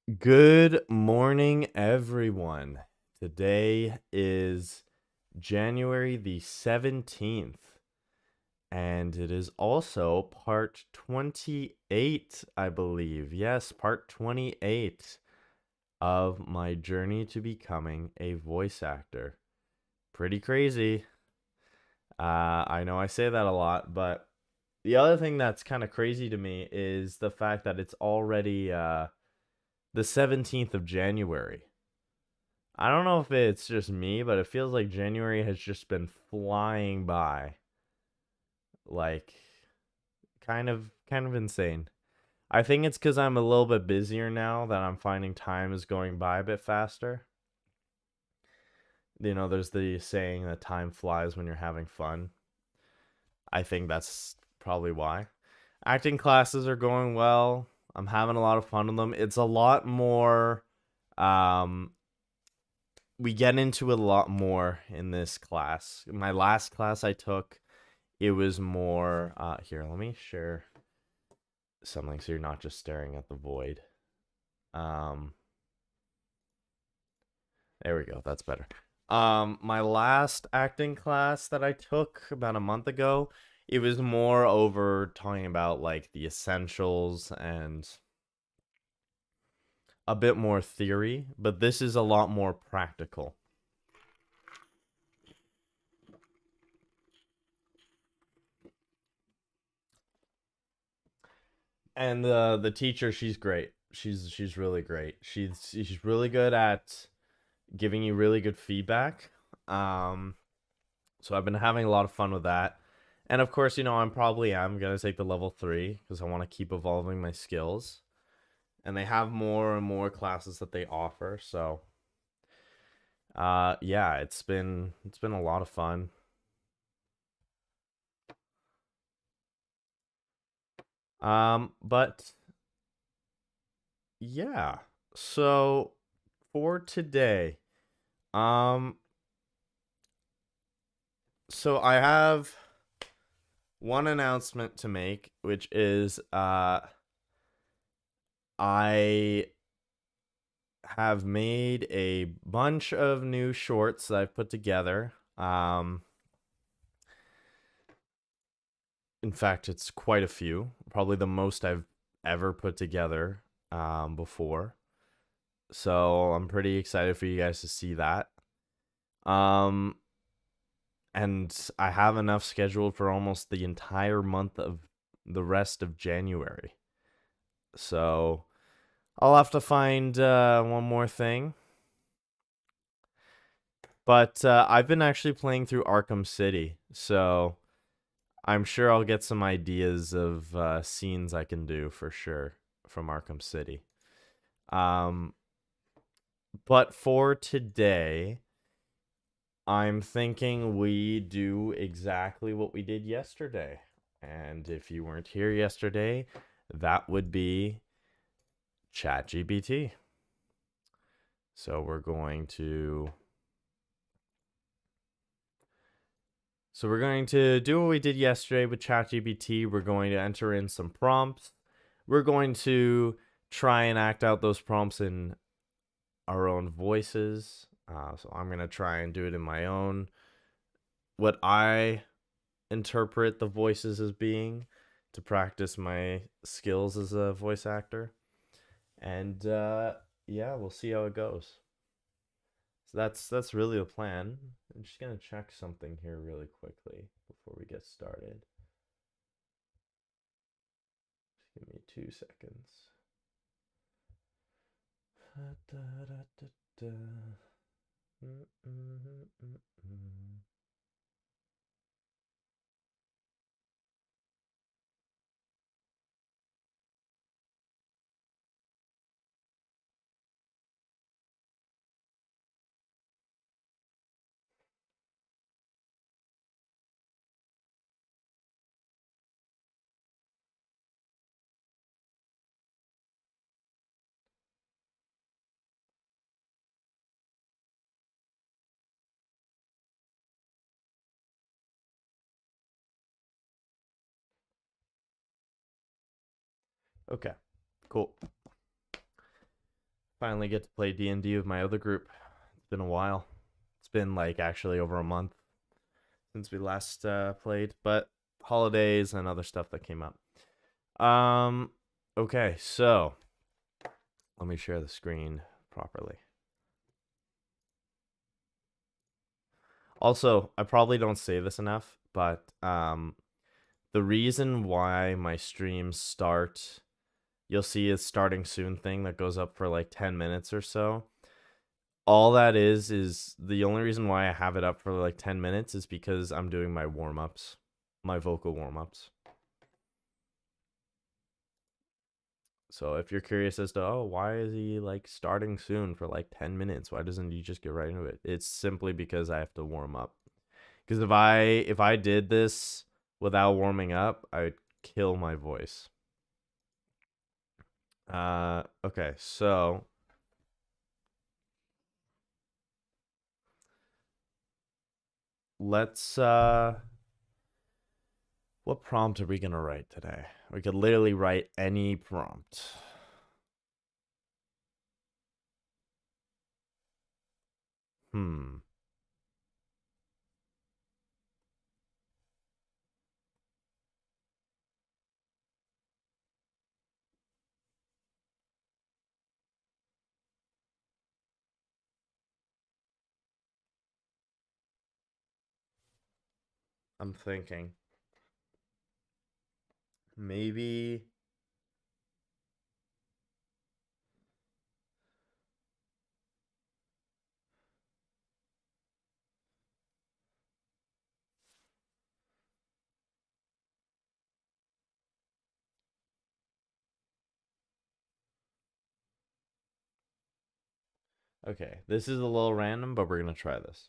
Good morning, everyone. Today is January the 17th, and it is also part 28, I believe. Yes, part 28 of my journey to becoming a voice actor. Pretty crazy. I know I say that a lot, but the other thing that's kind of crazy to me is the fact that it's already the 17th of January. I don't know if it's just me, but it feels like January has just been flying by. Like kind of insane. I think it's cuz I'm a little bit busier now that I'm finding time is going by a bit faster. There's the saying that time flies when you're having fun. I think that's probably why. Acting classes are going well. I'm having a lot of fun with them. It's a lot more um we get into a lot more in this class. My last class I took, it was more here, let me share something so you're not just staring at the void. Um there we go. That's better. My last acting class that I took about a month ago, it was more over talking about like the essentials and a bit more theory, but this is a lot more practical. And the teacher, she's great. She's really great. She's really good at giving you really good feedback. Um, so I've been having a lot of fun with that. And of course, I'm gonna take the level 3 because I want to keep evolving my skills. And they have more and more classes that they offer. So yeah, it's been a lot of fun. But yeah. So for today, um so I have one announcement to make, which is I have made a bunch of new shorts that I've put together. In fact, it's quite a few, probably the most I've ever put together before. So I'm pretty excited for you guys to see that. Um, and I have enough scheduled for almost the entire month of the rest of January. So I'll have to find one more thing. But I've been actually playing through Arkham City, so I'm sure I'll get some ideas of scenes I can do for sure from Arkham City. Um, but for today, I'm thinking we do exactly what we did yesterday. And if you weren't here yesterday, that would be ChatGPT. So we're going to do what we did yesterday with ChatGPT. We're going to enter in some prompts. We're going to try and act out those prompts in our own voices. So I'm going to try and do it in my own, what I interpret the voices as being, to practice my skills as a voice actor. And yeah, we'll see how it goes. So that's really the plan. I'm just gonna check something here really quickly before we get started. Just give me 2 seconds. Da, da, da, da. Mm, mm, mm, mm, mm. Okay, cool. finally get to play D&D with my other group. It's been a while. It's been like actually over a month since we last played, but holidays and other stuff that came up. Okay, so let me share the screen properly. Also, I probably don't say this enough, but the reason why my streams start, you'll see a starting soon thing that goes up for like 10 minutes or so. All that is the only reason why I have it up for like 10 minutes is because I'm doing my warm-ups, my vocal warm-ups. So if you're curious as to, oh, why is he like starting soon for like 10 minutes? Why doesn't he just get right into it? It's simply because I have to warm up. Because if I did this without warming up, I would kill my voice. Okay, so let's what prompt are we gonna write today? We could literally write any prompt. Hmm. I'm thinking maybe okay, this is a little random, but we're gonna try this.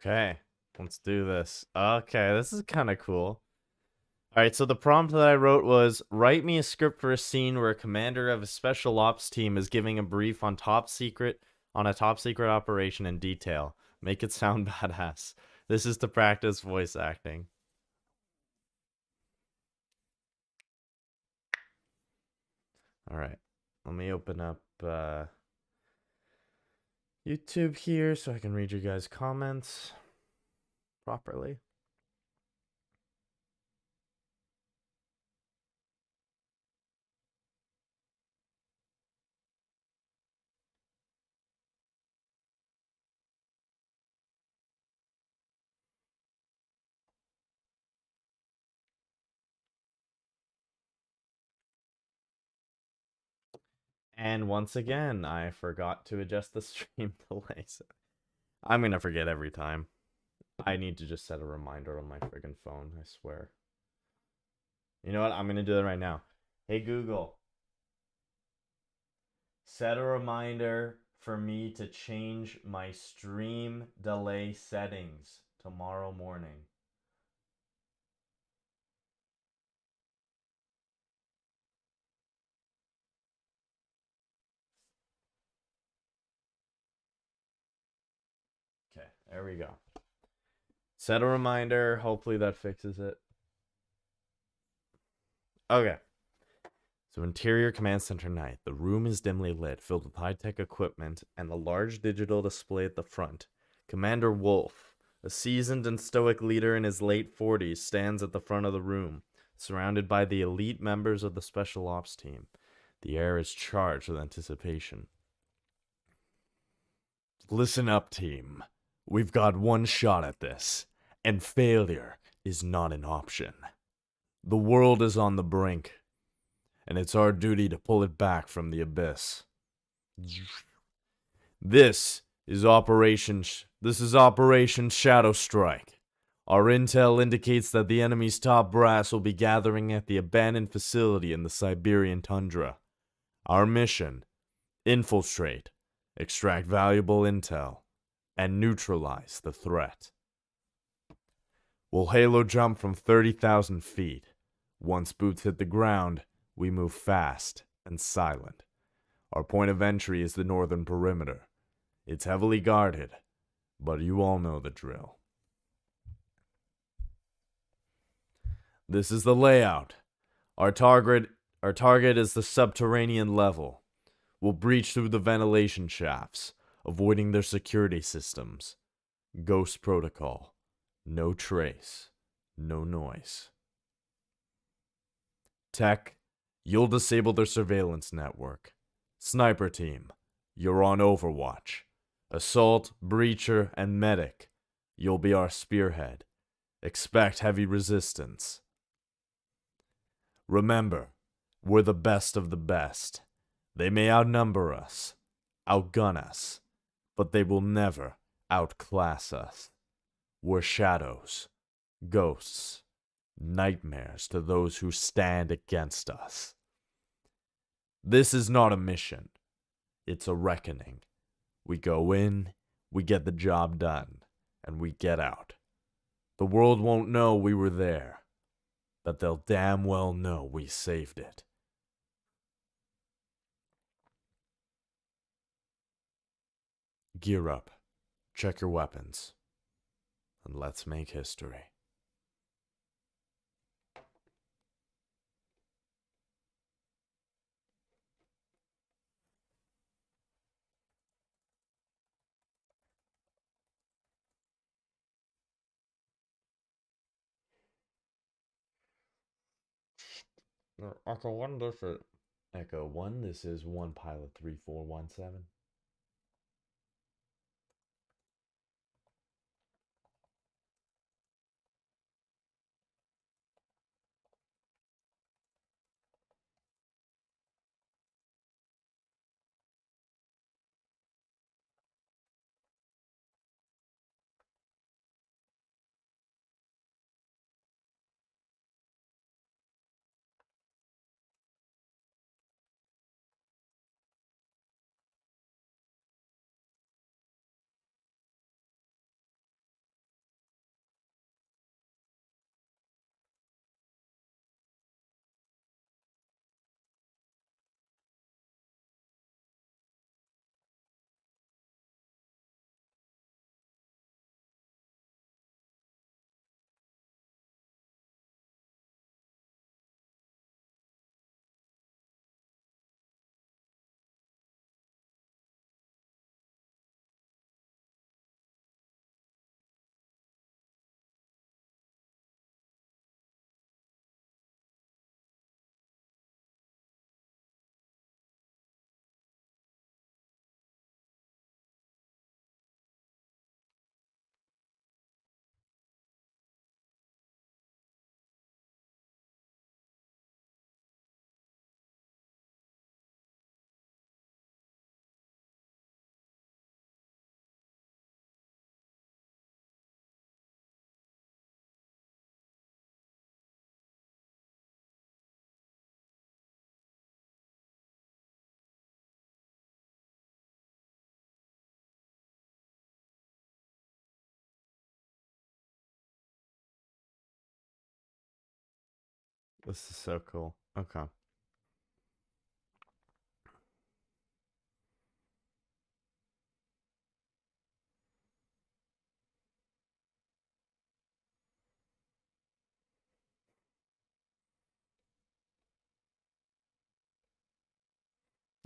Okay, let's do this. Okay, this is kind of cool. All right, so the prompt that I wrote was write me a script for a scene where a commander of a special ops team is giving a brief on a top secret operation in detail. Make it sound badass. This is to practice voice acting. All right. Let me open up YouTube here so I can read your guys' comments properly. And once again, I forgot to adjust the stream delays. I'm gonna forget every time. I need to just set a reminder on my friggin' phone, I swear. You know what? I'm gonna do it right now. Hey Google, set a reminder for me to change my stream delay settings tomorrow morning. Okay, there we go. Set a reminder. Hopefully that fixes it. Okay. So, interior command center night. The room is dimly lit, filled with high tech equipment and a large digital display at the front. Commander Wolf, a seasoned and stoic leader in his late 40s, stands at the front of the room, surrounded by the elite members of the special ops team. The air is charged with anticipation. Listen up, team. We've got one shot at this, and failure is not an option. The world is on the brink, and it's our duty to pull it back from the abyss. This is Operation Shadow Strike. Our intel indicates that the enemy's top brass will be gathering at the abandoned facility in the Siberian tundra. Our mission: infiltrate, extract valuable intel, and neutralize the threat. We'll halo jump from 30,000 feet. Once boots hit the ground, we move fast and silent. Our point of entry is the northern perimeter. It's heavily guarded, but you all know the drill. This is the layout. Our target is the subterranean level. We'll breach through the ventilation shafts, avoiding their security systems. Ghost protocol. No trace. No noise. Tech, you'll disable their surveillance network. Sniper team, you're on Overwatch. Assault, Breacher, and Medic, you'll be our spearhead. Expect heavy resistance. Remember, we're the best of the best. They may outnumber us, outgun us, but they will never outclass us. We're shadows, ghosts, nightmares to those who stand against us. This is not a mission. It's a reckoning. We go in, we get the job done, and we get out. The world won't know we were there, but they'll damn well know we saved it. Gear up, check your weapons, and let's make history. Echo 1, this is... Echo 1, this is 1 Pilot 3417. This is so cool. Okay.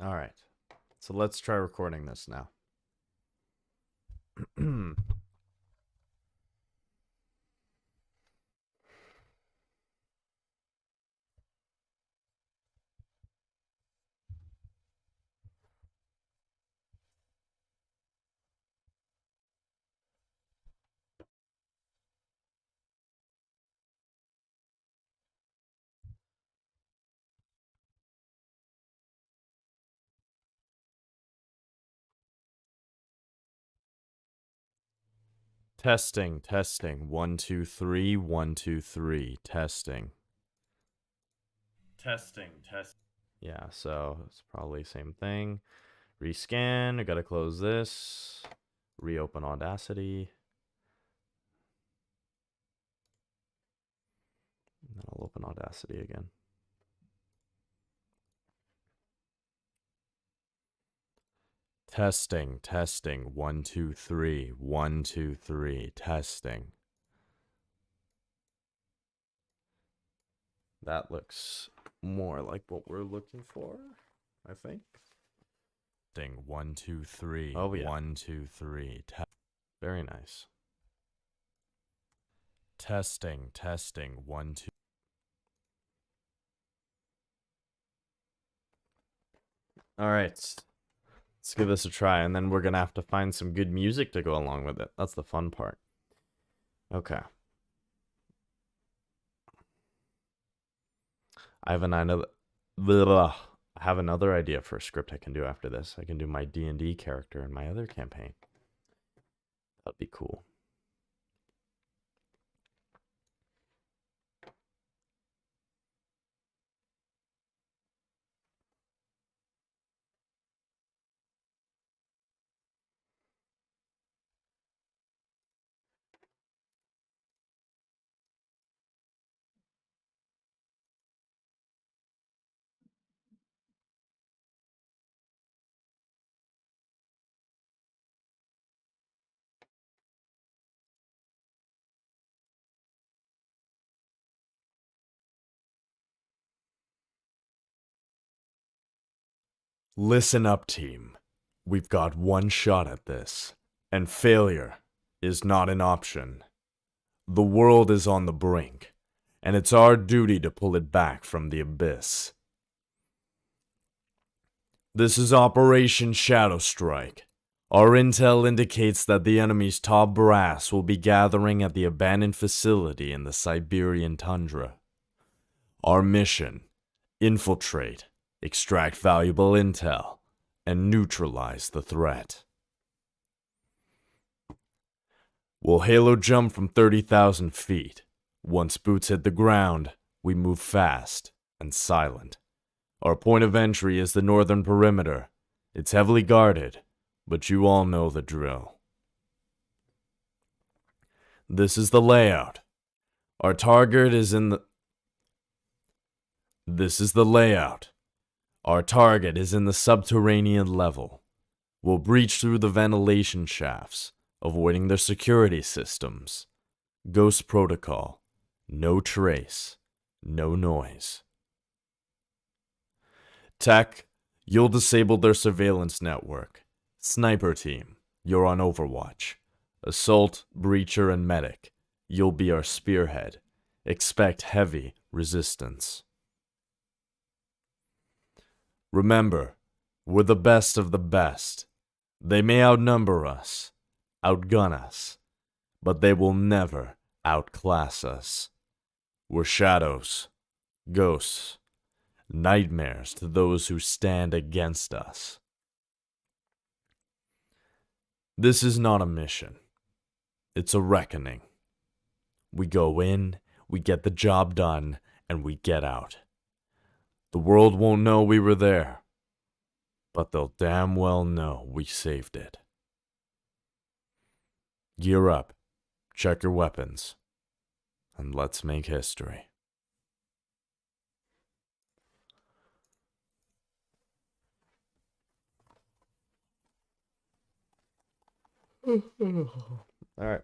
All right. So let's try recording this now. Testing, testing. 1, 2, 3, 1, 2, 3. Testing. Testing, test. Yeah, so it's probably same thing. Rescan. I gotta close this. Reopen Audacity. And then I'll open Audacity again. Testing, testing. 1, 2, 3. 1, 2, 3. Testing. That looks more like what we're looking for, I think. 1, 2, 3. Oh, yeah. 1, 2, 3. Very nice. Testing, testing. 1, 2. All right. Let's give this a try, and then we're going to have to find some good music to go along with it. That's the fun part. Okay. I have another idea for a script I can do after this. I can do my D&D character in my other campaign. That'd be cool. Listen up, team. We've got one shot at this, and failure is not an option. The world is on the brink, and it's our duty to pull it back from the abyss. This is Operation Shadow Strike. Our intel indicates that the enemy's top brass will be gathering at the abandoned facility in the Siberian tundra. Our mission: infiltrate, extract valuable intel, and neutralize the threat. We'll halo jump from 30,000 feet. Once boots hit the ground, we move fast and silent. Our point of entry is the northern perimeter. It's heavily guarded, but you all know the drill. This is the layout. Our target is in the... This is the layout. Our target is in the subterranean level. We'll breach through the ventilation shafts, avoiding their security systems. Ghost protocol. No trace. No noise. Tech, you'll disable their surveillance network. Sniper team, you're on Overwatch. Assault, Breacher, and Medic, you'll be our spearhead. Expect heavy resistance. Remember, we're the best of the best. They may outnumber us, outgun us, but they will never outclass us. We're shadows, ghosts, nightmares to those who stand against us. This is not a mission. It's a reckoning. We go in, we get the job done, and we get out. The world won't know we were there, but they'll damn well know we saved it. Gear up, check your weapons, and let's make history. All right.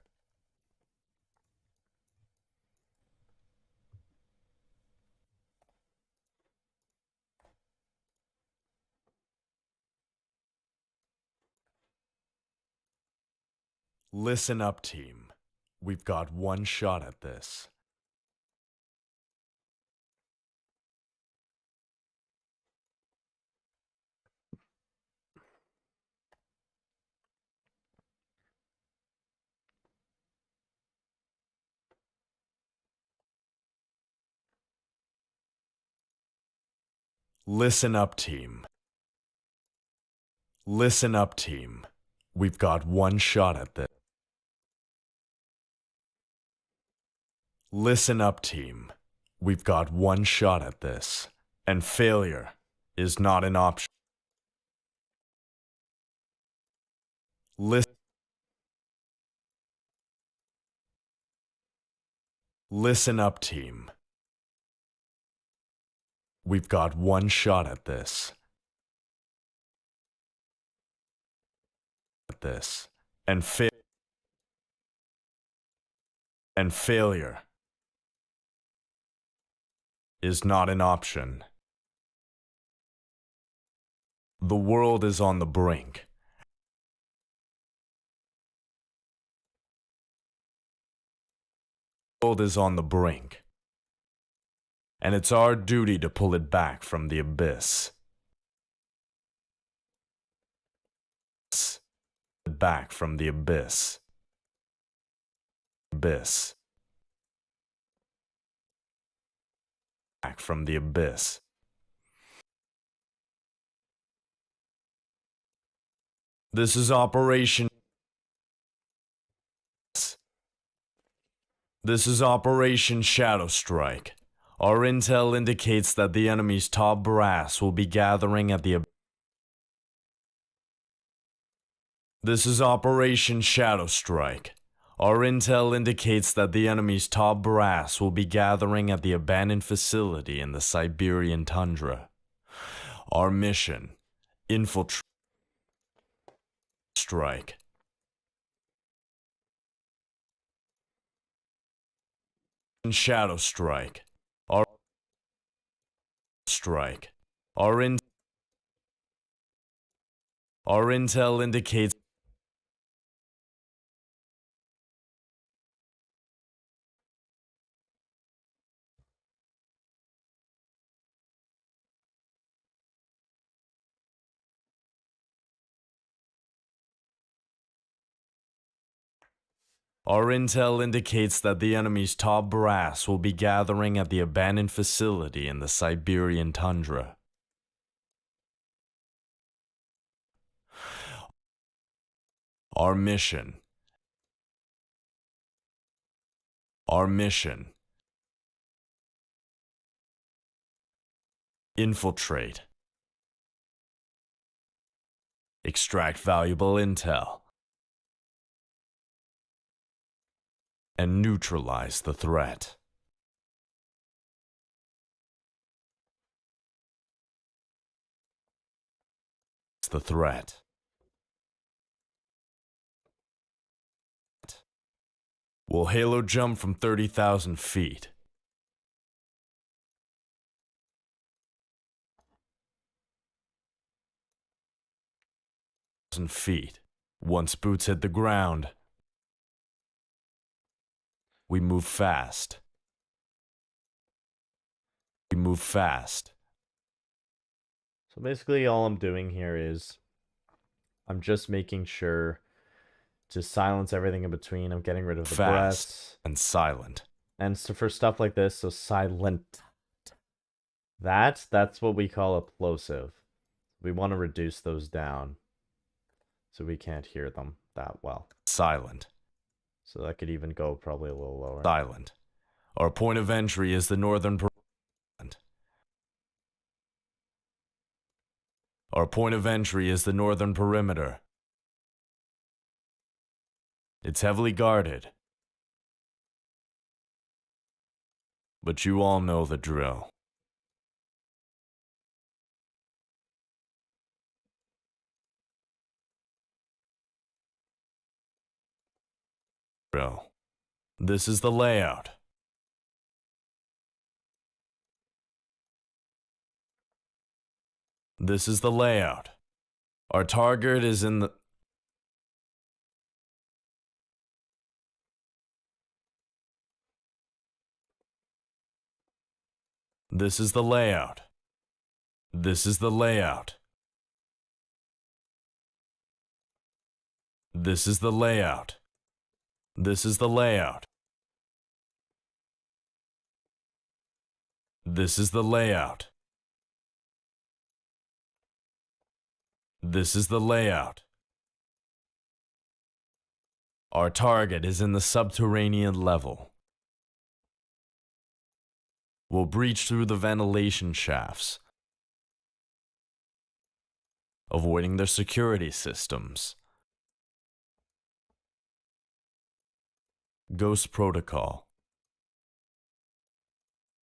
Listen up, team. We've got one shot at this. Listen up, team. Listen up, team. We've got one shot at this. Listen up, team. We've got one shot at this, and failure is not an option. Listen up, team. We've got one shot at this. And failure is not an option. The world is on the brink. The world is on the brink. And it's our duty to pull it back from the abyss. Back from the abyss. Abyss. Back from the abyss. This is Operation. This is Operation Shadow Strike. Our intel indicates that the enemy's top brass will be gathering at the. This is Operation Shadow Strike. Our intel indicates that the enemy's top brass will be gathering at the abandoned facility in the Siberian tundra. Our mission: infiltrate. Strike. Shadow Strike. Our strike. Our intel indicates. Our intel indicates that the enemy's top brass will be gathering at the abandoned facility in the Siberian tundra. Our mission. Infiltrate. Extract valuable intel. And neutralize the threat. The threat. Will Halo jump from 30,000 feet? Feet. Once boots hit the ground, we move fast. So basically all I'm doing here is I'm just making sure to silence everything in between. I'm getting rid of the breaths. And silent. And so for stuff like this, so silent. That's what we call a plosive. We want to reduce those down so we can't hear them that well. Silent. So that could even go probably a little lower. Silent. Our point of entry is the northern. Our point of entry is the northern perimeter. It's heavily guarded. But you all know the drill. Bro, this is the layout. This is the layout. Our target is in the... This is the layout. This is the layout. This is the layout. This is the layout. This is the layout. This is the layout. Our target is in the subterranean level. We'll breach through the ventilation shafts, avoiding their security systems. Ghost Protocol.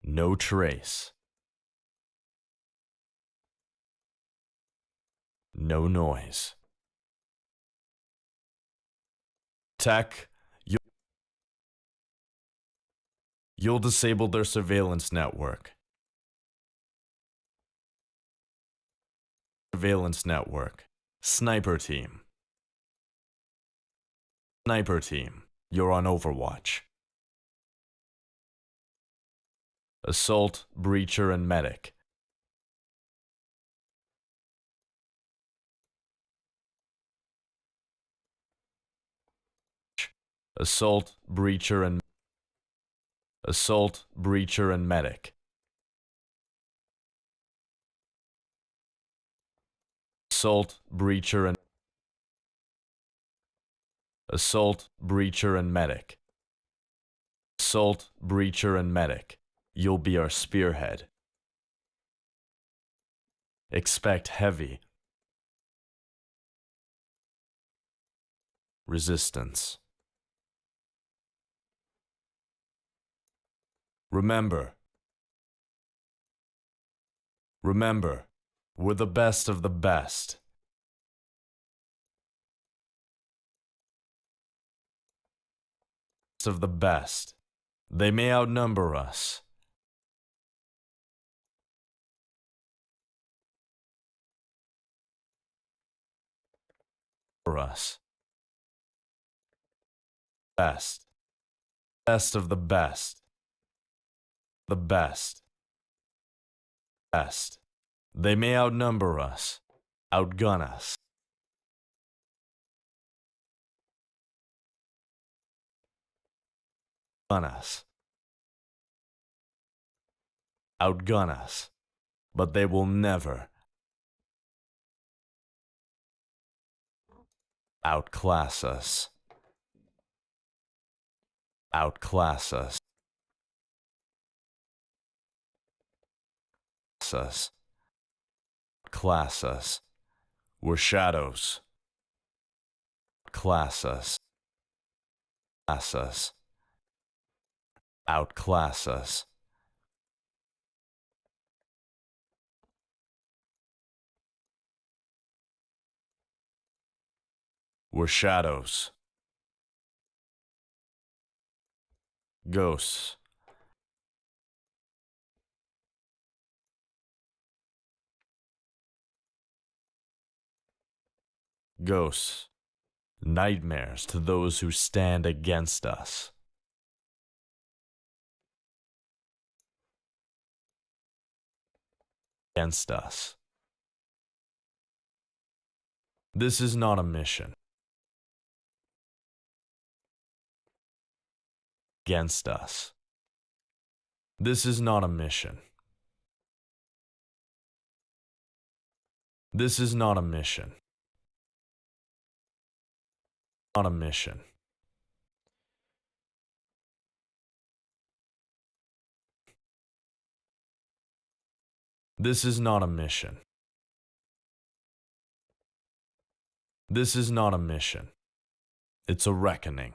No trace. No noise. Tech, you'll disable their surveillance network. Surveillance network. Sniper team. Sniper team, you're on Overwatch. Assault, Breacher, and Medic. Assault, Breacher, and Assault, Breacher, and Medic. Assault, Breacher, and Assault, Breacher, and Medic. Assault, Breacher, and Medic. You'll be our spearhead. Expect heavy resistance. Remember, we're the best of the best. Of the best. They may outnumber us. For us. Best. Best of the best. The best. Best. They may outnumber us. Outgun us. Outgun us. Outgun us. But they will never outclass us. Outclass us. Us. Class us. We're shadows. Class us. Class us. Outclass us. We're shadows. Ghosts. Ghosts. Nightmares to those who stand against us. Against us. This is not a mission. Against us. This is not a mission. This is not a mission. Not a mission. This is not a mission. This is not a mission. It's a reckoning.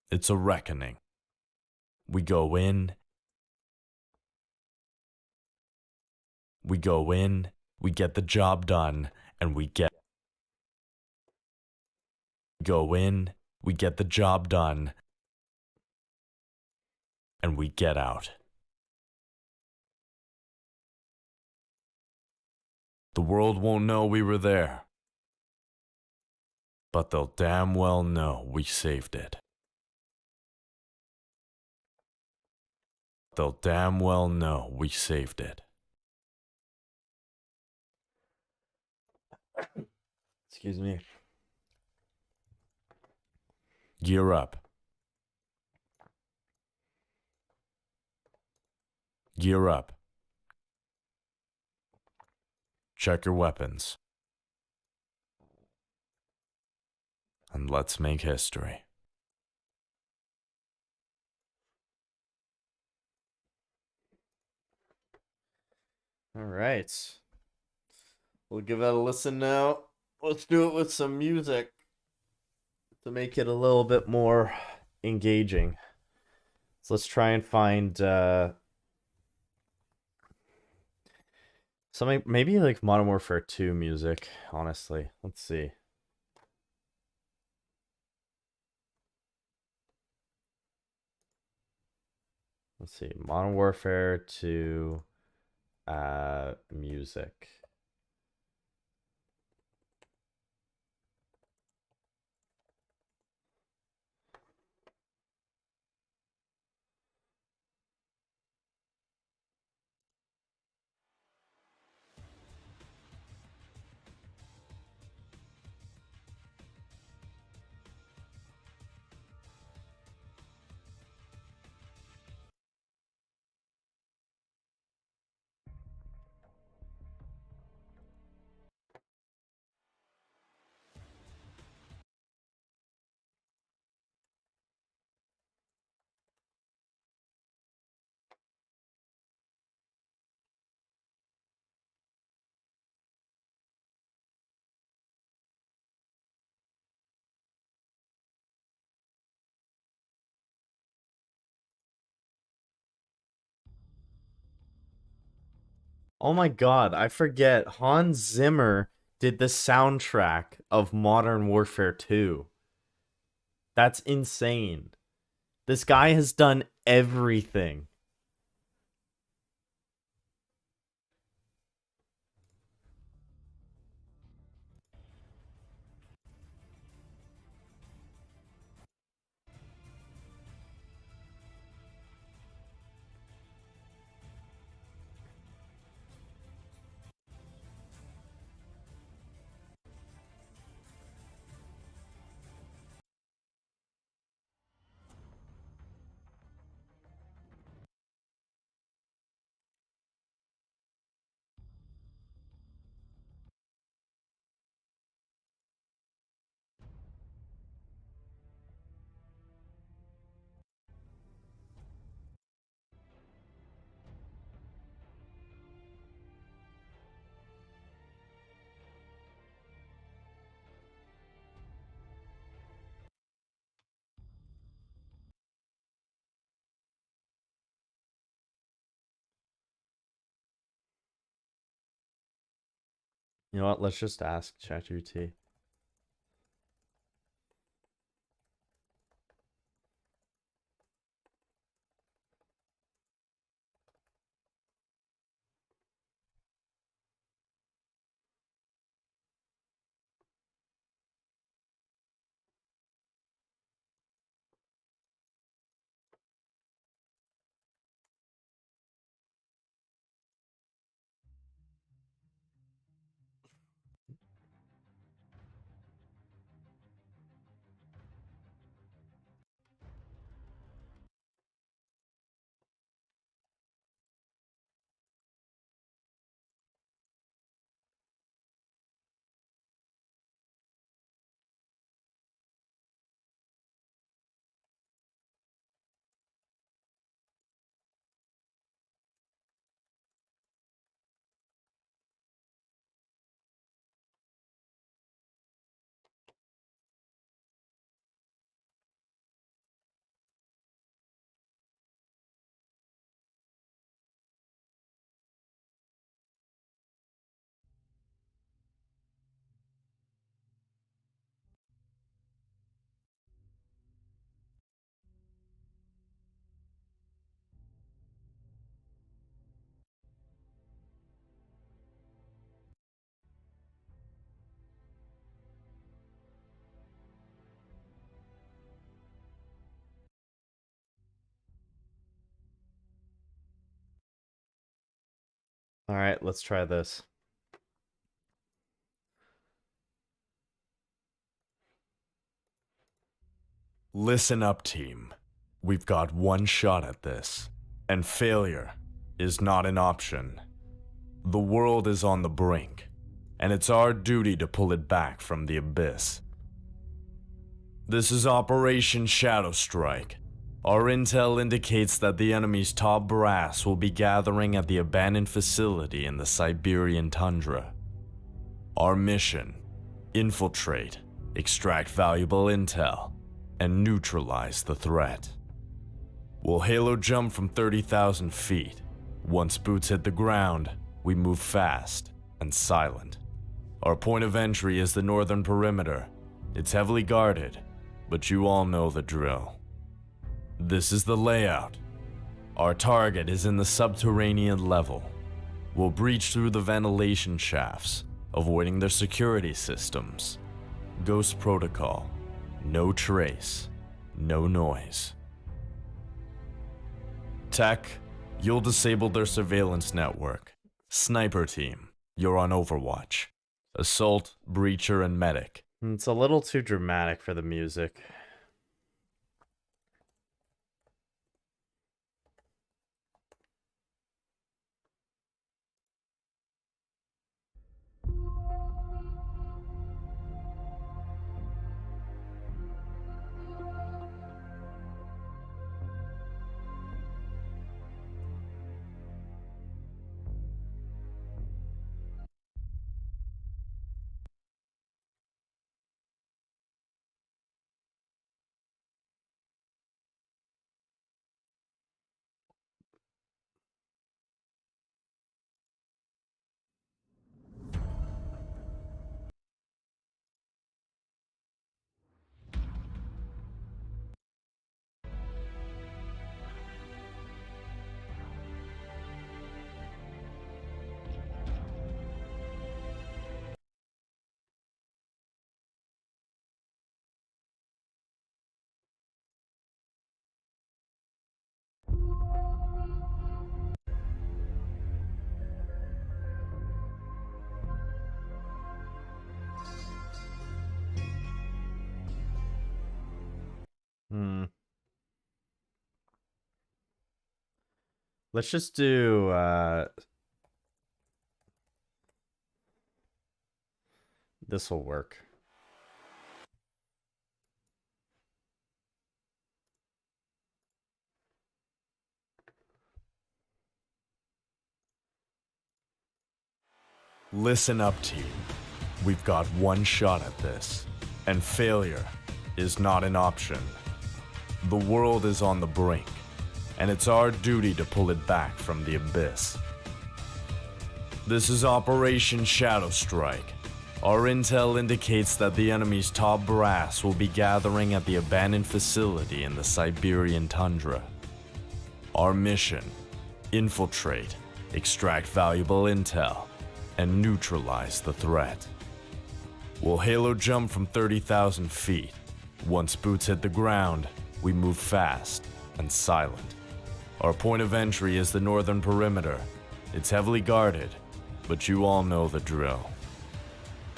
It's a reckoning. We go in. We go in we get the job done, and we go in, we get the job done, and we get out. The world won't know we were there, but they'll damn well know we saved it. They'll damn well know we saved it. Excuse me. Gear up. Gear up. Check your weapons. And let's make history. All right. We'll give that a listen now. Let's do it with some music to make it a little bit more engaging. So let's try and find something, maybe like Modern Warfare 2 music, honestly. Let's see. Let's see. Modern Warfare 2 music. Oh my god, I forget. Hans Zimmer did the soundtrack of Modern Warfare 2. That's insane. This guy has done everything. You know what? Let's just ask ChatGPT. All right, let's try this. Listen up, team. We've got one shot at this, and failure is not an option. The world is on the brink, and it's our duty to pull it back from the abyss. This is Operation Shadow Strike. Our intel indicates that the enemy's top brass will be gathering at the abandoned facility in the Siberian tundra. Our mission: infiltrate, extract valuable intel, and neutralize the threat. We'll halo jump from 30,000 feet. Once boots hit the ground, we move fast and silent. Our point of entry is the northern perimeter. It's heavily guarded, but you all know the drill. This is the layout. Our target is in the subterranean level. We'll breach through the ventilation shafts, avoiding their security systems. Ghost protocol: no trace, no noise. Tech, you'll disable their surveillance network. Sniper team, you're on Overwatch. Assault, breacher, and medic. It's a little too dramatic for the music. Let's just do this will work. Listen up, team. We've got one shot at this, and failure is not an option. The world is on the brink, and it's our duty to pull it back from the abyss. This is Operation Shadow Strike. Our intel indicates that the enemy's top brass will be gathering at the abandoned facility in the Siberian tundra. Our mission: infiltrate, extract valuable intel, and neutralize the threat. We'll halo jump from 30,000 feet. Once boots hit the ground, we move fast and silent. Our point of entry is the northern perimeter. It's heavily guarded, but you all know the drill.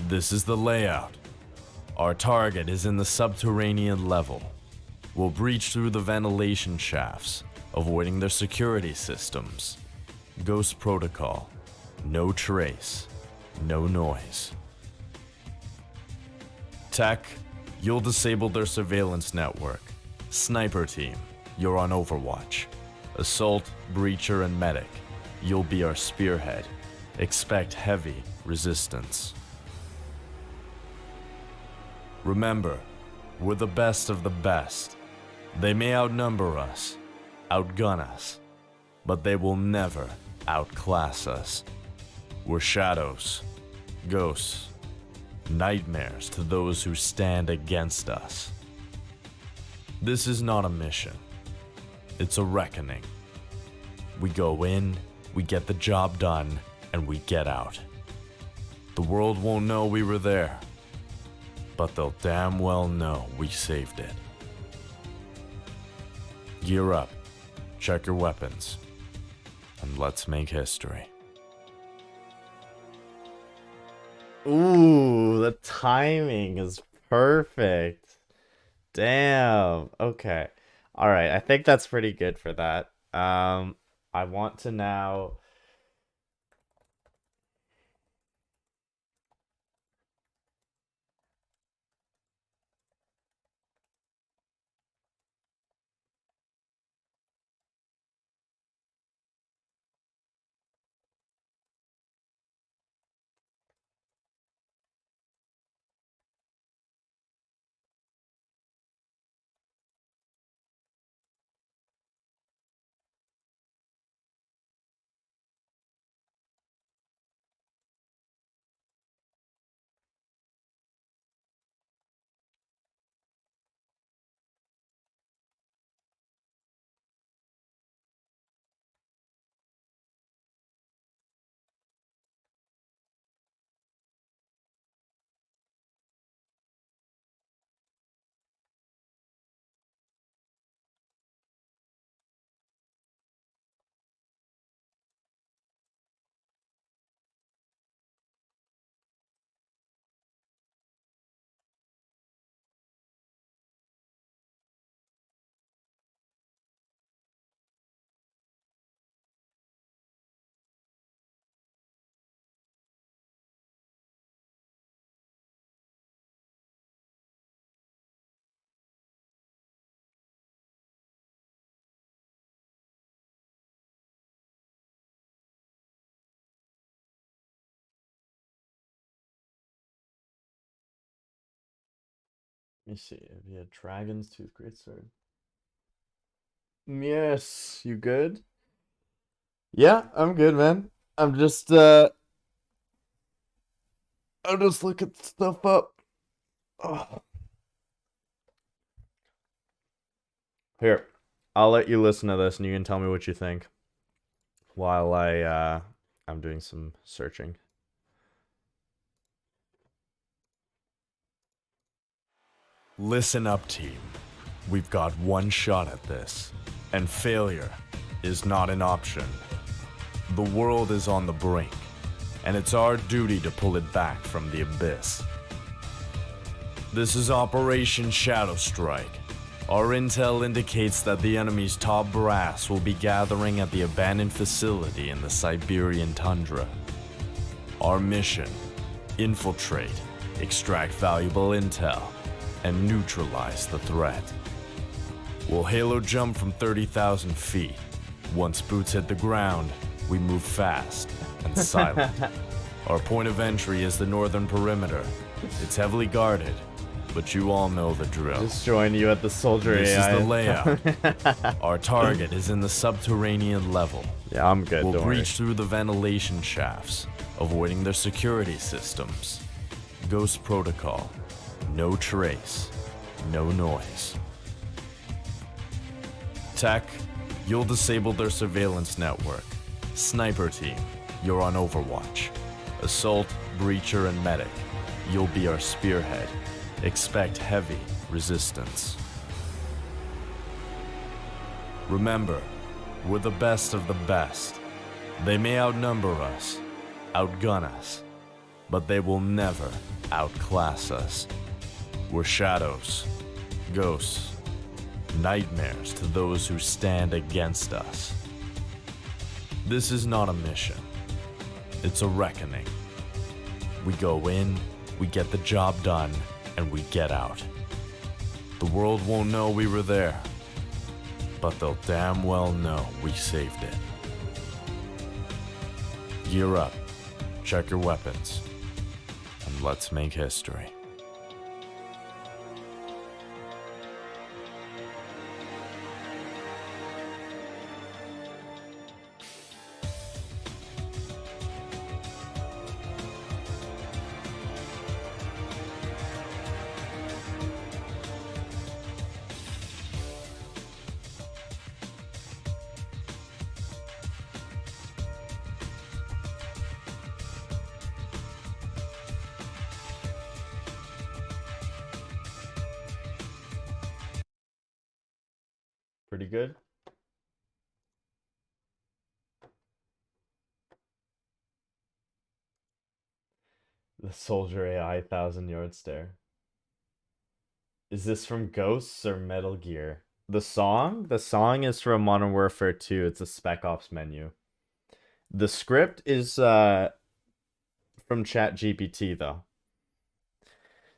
This is the layout. Our target is in the subterranean level. We'll breach through the ventilation shafts, avoiding their security systems. Ghost protocol: no trace, no noise. Tech, you'll disable their surveillance network. Sniper team, you're on Overwatch. Assault, breacher, and medic, you'll be our spearhead. Expect heavy resistance. Remember, we're the best of the best. They may outnumber us, outgun us, but they will never outclass us. We're shadows, ghosts, nightmares to those who stand against us. This is not a mission. It's a reckoning. We go in, we get the job done, and we get out. The world won't know we were there, but they'll damn well know we saved it. Gear up, check your weapons, and let's make history. Ooh, the timing is perfect. Damn. Okay. All right. I think that's pretty good for that. I want to now. Let me see. If you had Dragon's Tooth, great sword. Yes, you good? Yeah, I'm good, man. I'm just looking stuff up. Oh. Here, I'll let you listen to this and you can tell me what you think while I'm doing some searching. Listen up, team. We've got one shot at this, and failure is not an option. The world is on the brink, and it's our duty to pull it back from the abyss. This is Operation Shadow Strike. Our intel indicates that the enemy's top brass will be gathering at the abandoned facility in the Siberian tundra. Our mission: infiltrate, extract valuable intel, and neutralize the threat. We'll halo jump from 30,000 feet. Once boots hit the ground, we move fast and silent. Our point of entry is the northern perimeter. It's heavily guarded, but you all know the drill. Just join you at the soldier This AI. is the layout. Our target is in the subterranean level. Yeah, I'm good. We'll Don't worry. breach through the ventilation shafts, avoiding their security systems. Ghost protocol. No trace. No noise. Tech, you'll disable their surveillance network. Sniper team, you're on Overwatch. Assault, breacher, and medic, you'll be our spearhead. Expect heavy resistance. Remember, we're the best of the best. They may outnumber us, outgun us, but they will never outclass us. We're shadows, ghosts, nightmares to those who stand against us. This is not a mission. It's a reckoning. We go in, we get the job done, and we get out. The world won't know we were there, but they'll damn well know we saved it. Gear up, check your weapons, and let's make history. Pretty good. The Soldier AI 1,000 Yard Stare. Is this from Ghosts or Metal Gear? The song? The song is from Modern Warfare 2. It's a Spec Ops menu. The script is from ChatGPT though.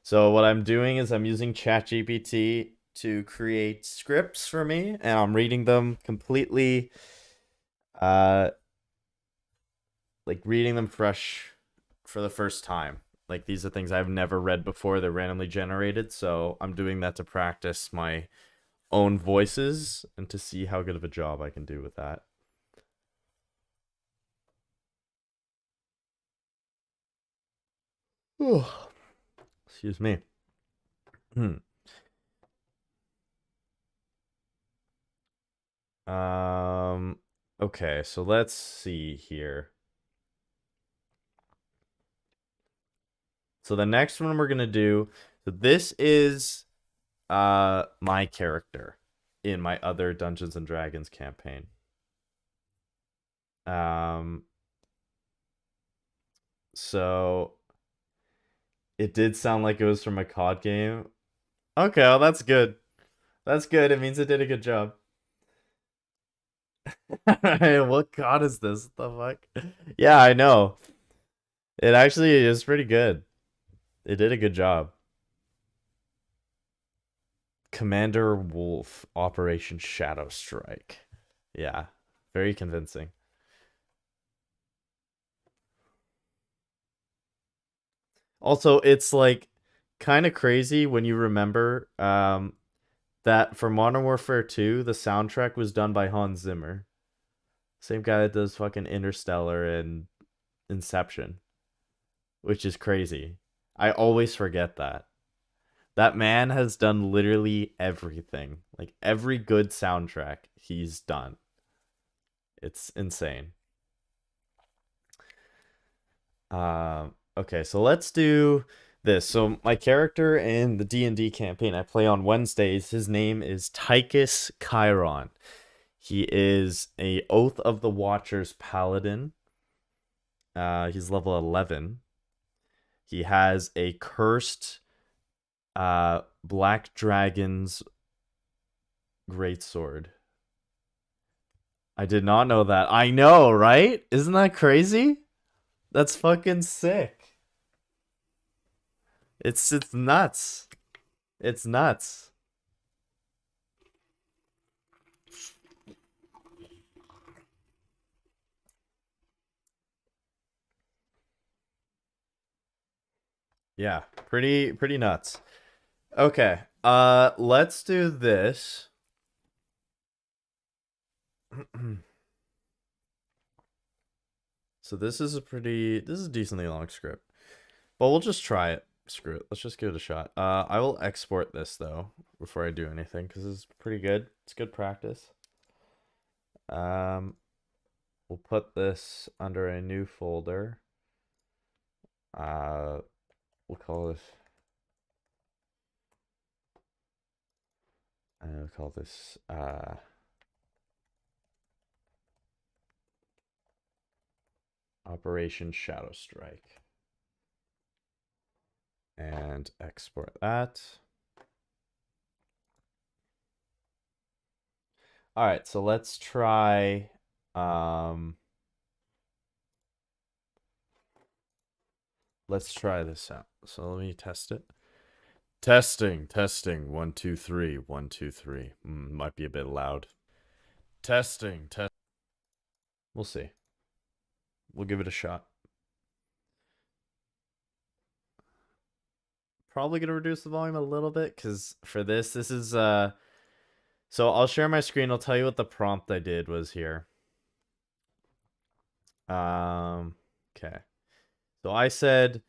So what I'm doing is I'm using ChatGPT to create scripts for me, and I'm reading them completely like reading them fresh for the first time. Like these are things I've never read before. They're randomly generated, so I'm doing that to practice my own voices and to see how good of a job I can do with that. Excuse me. Okay, so let's see here. So the next one we're gonna do, so this is my character in my other Dungeons and Dragons campaign. So it did sound like it was from a COD game. Okay, well that's good. That's good. It means it did a good job. What COD is this? What the fuck? Yeah, I know. It actually is pretty good. It did a good job. Commander Wolf, Operation Shadow Strike. Yeah, very convincing. Also, it's like kind of crazy when you remember that for Modern Warfare 2, the soundtrack was done by Hans Zimmer. Same guy that does fucking Interstellar and Inception, which is crazy. I always forget that. That man has done literally everything. Like every good soundtrack he's done. It's insane. Okay, so let's do this. So my character in the D&D campaign I play on Wednesdays, his name is Tychus Chiron. He is a Oath of the Watchers paladin. He's level 11. He has a cursed Black Dragon's greatsword. I did not know that. I know, right? Isn't that crazy? That's fucking sick. It's nuts. It's nuts. Yeah, pretty nuts. Okay. Let's do this. So this is a decently long script. But we'll just try it. Screw it. Let's just give it a shot. I will export this though before I do anything because it's pretty good. It's good practice. We'll put this under a new folder. We'll call this. We'll call this Operation Shadow Strike. And export that. All right, so let's try let's try this out. So let me test it. Testing, 1 2 3 1 2 3. Might be a bit loud. Testing. We'll see. We'll give it a shot. Probably gonna reduce the volume a little bit because for this is so I'll share my screen. I'll tell you what the prompt I did was here. Okay. So I said,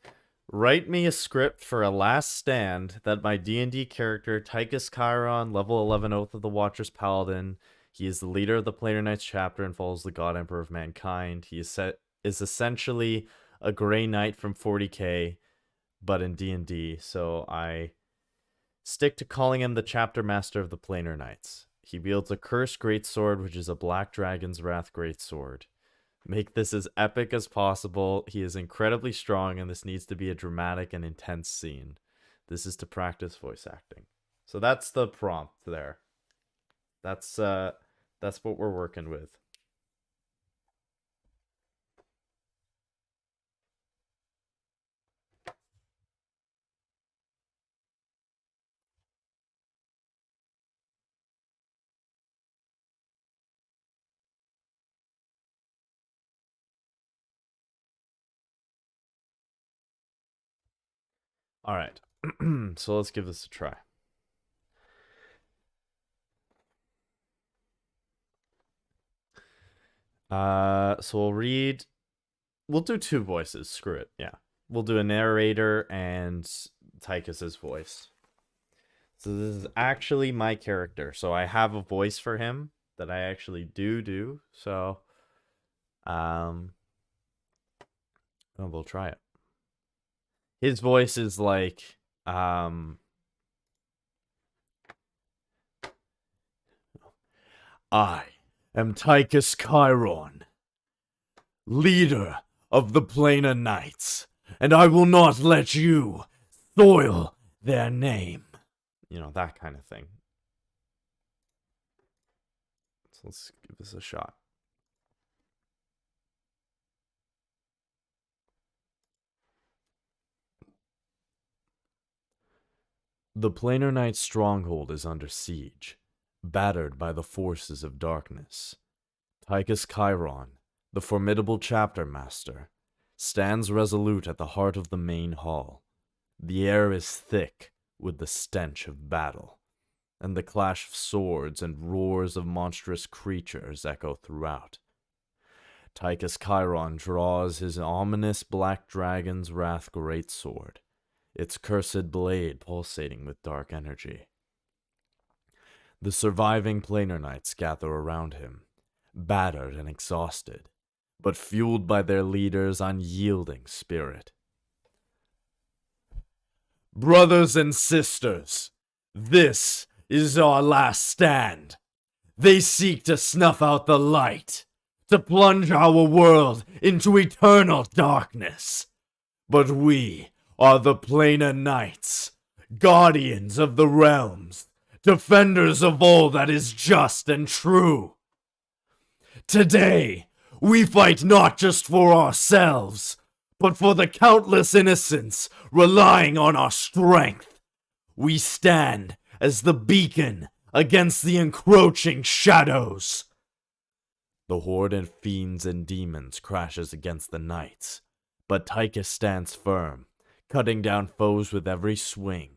write me a script for a last stand that my D&D character, Tychus Chiron, level 11 Oath of the Watchers Paladin. He is the leader of the Planar Knights chapter and follows the God Emperor of Mankind. He is essentially a Grey Knight from 40k, but in D&D. So I stick to calling him the chapter master of the Planar Knights. He wields a cursed greatsword, which is a Black Dragon's Wrath greatsword. Make this as epic as possible. He is incredibly strong, and this needs to be a dramatic and intense scene. This is to practice voice acting. So that's the prompt there. That's what we're working with. All right. So let's give this a try. So we'll read. We'll do two voices. Screw it. Yeah, we'll do a narrator and Tychus's voice. So this is actually my character. So I have a voice for him that I actually do. So, we'll try it. His voice is like, I am Tychus Chiron, leader of the Planar Knights, and I will not let you soil their name. You know, that kind of thing. So let's give this a shot. The Planar Knight's stronghold is under siege, battered by the forces of darkness. Tychus Chiron, the formidable chapter master, stands resolute at the heart of the main hall. The air is thick with the stench of battle, and the clash of swords and roars of monstrous creatures echo throughout. Tychus Chiron draws his ominous black dragon's wrath greatsword, its cursed blade pulsating with dark energy. The surviving Planar Knights gather around him, battered and exhausted, but fueled by their leader's unyielding spirit. Brothers and sisters, this is our last stand. They seek to snuff out the light, to plunge our world into eternal darkness. But we are the Planar Knights, guardians of the realms, defenders of all that is just and true. Today, we fight not just for ourselves, but for the countless innocents relying on our strength. We stand as the beacon against the encroaching shadows. The horde of fiends and demons crashes against the knights, but Tychus stands firm, cutting down foes with every swing.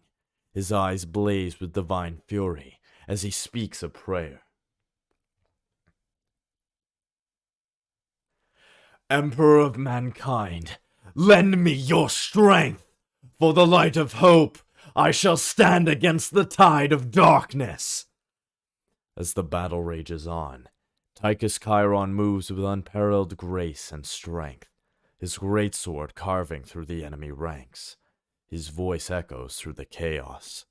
His eyes blaze with divine fury as he speaks a prayer. Emperor of mankind, lend me your strength. For the light of hope, I shall stand against the tide of darkness. As the battle rages on, Tychus Chiron moves with unparalleled grace and strength, his greatsword carving through the enemy ranks. His voice echoes through the chaos.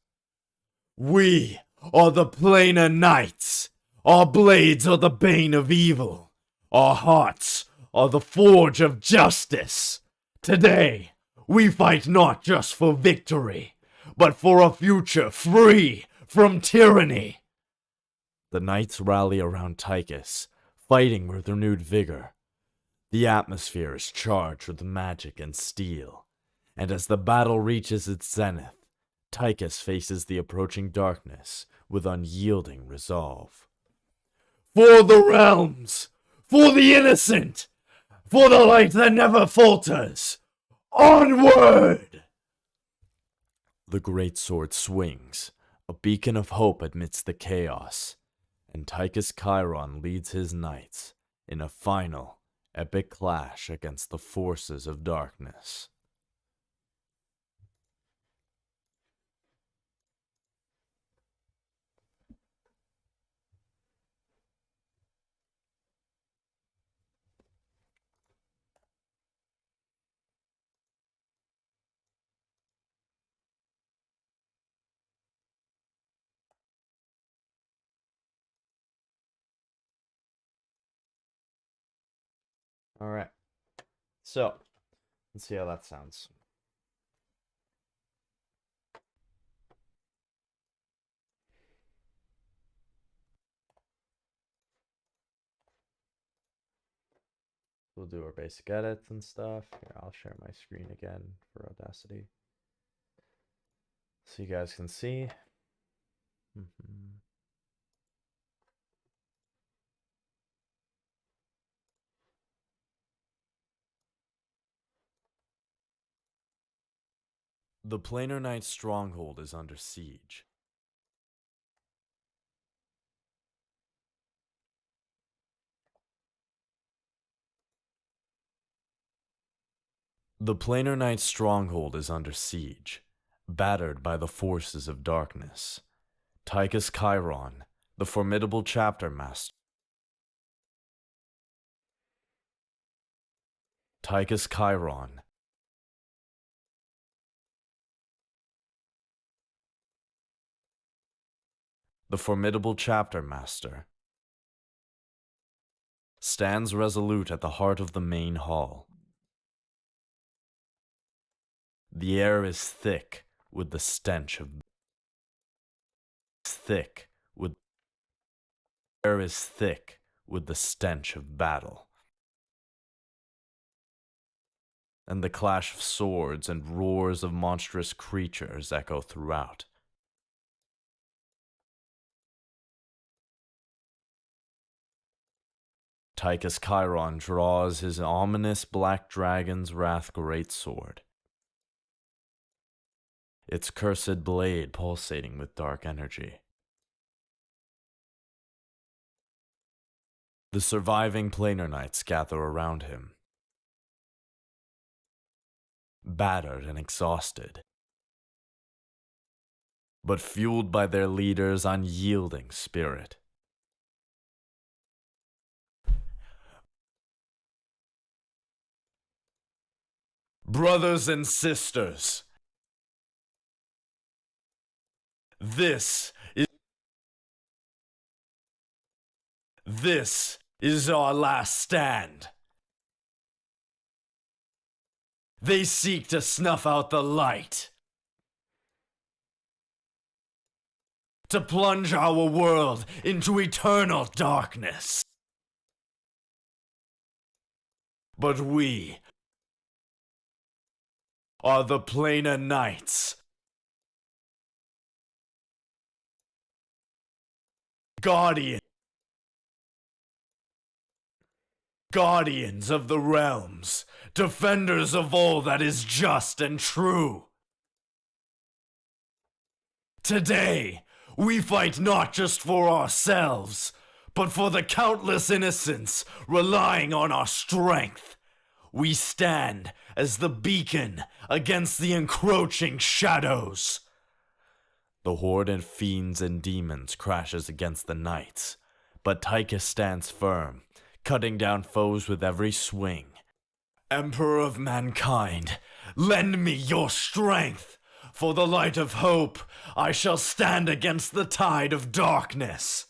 We are the Planar Knights. Our blades are the bane of evil. Our hearts are the forge of justice. Today, we fight not just for victory, but for a future free from tyranny. The knights rally around Tychus, fighting with renewed vigor. The atmosphere is charged with magic and steel, and as the battle reaches its zenith, Tychus faces the approaching darkness with unyielding resolve. For the realms! For the innocent! For the light that never falters! Onward! The great sword swings, a beacon of hope amidst the chaos, and Tychus Chiron leads his knights in a final, epic clash against the forces of darkness. All right. So let's see how that sounds. We'll do our basic edits and stuff. Here, I'll share my screen again for Audacity, so you guys can see. The Planar Knight stronghold is under siege. The Planar Knight stronghold is under siege, battered by the forces of darkness. Tychus Chiron, the formidable chapter master. Tychus Chiron, the formidable chapter master, stands resolute at the heart of the main hall. The air is thick with the stench of battle, and the clash of swords and roars of monstrous creatures echo throughout. Tychus Chiron draws his ominous black dragon's wrath greatsword, its cursed blade pulsating with dark energy. The surviving Planar Knights gather around him, battered and exhausted, but fueled by their leader's unyielding spirit. Brothers and sisters, this is our last stand. They seek to snuff out the light, to plunge our world into eternal darkness. But we are the Planar Knights, guardians of the realms, defenders of all that is just and true. Today, we fight not just for ourselves, but for the countless innocents relying on our strength. We stand as the beacon against the encroaching shadows. The horde of fiends and demons crashes against the knights, but Tychus stands firm, cutting down foes with every swing. Emperor of mankind, lend me your strength. For the light of hope, I shall stand against the tide of darkness.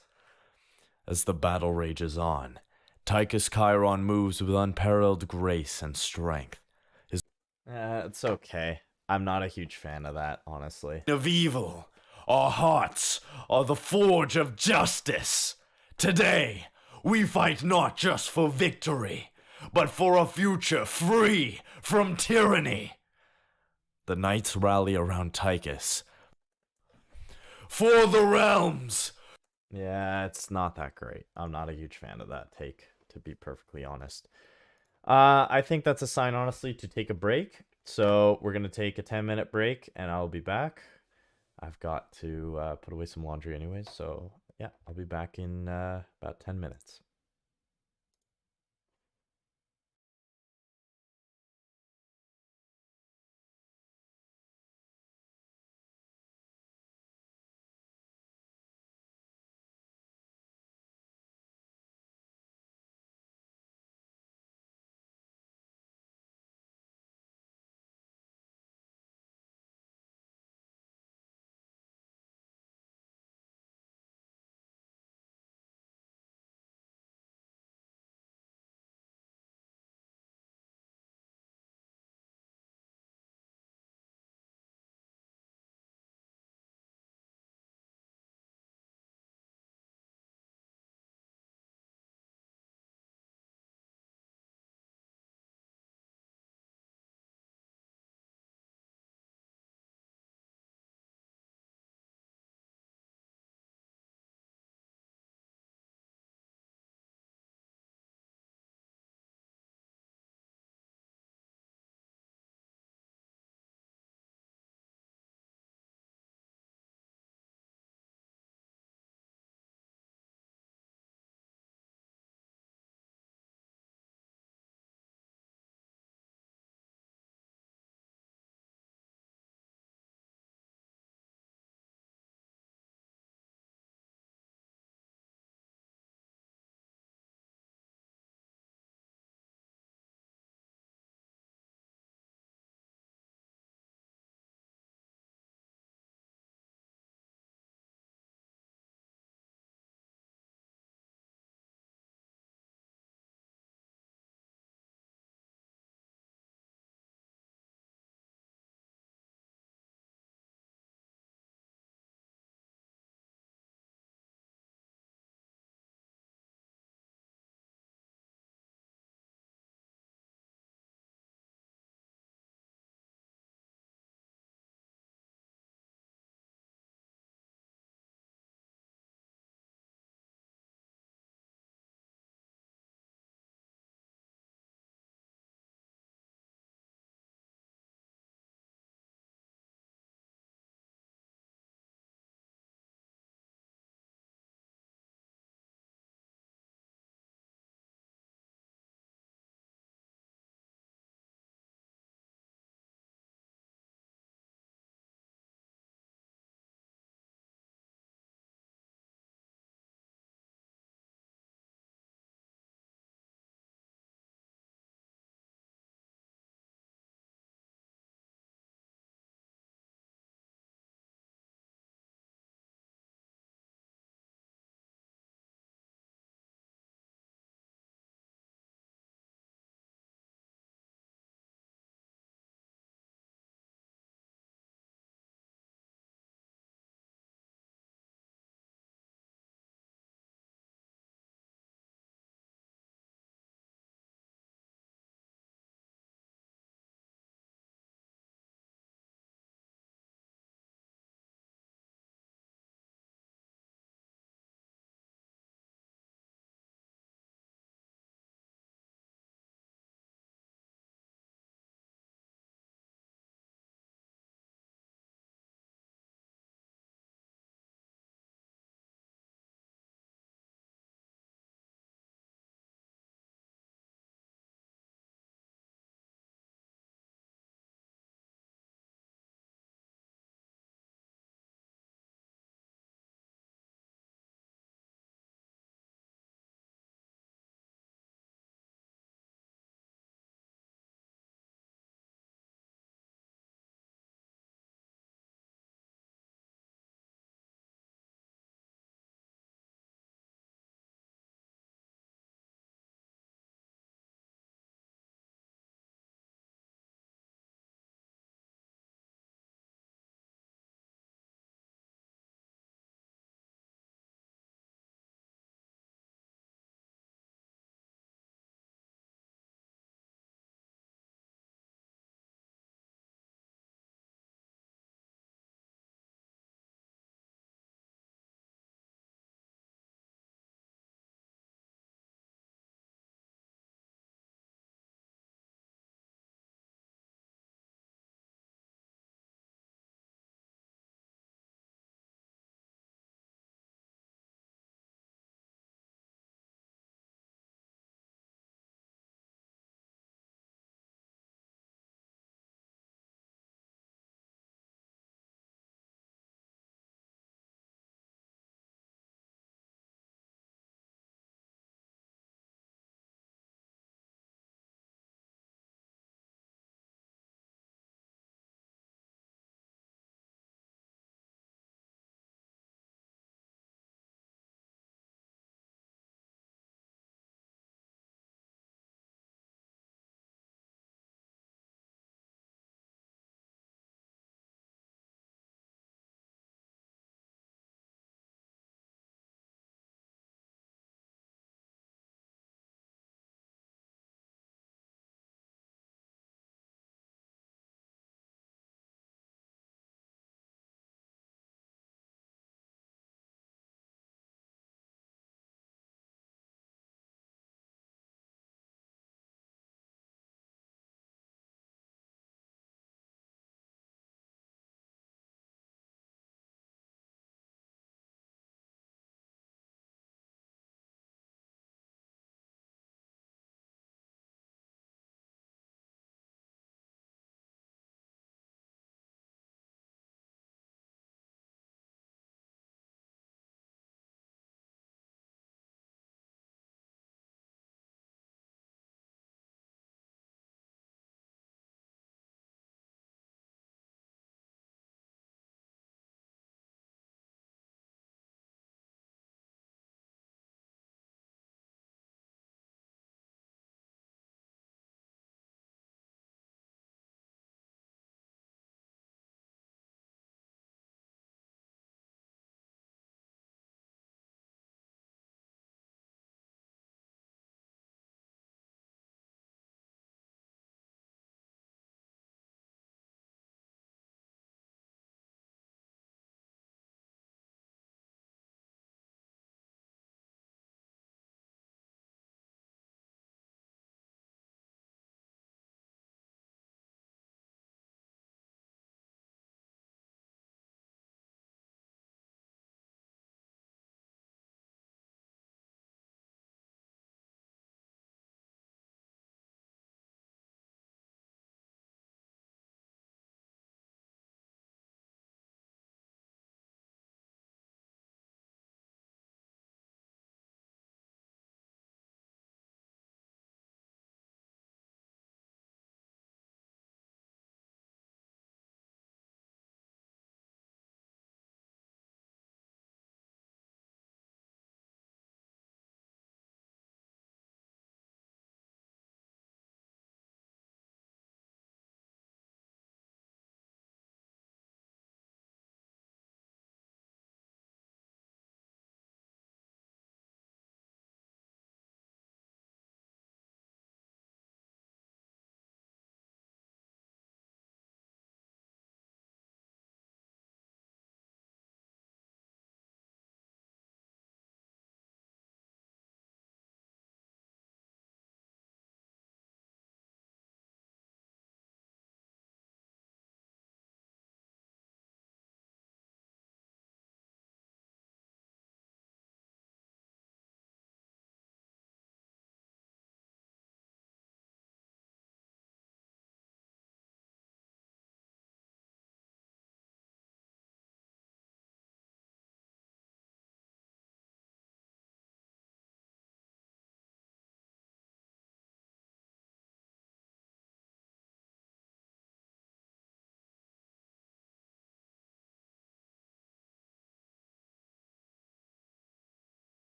As the battle rages on, Tychus Chiron moves with unparalleled grace and strength. It's okay. I'm not a huge fan of that, honestly. Of evil, our hearts are the forge of justice. Today, we fight not just for victory, but for a future free from tyranny. The knights rally around Tychus. For the realms! Yeah, it's not that great. I'm not a huge fan of that take, to be perfectly honest. I think that's a sign, honestly, to take a break. So we're going to take a 10-minute break, and I'll be back. I've got to put away some laundry anyways, so yeah, I'll be back in about 10 minutes.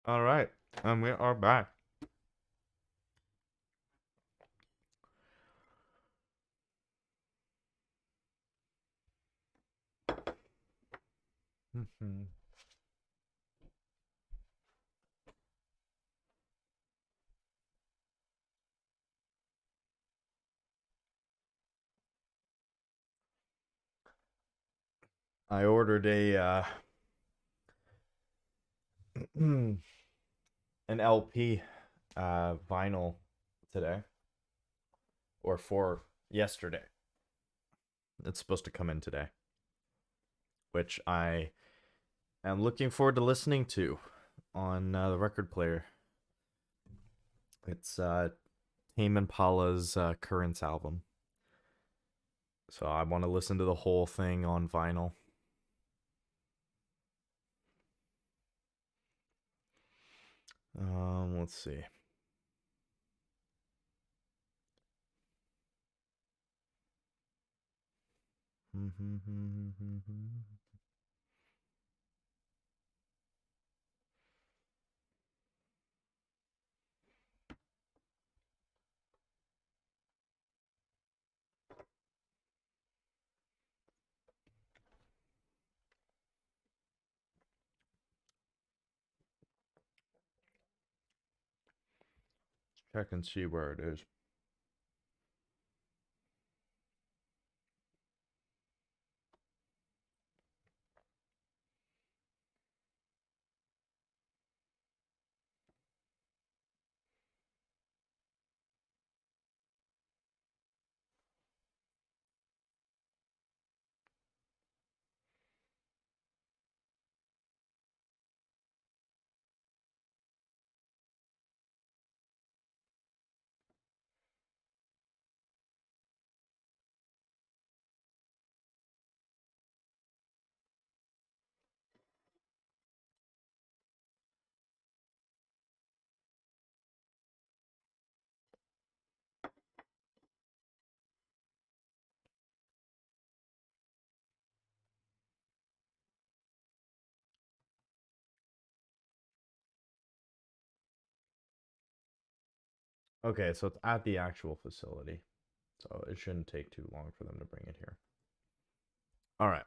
All right, and we are back. Mhm. I ordered a an LP vinyl today, or for yesterday. It's supposed to come in today, which I am looking forward to listening to on the record player. It's Tame Impala's Currents album. So I want to listen to the whole thing on vinyl. Let's see. Check and see where it is. Okay, so it's at the actual facility. So it shouldn't take too long for them to bring it here. All right.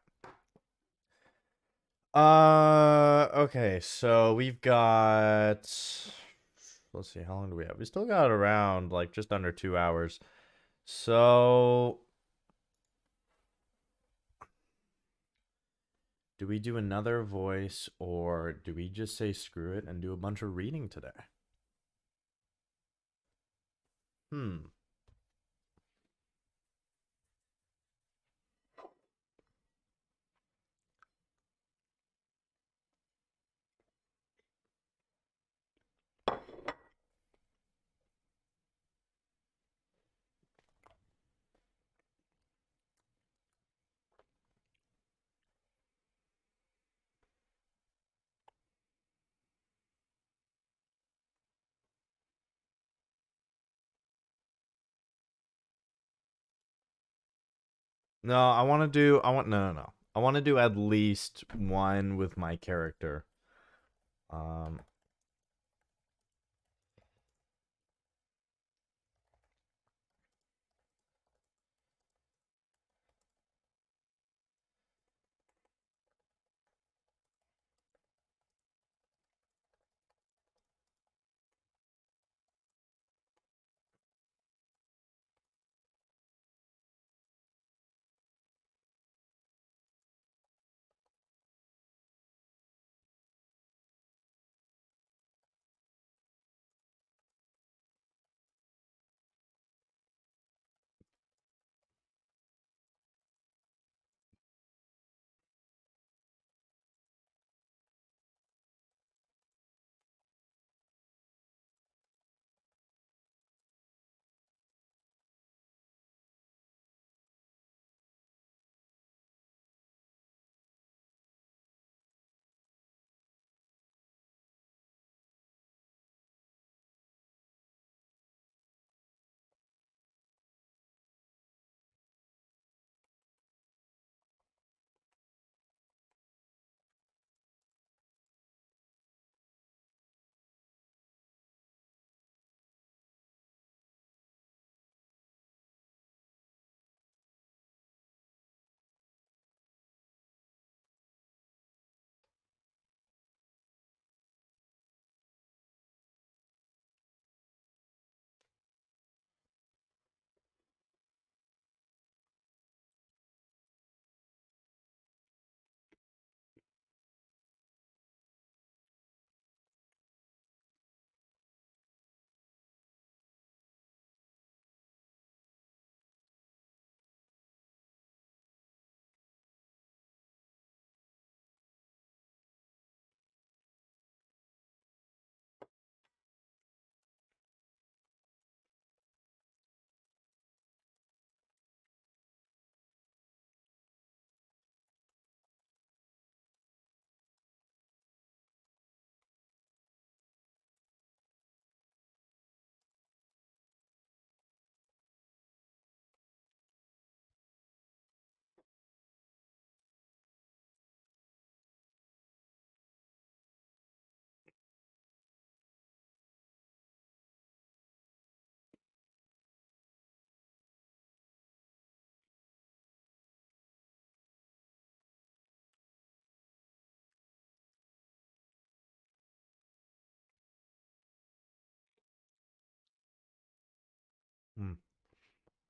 Okay, so we've got, let's see, how long do we have? We still got around like just under 2 hours. So do we do another voice, or do we just say screw it and do a bunch of reading today? Hmm. No, no. I want to do at least one with my character. Um,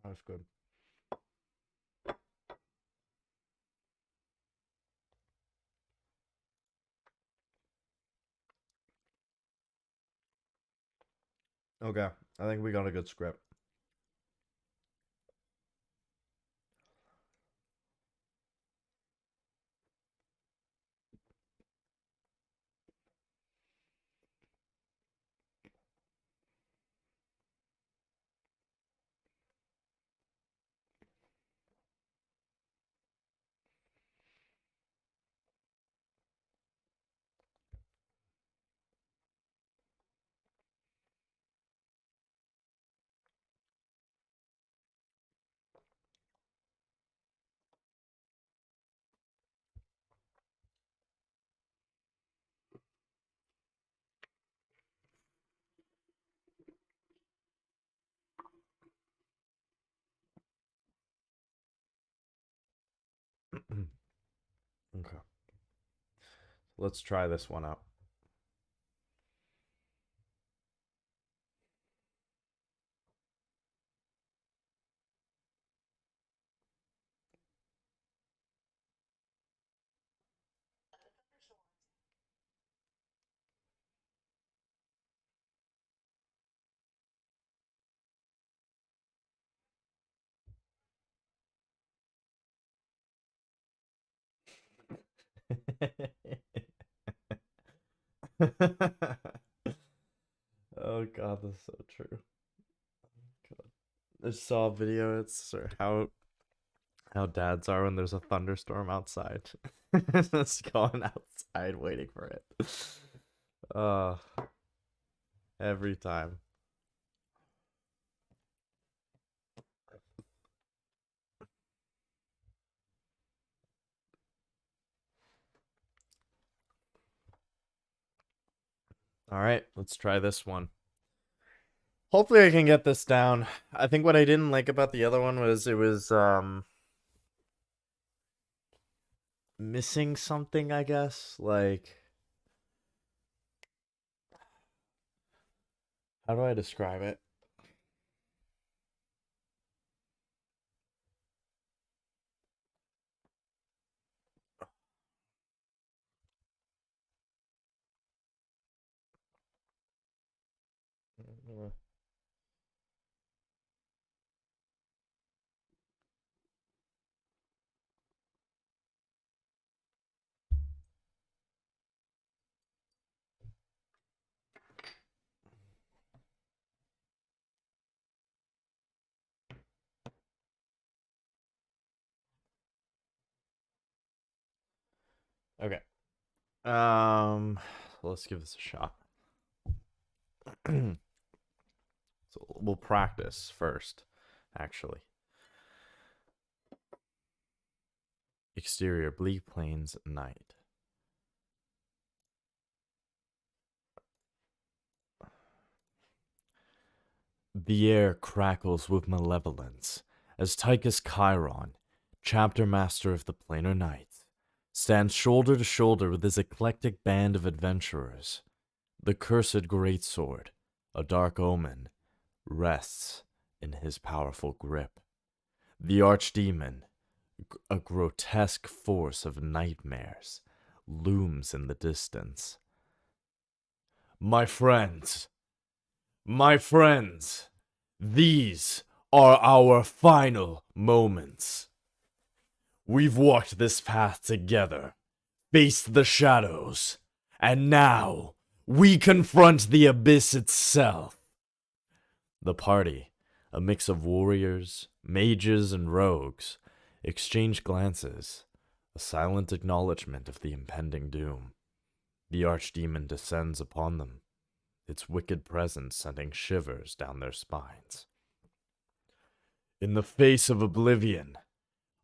That's good. Okay, I think we got a good script. Okay, let's try this one out. Oh god, that's so true. God. I saw a video. It's how dads are when there's a thunderstorm outside. Just going outside waiting for it. Uh, every time. All right, let's try this one. Hopefully I can get this down. I think what I didn't like about the other one was it was missing something, I guess. Like, how do I describe it? Okay. Let's give this a shot. So we'll practice first, actually. Exterior, bleak plains, night. The air crackles with malevolence as Tychus Chiron, chapter master of the Planar Knights, stands shoulder to shoulder with his eclectic band of adventurers. The cursed greatsword, a dark omen, rests in his powerful grip. The archdemon, a grotesque force of nightmares, looms in the distance. My friends, these are our final moments. We've walked this path together, faced the shadows, and now we confront the abyss itself. The party, a mix of warriors, mages, and rogues, exchange glances, a silent acknowledgement of the impending doom. The archdemon descends upon them, its wicked presence sending shivers down their spines. In the face of oblivion,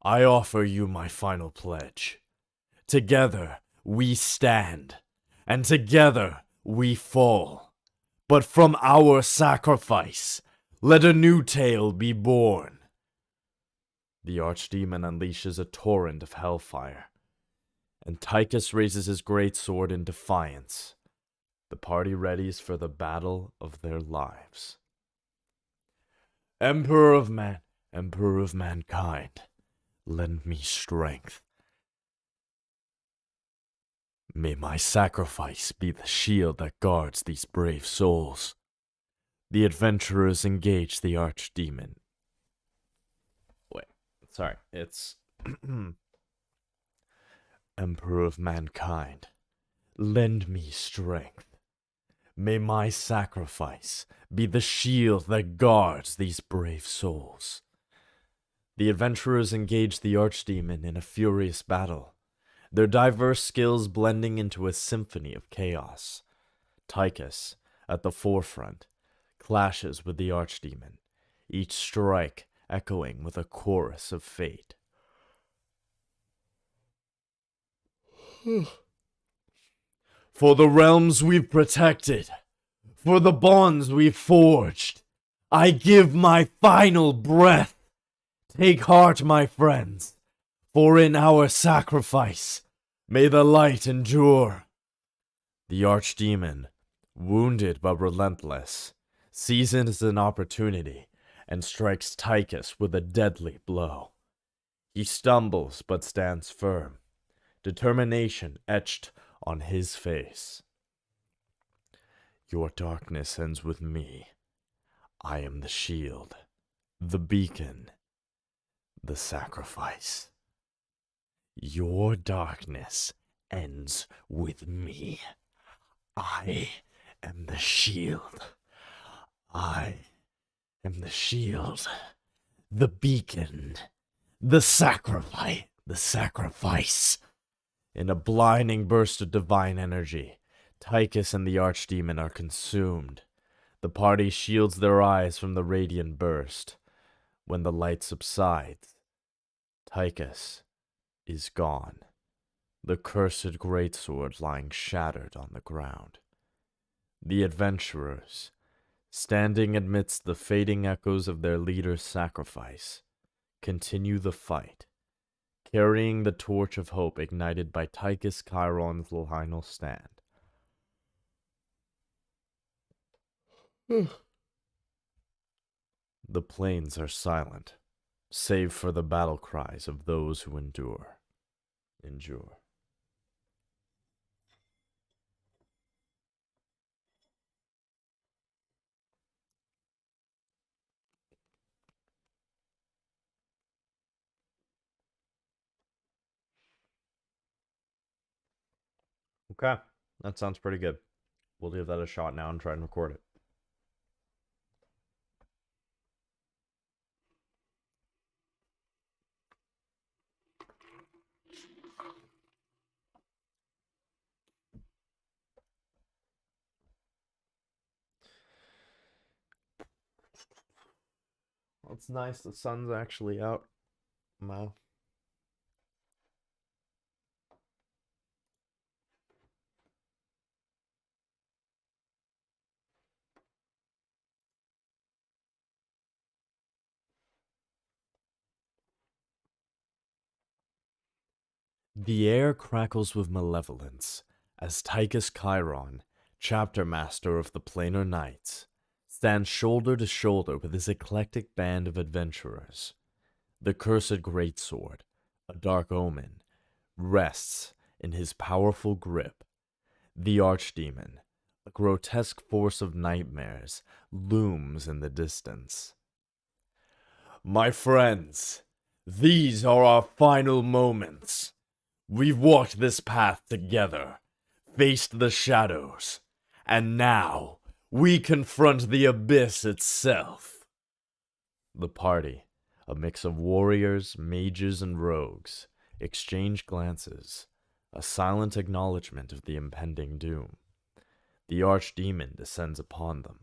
I offer you my final pledge. Together we stand, and together we fall. But from our sacrifice, let a new tale be born. The archdemon unleashes a torrent of hellfire, and Tychus raises his great sword in defiance. The party readies for the battle of their lives. Emperor of man Emperor of mankind, lend me strength. May my sacrifice be the shield that guards these brave souls. The adventurers engage the archdemon. Wait, sorry, it's Emperor of mankind, lend me strength. May my sacrifice be the shield that guards these brave souls. The adventurers engage the archdemon in a furious battle, their diverse skills blending into a symphony of chaos. Tychus, at the forefront, clashes with the archdemon, each strike echoing with a chorus of fate. For the realms we've protected, for the bonds we've forged, I give my final breath. Take heart, my friends, for in our sacrifice may the light endure. The archdemon, wounded but relentless, seizes an opportunity and strikes Tychus with a deadly blow. He stumbles but stands firm, determination etched on his face. Your darkness ends with me. I am the shield, the beacon, the sacrifice. Your darkness ends with me. I am the shield. I am the shield, the beacon, the sacrifice. The sacrifice. In a blinding burst of divine energy, Tychus and the archdemon are consumed. The party shields their eyes from the radiant burst. When the light subsides, Tychus is gone, the cursed greatsword lying shattered on the ground. The adventurers, standing amidst the fading echoes of their leader's sacrifice, continue the fight, carrying the torch of hope ignited by Tychus Chiron's final stand. The plains are silent, save for the battle cries of those who endure. okay. That sounds pretty good. We'll give that a shot now and try and record it. Well, it's nice the sun's actually out. Wow. The air crackles with malevolence as Tychus Chiron, chapter master of the Planar Knights, stands shoulder to shoulder with his eclectic band of adventurers. The cursed greatsword, a dark omen, rests in his powerful grip. The archdemon, a grotesque force of nightmares, looms in the distance. My friends, these are our final moments. We've walked this path together, faced the shadows, and now we confront the abyss itself. The party, a mix of warriors, mages, and rogues, exchange glances, a silent acknowledgement of the impending doom. The archdemon descends upon them,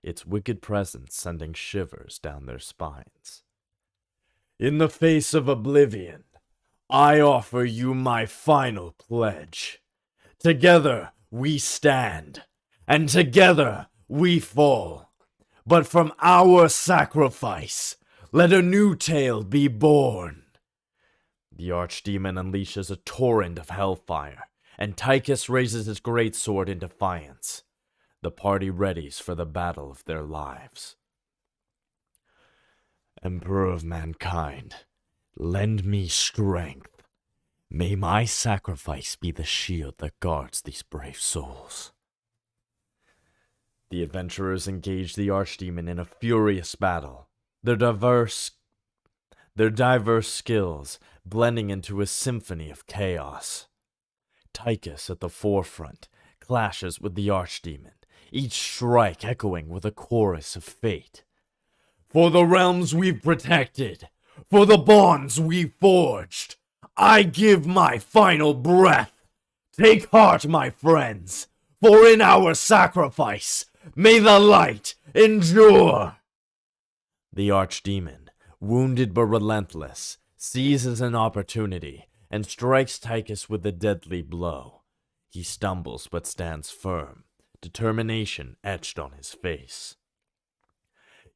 its wicked presence sending shivers down their spines. In the face of oblivion, I offer you my final pledge. Together we stand, and together we fall. But from our sacrifice, let a new tale be born. The archdemon unleashes a torrent of hellfire, and Tychus raises his greatsword in defiance. The party readies for the battle of their lives. Emperor of mankind, lend me strength. May my sacrifice be the shield that guards these brave souls. The adventurers engaged the archdemon in a furious battle, their diverse skills blending into a symphony of chaos. Tychus at the forefront clashes with the archdemon, each strike echoing with a chorus of fate. For the realms we've protected, for the bonds we've forged, I give my final breath. Take heart, my friends, for in our sacrifice, may the light endure. The archdemon, wounded but relentless, seizes an opportunity and strikes Tychus with a deadly blow. He stumbles but stands firm, determination etched on his face.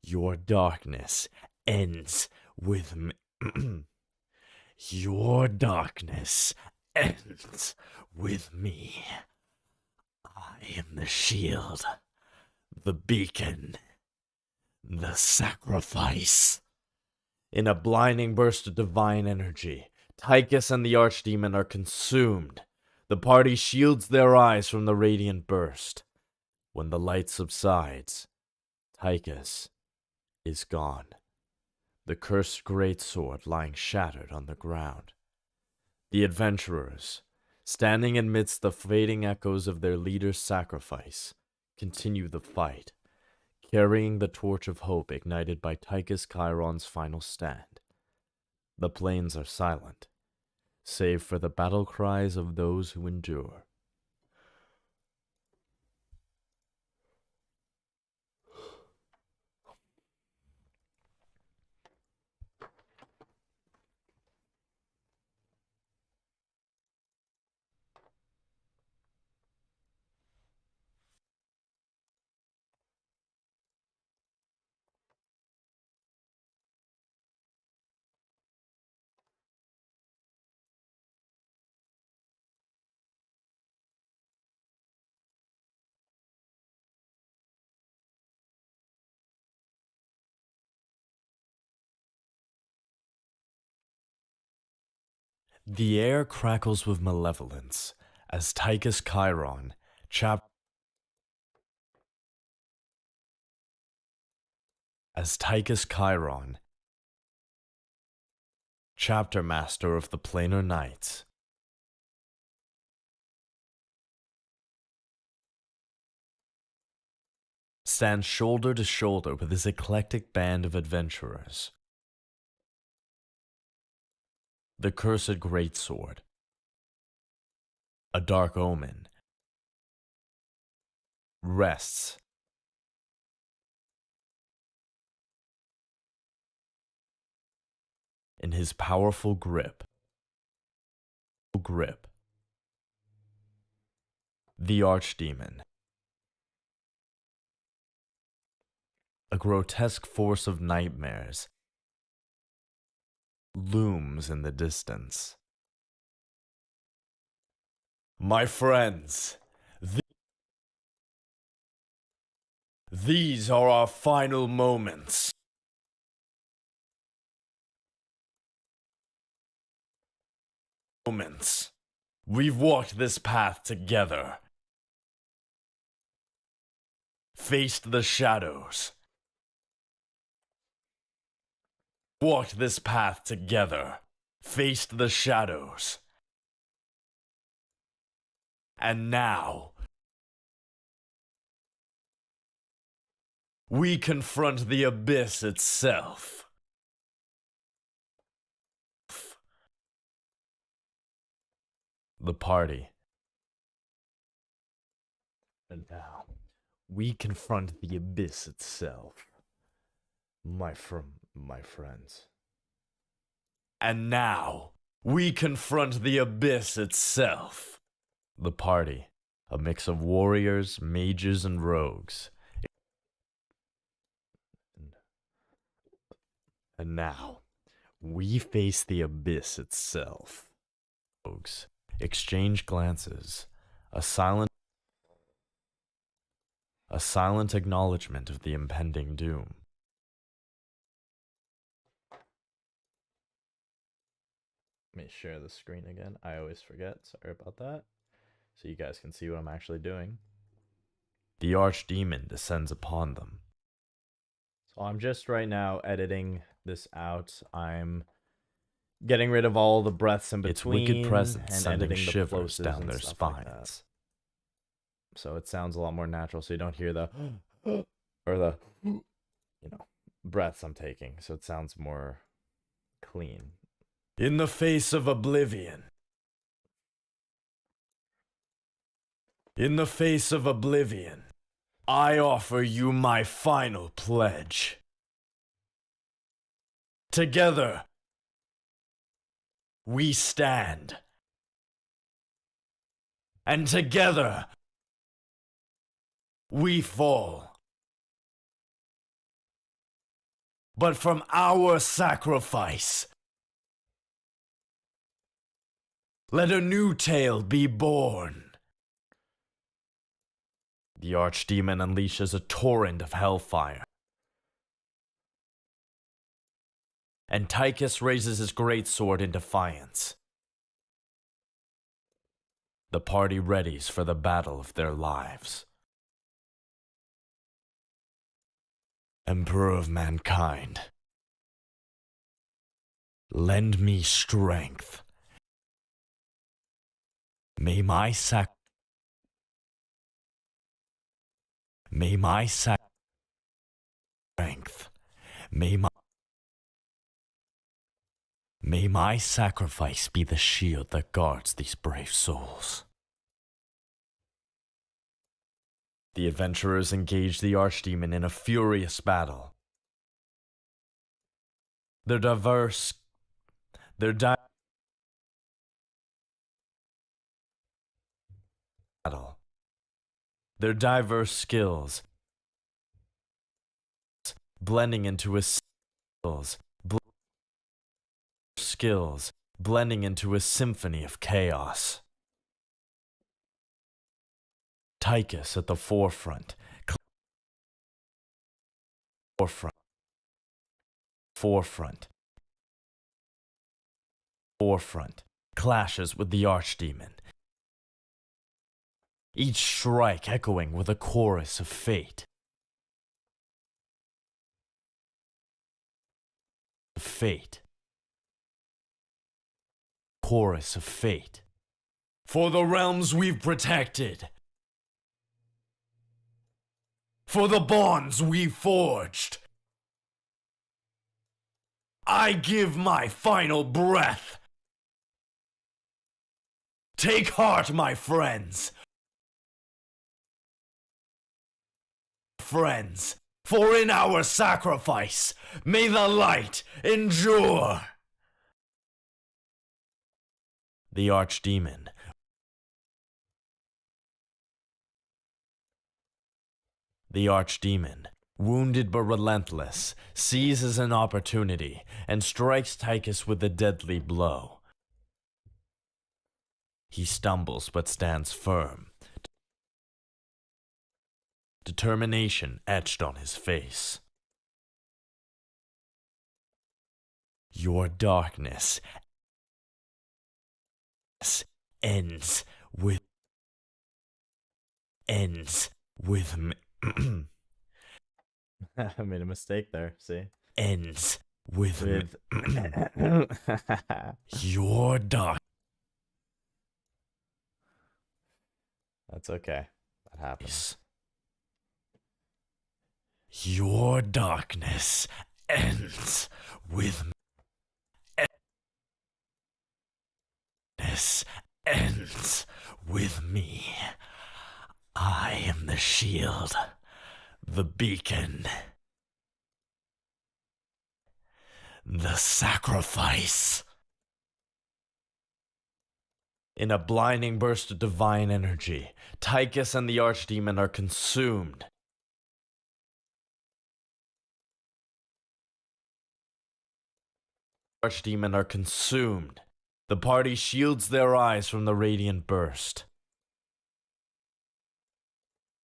Your darkness ends with me. Your darkness ends with me. I am the shield, the beacon, the sacrifice. In a blinding burst of divine energy, Tychus and the archdemon are consumed. The party shields their eyes from the radiant burst. When the light subsides, Tychus is gone, the cursed greatsword lying shattered on the ground. The adventurers, standing amidst the fading echoes of their leader's sacrifice, continue the fight, carrying the torch of hope ignited by Tychus Chiron's final stand. The plains are silent, save for the battle cries of those who endure. The air crackles with malevolence as Tychus Chiron, chapter master of the Planar Knights, stands shoulder to shoulder with his eclectic band of adventurers. The cursed greatsword, a dark omen, rests in his powerful grip. The archdemon, a grotesque force of nightmares, looms in the distance. My friends, these are our final moments. We've walked this path together, faced the shadows, walked this path together, faced the shadows, and now we confront the abyss itself. The party. And now we confront the abyss itself. My friends. And now we confront the abyss itself. The party, a mix of warriors, mages, and rogues. And now we face the abyss itself. Rogues exchange glances, a silent acknowledgement of the impending doom. Let me share the screen again. I always forget. Sorry about that. So you guys can see what I'm actually doing. The archdemon descends upon them. So I'm just right now editing this out. I'm getting rid of all the breaths in between. Its wicked presence and sending editing the shivers plosives down and their stuff like that. spines. So it sounds a lot more natural, so you don't hear the or the breaths I'm taking. So it sounds more clean. In the face of oblivion. In the face of oblivion, I offer you my final pledge. Together, we stand. And together, we fall. But from our sacrifice, let a new tale be born. The archdemon unleashes a torrent of hellfire. And Tychus raises his greatsword in defiance. The party readies for the battle of their lives. Emperor of mankind, lend me strength. May my strength May my sacrifice be the shield that guards these brave souls. The adventurers engage the archdemon in a furious battle. Their diverse skills blending into a symphony of chaos. Tychus at the forefront, clashes with the archdemon. Each strike echoing with a chorus of fate. Chorus of fate. For the realms we've protected. For the bonds we've forged. I give my final breath. Take heart, my friends. For in our sacrifice, may the light endure. The archdemon, wounded but relentless, seizes an opportunity and strikes Tychus with a deadly blow. He stumbles but stands firm, determination etched on his face. Your darkness ends with me. I made a mistake there, see? Ends with your dark. That's okay. That happens. Your darkness ends with me. Ends with me. I am the shield, the beacon, the sacrifice. In a blinding burst of divine energy, Tychus and the archdemon are consumed. The party shields their eyes from the radiant burst.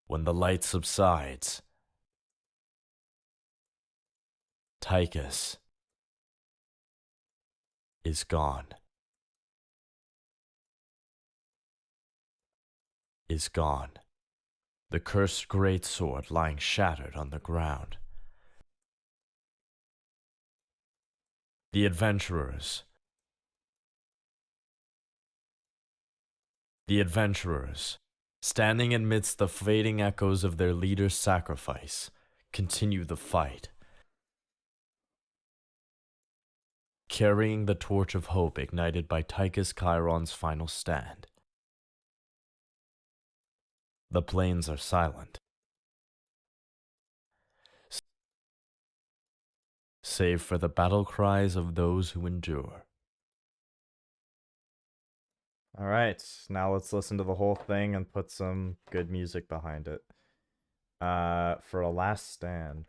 When the light subsides, Tychus is gone. is gone. The cursed greatsword lying shattered on the ground. The adventurers. The adventurers, standing amidst the fading echoes of their leader's sacrifice, continue the fight. Carrying the torch of hope ignited by Tychus Chiron's final stand. The plains are silent, save for the battle cries of those who endure. Alright, now let's listen to the whole thing and put some good music behind it. For a last stand.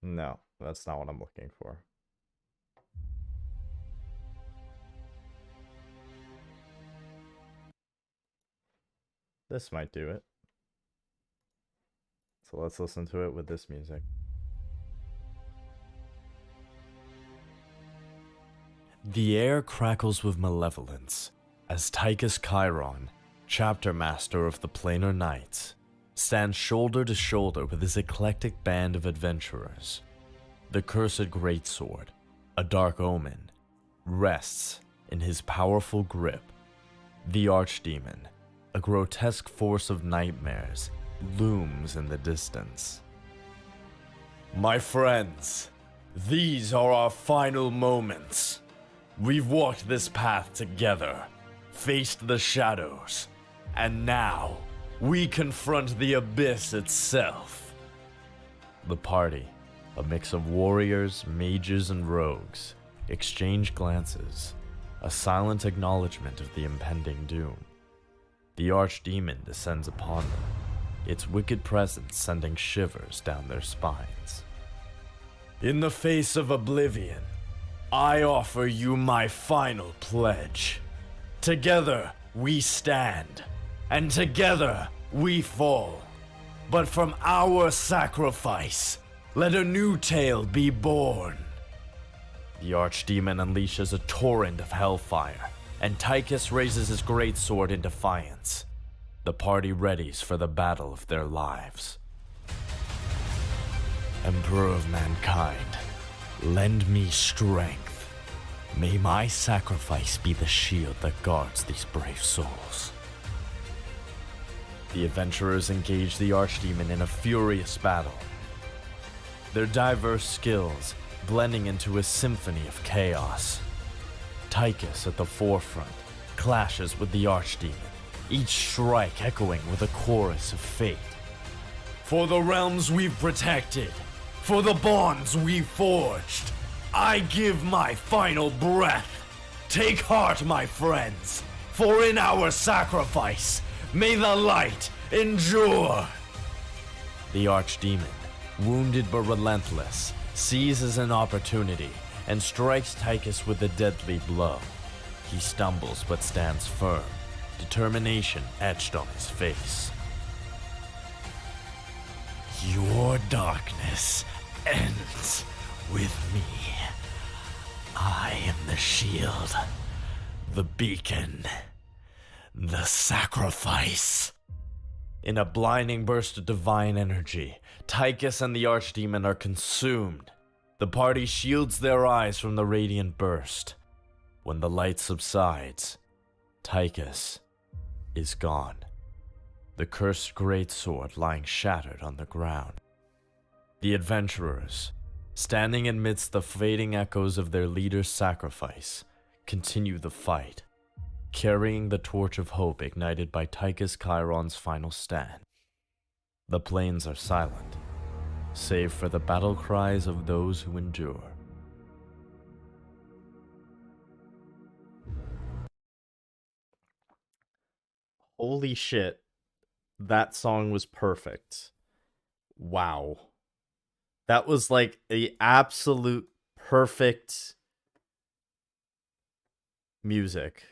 No, that's not what I'm looking for. This might do it. So let's listen to it with this music. The air crackles with malevolence as Tychus Chiron, chapter master of the Planar Knights, stands shoulder to shoulder with his eclectic band of adventurers. The cursed greatsword, a dark omen, rests in his powerful grip. The archdemon, a grotesque force of nightmares, looms in the distance. My friends, these are our final moments. We've walked this path together, faced the shadows, and now we confront the abyss itself. The party, a mix of warriors, mages, and rogues, exchange glances, a silent acknowledgement of the impending doom. The archdemon descends upon them, its wicked presence sending shivers down their spines. In the face of oblivion, I offer you my final pledge. Together we stand, and together we fall. But from our sacrifice, let a new tale be born. The archdemon unleashes a torrent of hellfire, and Tychus raises his greatsword in defiance. The party readies for the battle of their lives. Emperor of mankind, lend me strength. May my sacrifice be the shield that guards these brave souls. The adventurers engage the archdemon in a furious battle, their diverse skills blending into a symphony of chaos. Tychus at the forefront clashes with the archdemon, each strike echoing with a chorus of fate. For the realms we've protected, for the bonds we've forged, I give my final breath. Take heart, my friends, for in our sacrifice, may the light endure. The archdemon, wounded but relentless, seizes an opportunity and strikes Tychus with a deadly blow. He stumbles but stands firm, determination etched on his face. Your darkness ends with me. I am the shield, the beacon, the sacrifice. In a blinding burst of divine energy, Tychus and the archdemon are consumed. The party shields their eyes from the radiant burst. When the light subsides, Tychus is gone, the cursed greatsword lying shattered on the ground. The adventurers, standing amidst the fading echoes of their leader's sacrifice, continue the fight, carrying the torch of hope ignited by Tychus Chiron's final stand. The plains are silent, save for the battle cries of those who endure. Holy shit. That song was perfect. Wow. That was like the absolute perfect music.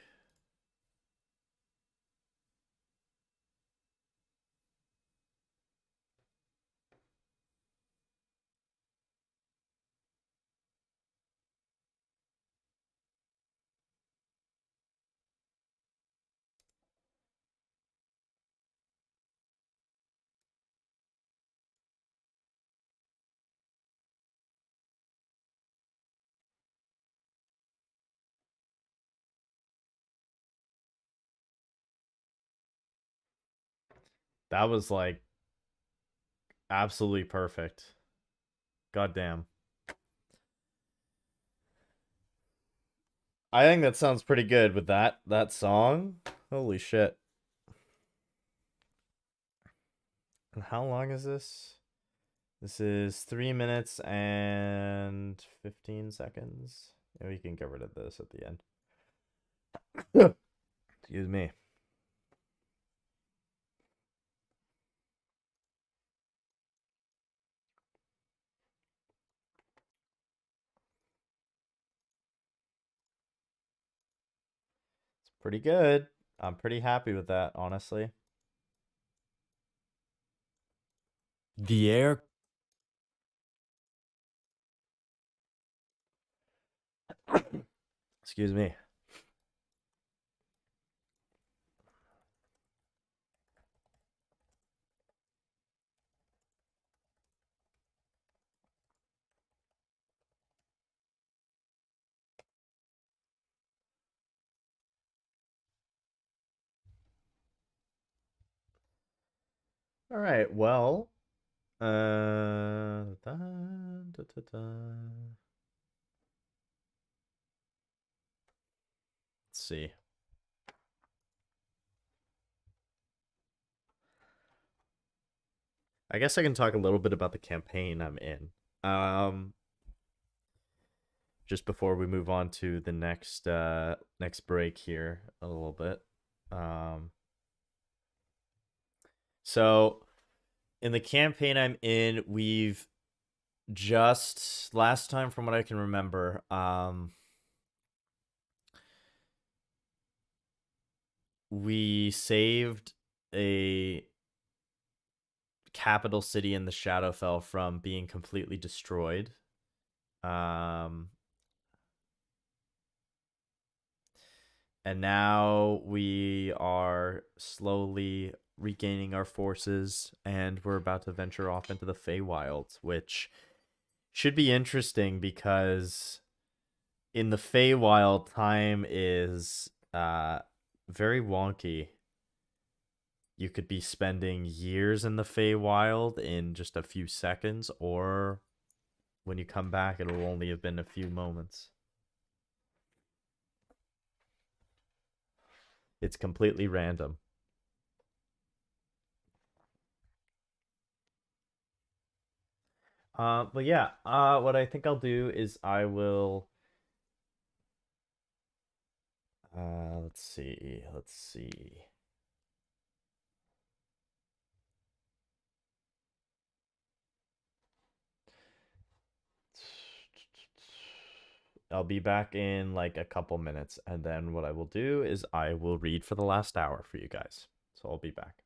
That was like absolutely perfect. Goddamn. I think that sounds pretty good with that song. Holy shit. And how long is this? This is 3 minutes and 15 seconds. Yeah, we can get rid of this at the end. Excuse me. It's pretty good. I'm pretty happy with that, honestly. The air. Excuse me. All right, well, da, da, da, da. Let's see. I guess I can talk a little bit about the campaign I'm in. Um, just before we move on to the next break here a little bit. Um, so in the campaign I'm in, we've just last time from what I can remember, we saved a capital city in the Shadowfell from being completely destroyed. Um, and now we are slowly regaining our forces, and we're about to venture off into the Feywilds, which should be interesting because in the Feywild, time is very wonky. You could be spending years in the Feywild in just a few seconds, or when you come back, it'll only have been a few moments. It's completely random. But yeah, what I think I'll do is I will. Let's see. Let's see. I'll be back in like a couple minutes, and then what I will do is I will read for the last hour for you guys. So I'll be back.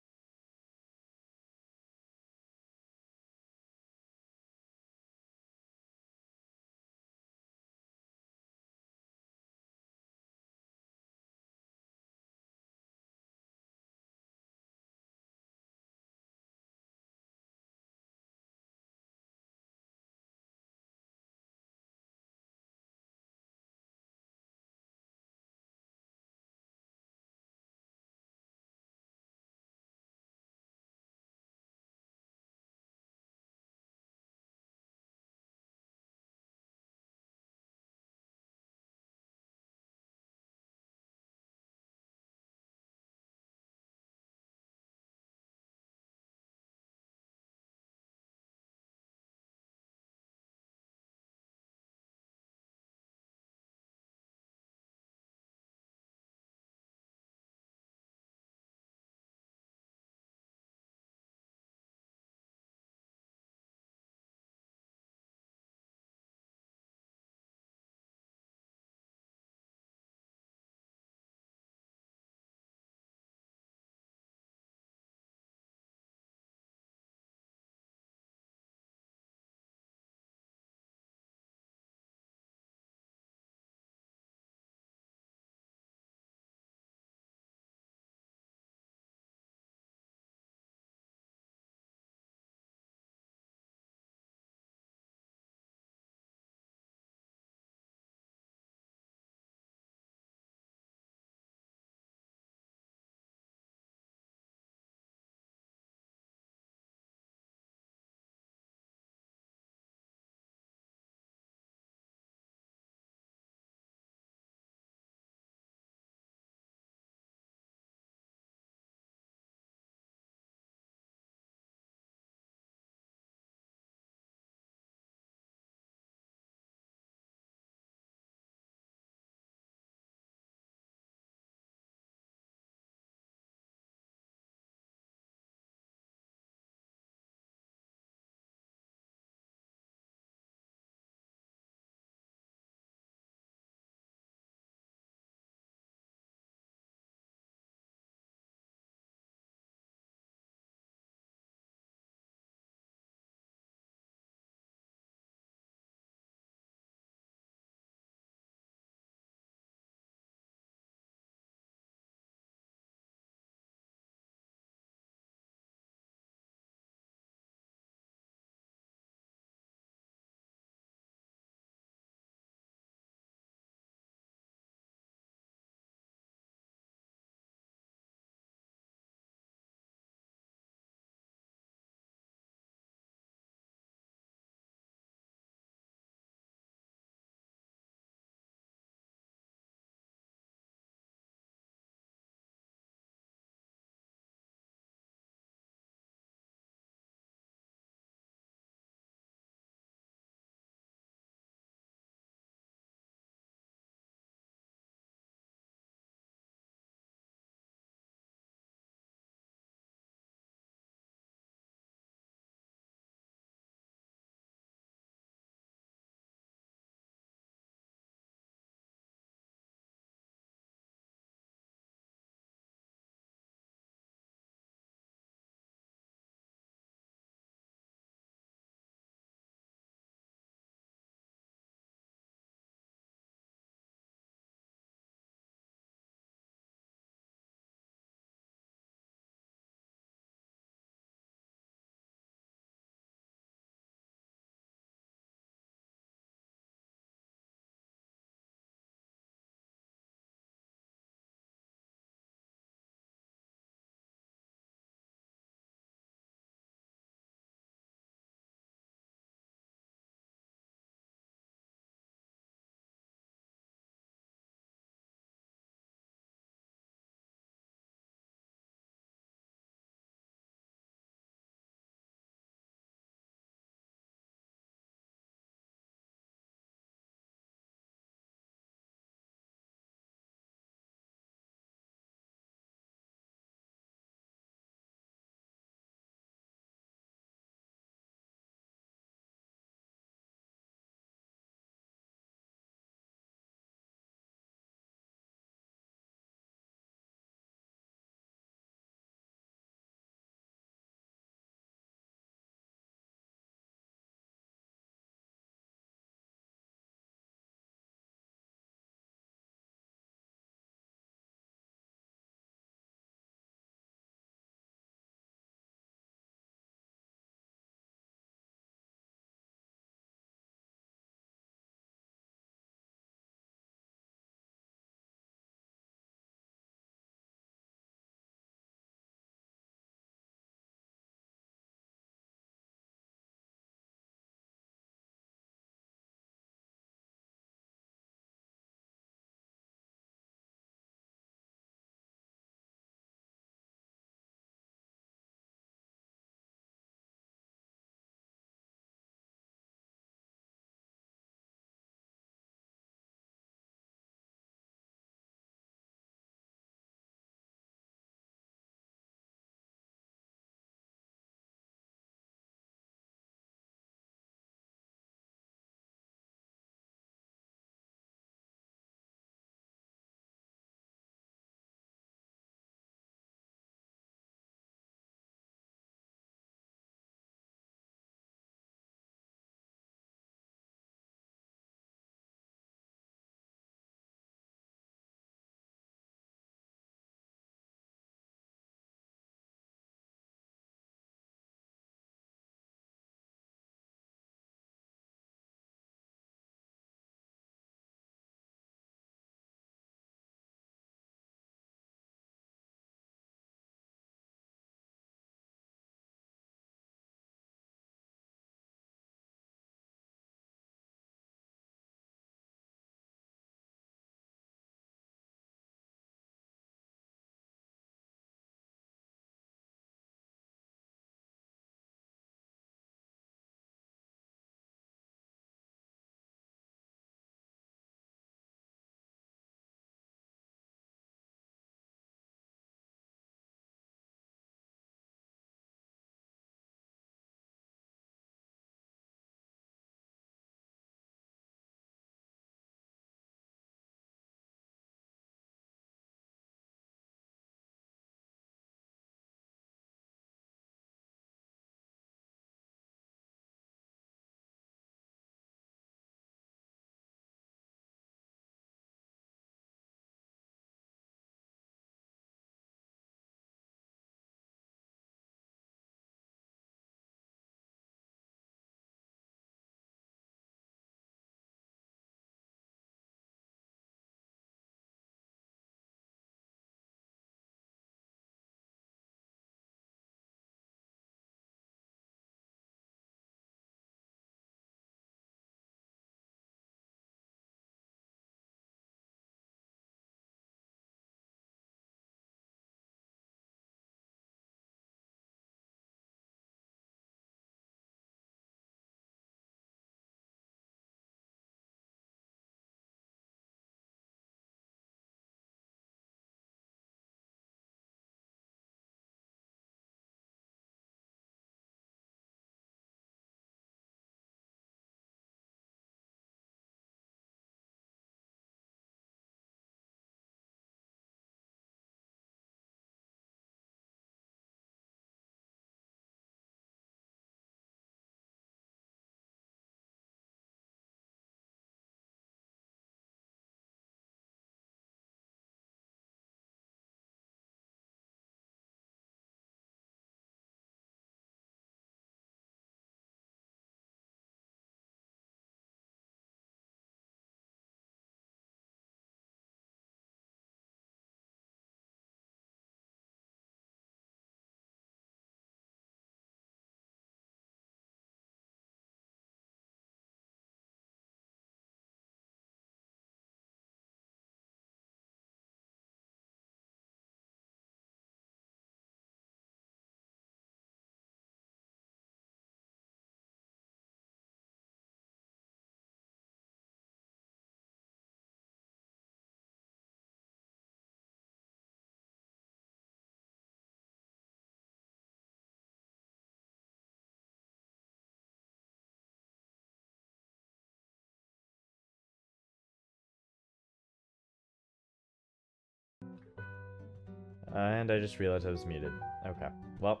And I just realized I was muted. Okay. Well,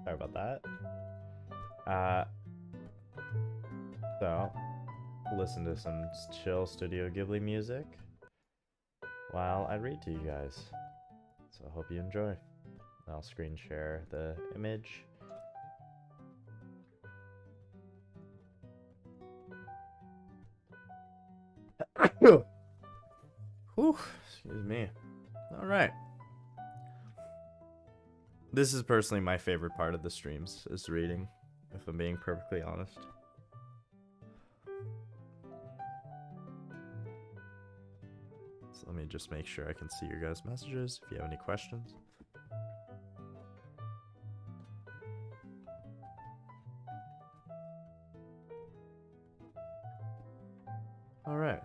sorry about that. So, listen to some chill Studio Ghibli music while I read to you guys. So I hope you enjoy. I'll screen share the image. Whew, excuse me. All right. This is personally my favorite part of the streams, is reading, if I'm being perfectly honest. So let me just make sure I can see your guys' messages if you have any questions. All right.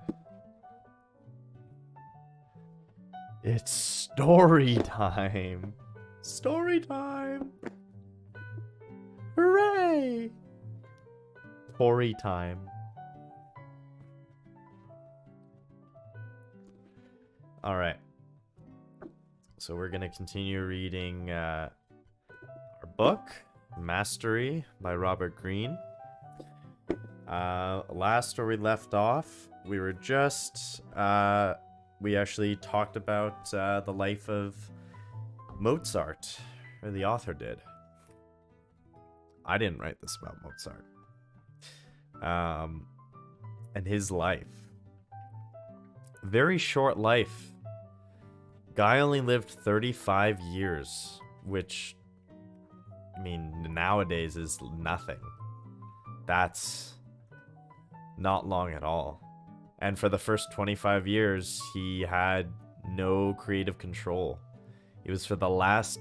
It's story time. Story time. Hooray! Story time. All right. So we're going to continue reading our book, Mastery by Robert Greene. Last where we left off, we were just... we actually talked about the life of Mozart, or the author did. I didn't write this about Mozart. And his life. Very short life. Guy only lived 35 years, which, I mean, nowadays is nothing. That's not long at all. And for the first 25 years, he had no creative control. It was for the last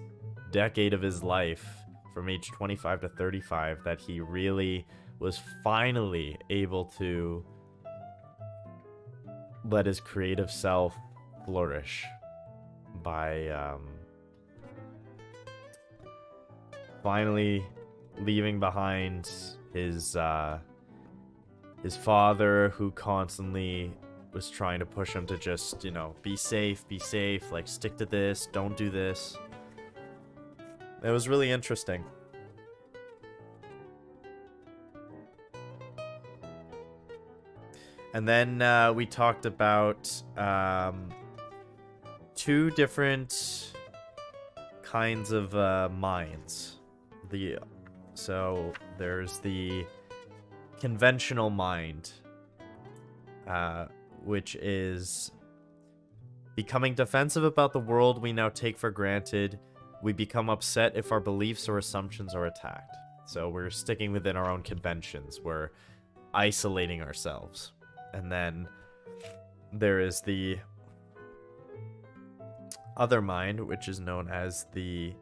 decade of his life, from age 25 to 35, that he really was finally able to let his creative self flourish by finally leaving behind his father, who constantly was trying to push him to just, you know, be safe, like stick to this, don't do this. It was really interesting. And then we talked about two different kinds of minds. So there's the conventional mind, which is becoming defensive about the world we now take for granted. We become upset if our beliefs or assumptions are attacked. So we're sticking within our own conventions. We're isolating ourselves. And then there is the other mind, which is known as the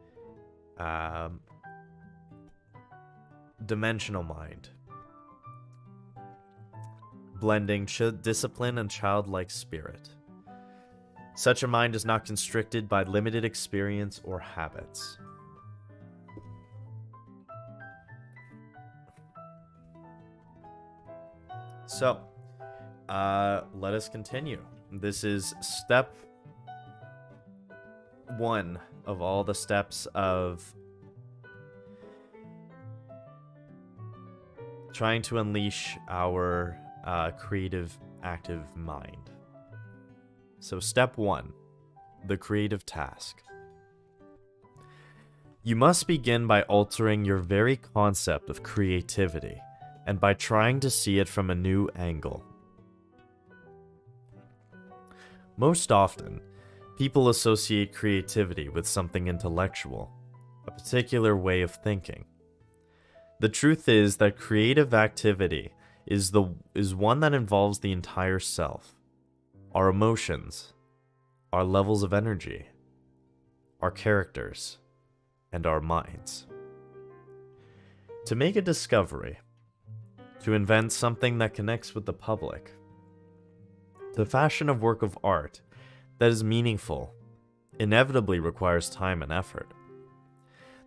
dimensional mind, blending discipline and childlike spirit. Such a mind is not constricted by limited experience or habits. So, let us continue. This is step 1 of all the steps of trying to unleash our creative, active mind. So step 1, the creative task. You must begin by altering your very concept of creativity and by trying to see it from a new angle. Most often, people associate creativity with something intellectual, a particular way of thinking. The truth is that creative activity is one that involves the entire self, our emotions, our levels of energy, our characters, and our minds. To make a discovery, to invent something that connects with the public, to fashion a work of art that is meaningful, inevitably requires time and effort.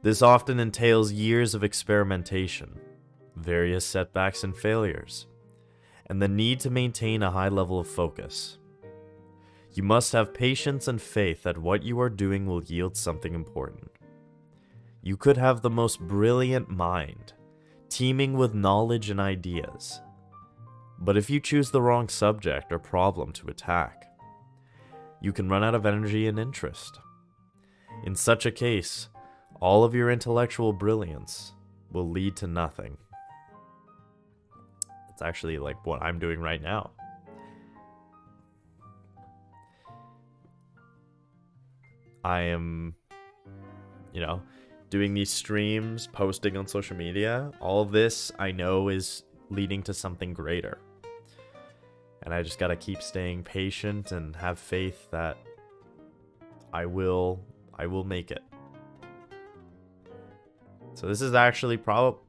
This often entails years of experimentation, various setbacks and failures, and the need to maintain a high level of focus. You must have patience and faith that what you are doing will yield something important. You could have the most brilliant mind, teeming with knowledge and ideas. But if you choose the wrong subject or problem to attack, you can run out of energy and interest. In such a case, all of your intellectual brilliance will lead to nothing. It's actually like what I'm doing right now. I am, doing these streams, posting on social media. All of this I know is leading to something greater. And I just gotta keep staying patient and have faith that I will make it. So this is actually probably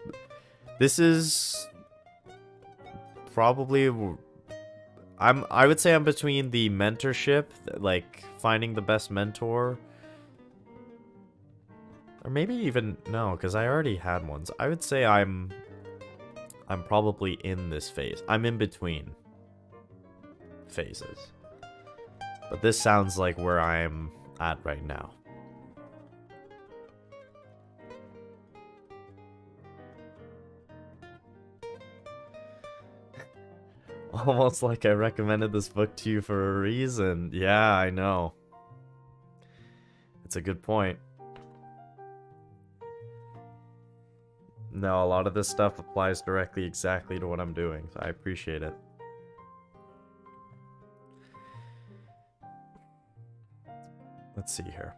I would say I'm between the mentorship, like finding the best mentor, or maybe even no, because I already had ones. I would say I'm probably in this phase. I'm in between phases. But this sounds like where I'm at right now. Almost like I recommended this book to you for a reason. Yeah, I know. It's a good point. No, a lot of this stuff applies directly exactly to what I'm doing, so I appreciate it. Let's see here.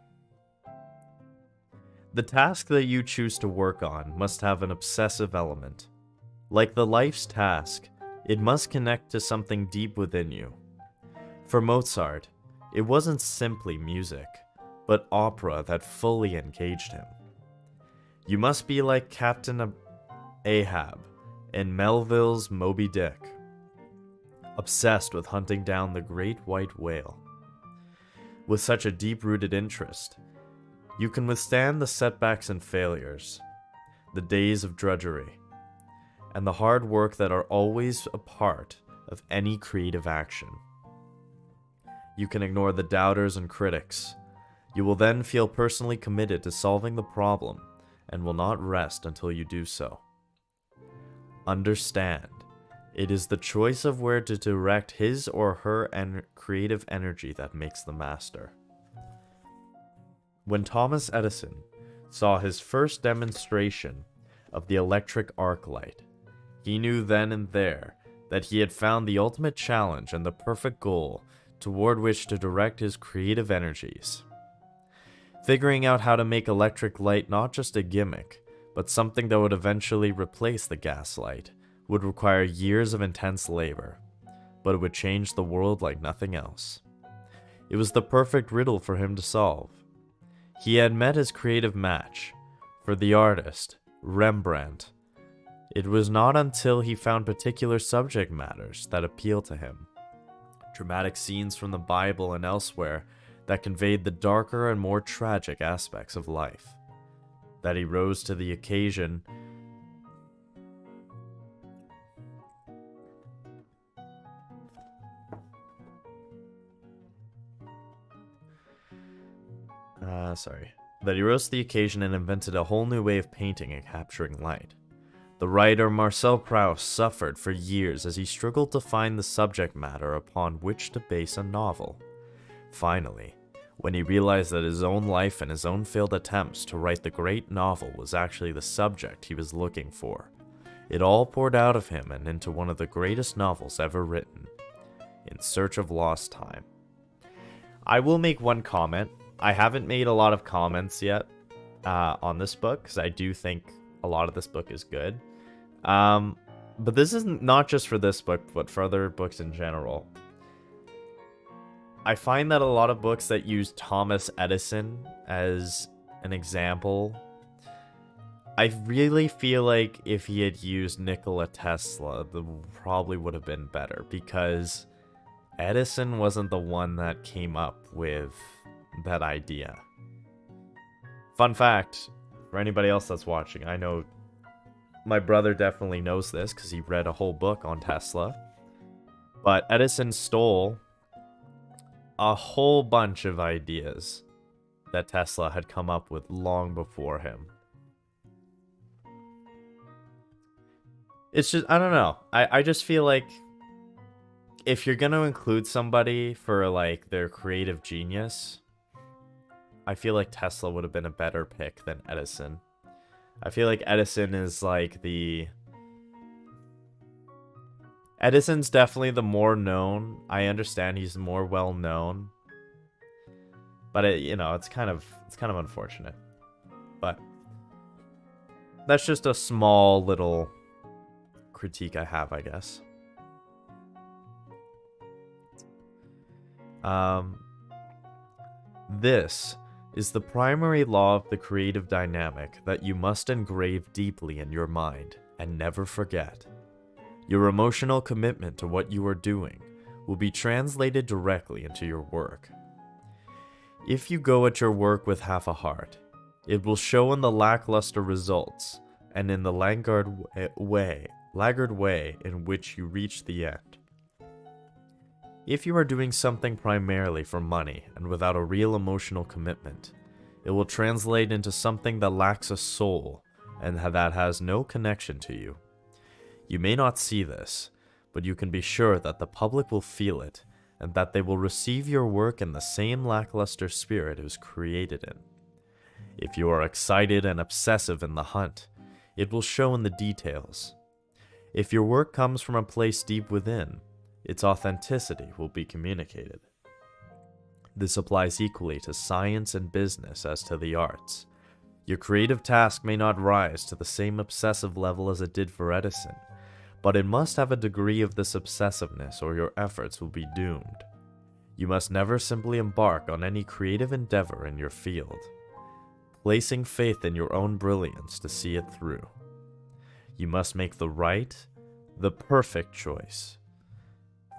The task that you choose to work on must have an obsessive element. Like the life's task, it must connect to something deep within you. For Mozart, it wasn't simply music, but opera that fully engaged him. You must be like Captain Ahab in Melville's Moby Dick, obsessed with hunting down the great white whale. With such a deep-rooted interest, you can withstand the setbacks and failures, the days of drudgery, and the hard work that are always a part of any creative action. You can ignore the doubters and critics. You will then feel personally committed to solving the problem and will not rest until you do so. Understand, it is the choice of where to direct his or her creative energy that makes the master. When Thomas Edison saw his first demonstration of the electric arc light, he knew then and there that he had found the ultimate challenge and the perfect goal toward which to direct his creative energies. Figuring out how to make electric light not just a gimmick, but something that would eventually replace the gas light would require years of intense labor, but it would change the world like nothing else. It was the perfect riddle for him to solve. He had met his creative match. For the artist, Rembrandt, it was not until he found particular subject matters that appealed to him. Dramatic scenes from the Bible and elsewhere that conveyed the darker and more tragic aspects of life. That he rose to the occasion. That he rose to the occasion and invented a whole new way of painting and capturing light. The writer Marcel Proust suffered for years as he struggled to find the subject matter upon which to base a novel. Finally, when he realized that his own life and his own failed attempts to write the great novel was actually the subject he was looking for, it all poured out of him and into one of the greatest novels ever written, In Search of Lost Time. I will make one comment. I haven't made a lot of comments yet on this book, because I do think a lot of this book is good. But this is not just for this book, but for other books in general. I find that a lot of books that use Thomas Edison as an example, I really feel like if he had used Nikola Tesla, that probably would have been better, because Edison wasn't the one that came up with that idea. Fun fact, for anybody else that's watching, I know my brother definitely knows this because he read a whole book on Tesla, but Edison stole a whole bunch of ideas that Tesla had come up with long before him. It's just, I don't know. I just feel like if you're gonna include somebody for like their creative genius, I feel like Tesla would have been a better pick than Edison. I feel like Edison is like Edison's definitely the more known. I understand he's more well known, but it's kind of unfortunate. But that's just a small little critique I have, I guess. This is the primary law of the creative dynamic that you must engrave deeply in your mind and never forget. Your emotional commitment to what you are doing will be translated directly into your work. If you go at your work with half a heart, it will show in the lackluster results and in the laggard way in which you reach the end. If you are doing something primarily for money and without a real emotional commitment, it will translate into something that lacks a soul and that has no connection to you. You may not see this, but you can be sure that the public will feel it and that they will receive your work in the same lackluster spirit it was created in. If you are excited and obsessive in the hunt, it will show in the details. If your work comes from a place deep within, its authenticity will be communicated. This applies equally to science and business as to the arts. Your creative task may not rise to the same obsessive level as it did for Edison, but it must have a degree of this obsessiveness or your efforts will be doomed. You must never simply embark on any creative endeavor in your field, placing faith in your own brilliance to see it through. You must make the right, the perfect choice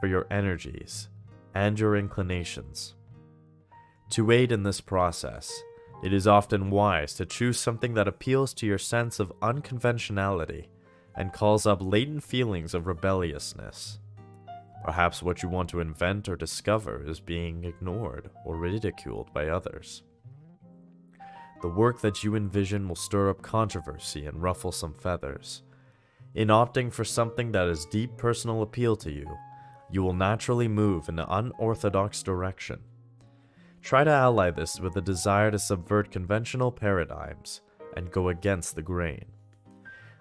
for your energies and your inclinations. To aid in this process, it is often wise to choose something that appeals to your sense of unconventionality and calls up latent feelings of rebelliousness. Perhaps what you want to invent or discover is being ignored or ridiculed by others. The work that you envision will stir up controversy and ruffle some feathers. In opting for something that has deep personal appeal to you, you will naturally move in an unorthodox direction. Try to ally this with a desire to subvert conventional paradigms and go against the grain.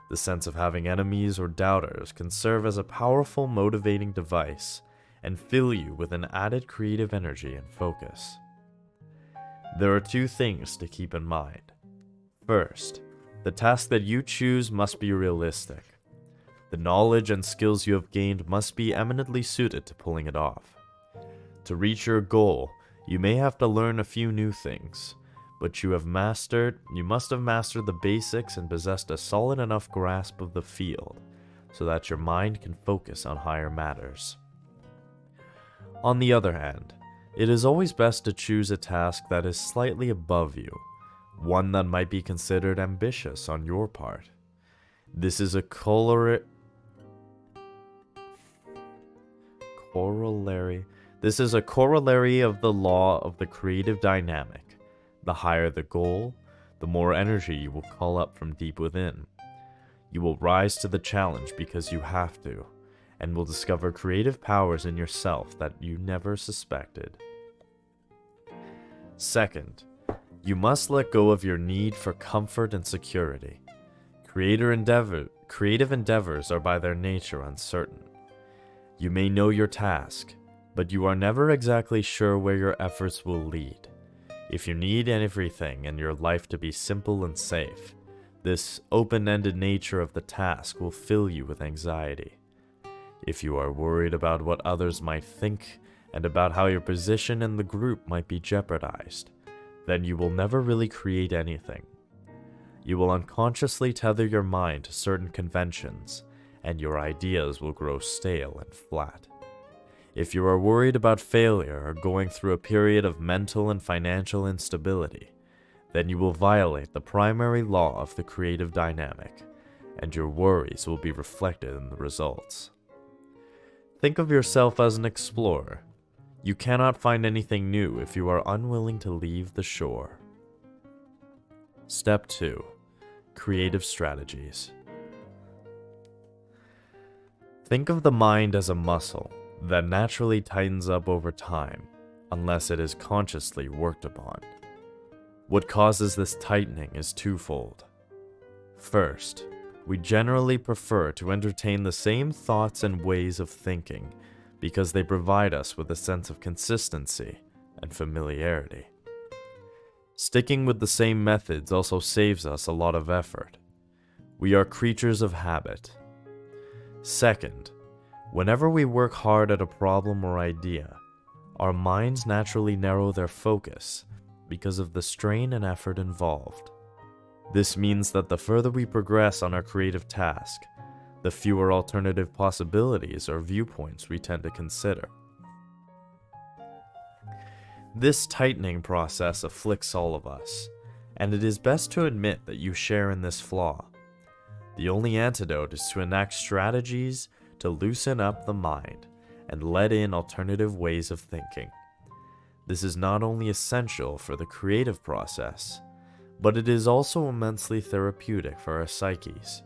The sense of having enemies or doubters can serve as a powerful motivating device and fill you with an added creative energy and focus. There are two things to keep in mind. First, the task that you choose must be realistic. The knowledge and skills you have gained must be eminently suited to pulling it off. To reach your goal, you may have to learn a few new things, but you must have mastered the basics and possessed a solid enough grasp of the field so that your mind can focus on higher matters. On the other hand, it is always best to choose a task that is slightly above you, one that might be considered ambitious on your part. This is a corollary of the law of the creative dynamic. The higher the goal, the more energy you will call up from deep within. You will rise to the challenge because you have to, and will discover creative powers in yourself that you never suspected. Second, you must let go of your need for comfort and security. Creative endeavors are by their nature uncertain. You may know your task, but you are never exactly sure where your efforts will lead. If you need everything in your life to be simple and safe, this open-ended nature of the task will fill you with anxiety. If you are worried about what others might think and about how your position in the group might be jeopardized, then you will never really create anything. You will unconsciously tether your mind to certain conventions, and your ideas will grow stale and flat. If you are worried about failure or going through a period of mental and financial instability, then you will violate the primary law of the creative dynamic, and your worries will be reflected in the results. Think of yourself as an explorer. You cannot find anything new if you are unwilling to leave the shore. Step 2. Creative strategies. Think of the mind as a muscle that naturally tightens up over time unless it is consciously worked upon. What causes this tightening is twofold. First, we generally prefer to entertain the same thoughts and ways of thinking because they provide us with a sense of consistency and familiarity. Sticking with the same methods also saves us a lot of effort. We are creatures of habit. Second, whenever we work hard at a problem or idea, our minds naturally narrow their focus because of the strain and effort involved. This means that the further we progress on our creative task, the fewer alternative possibilities or viewpoints we tend to consider. This tightening process afflicts all of us, and it is best to admit that you share in this flaw. The only antidote is to enact strategies to loosen up the mind and let in alternative ways of thinking. This is not only essential for the creative process, but it is also immensely therapeutic for our psyches.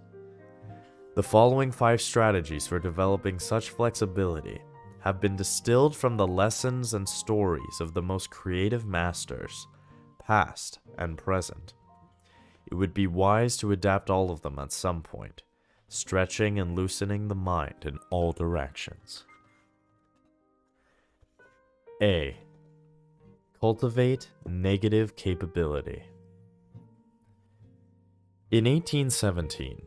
The following 5 strategies for developing such flexibility have been distilled from the lessons and stories of the most creative masters, past and present. It would be wise to adapt all of them at some point, stretching and loosening the mind in all directions. A. Cultivate negative capability. In 1817,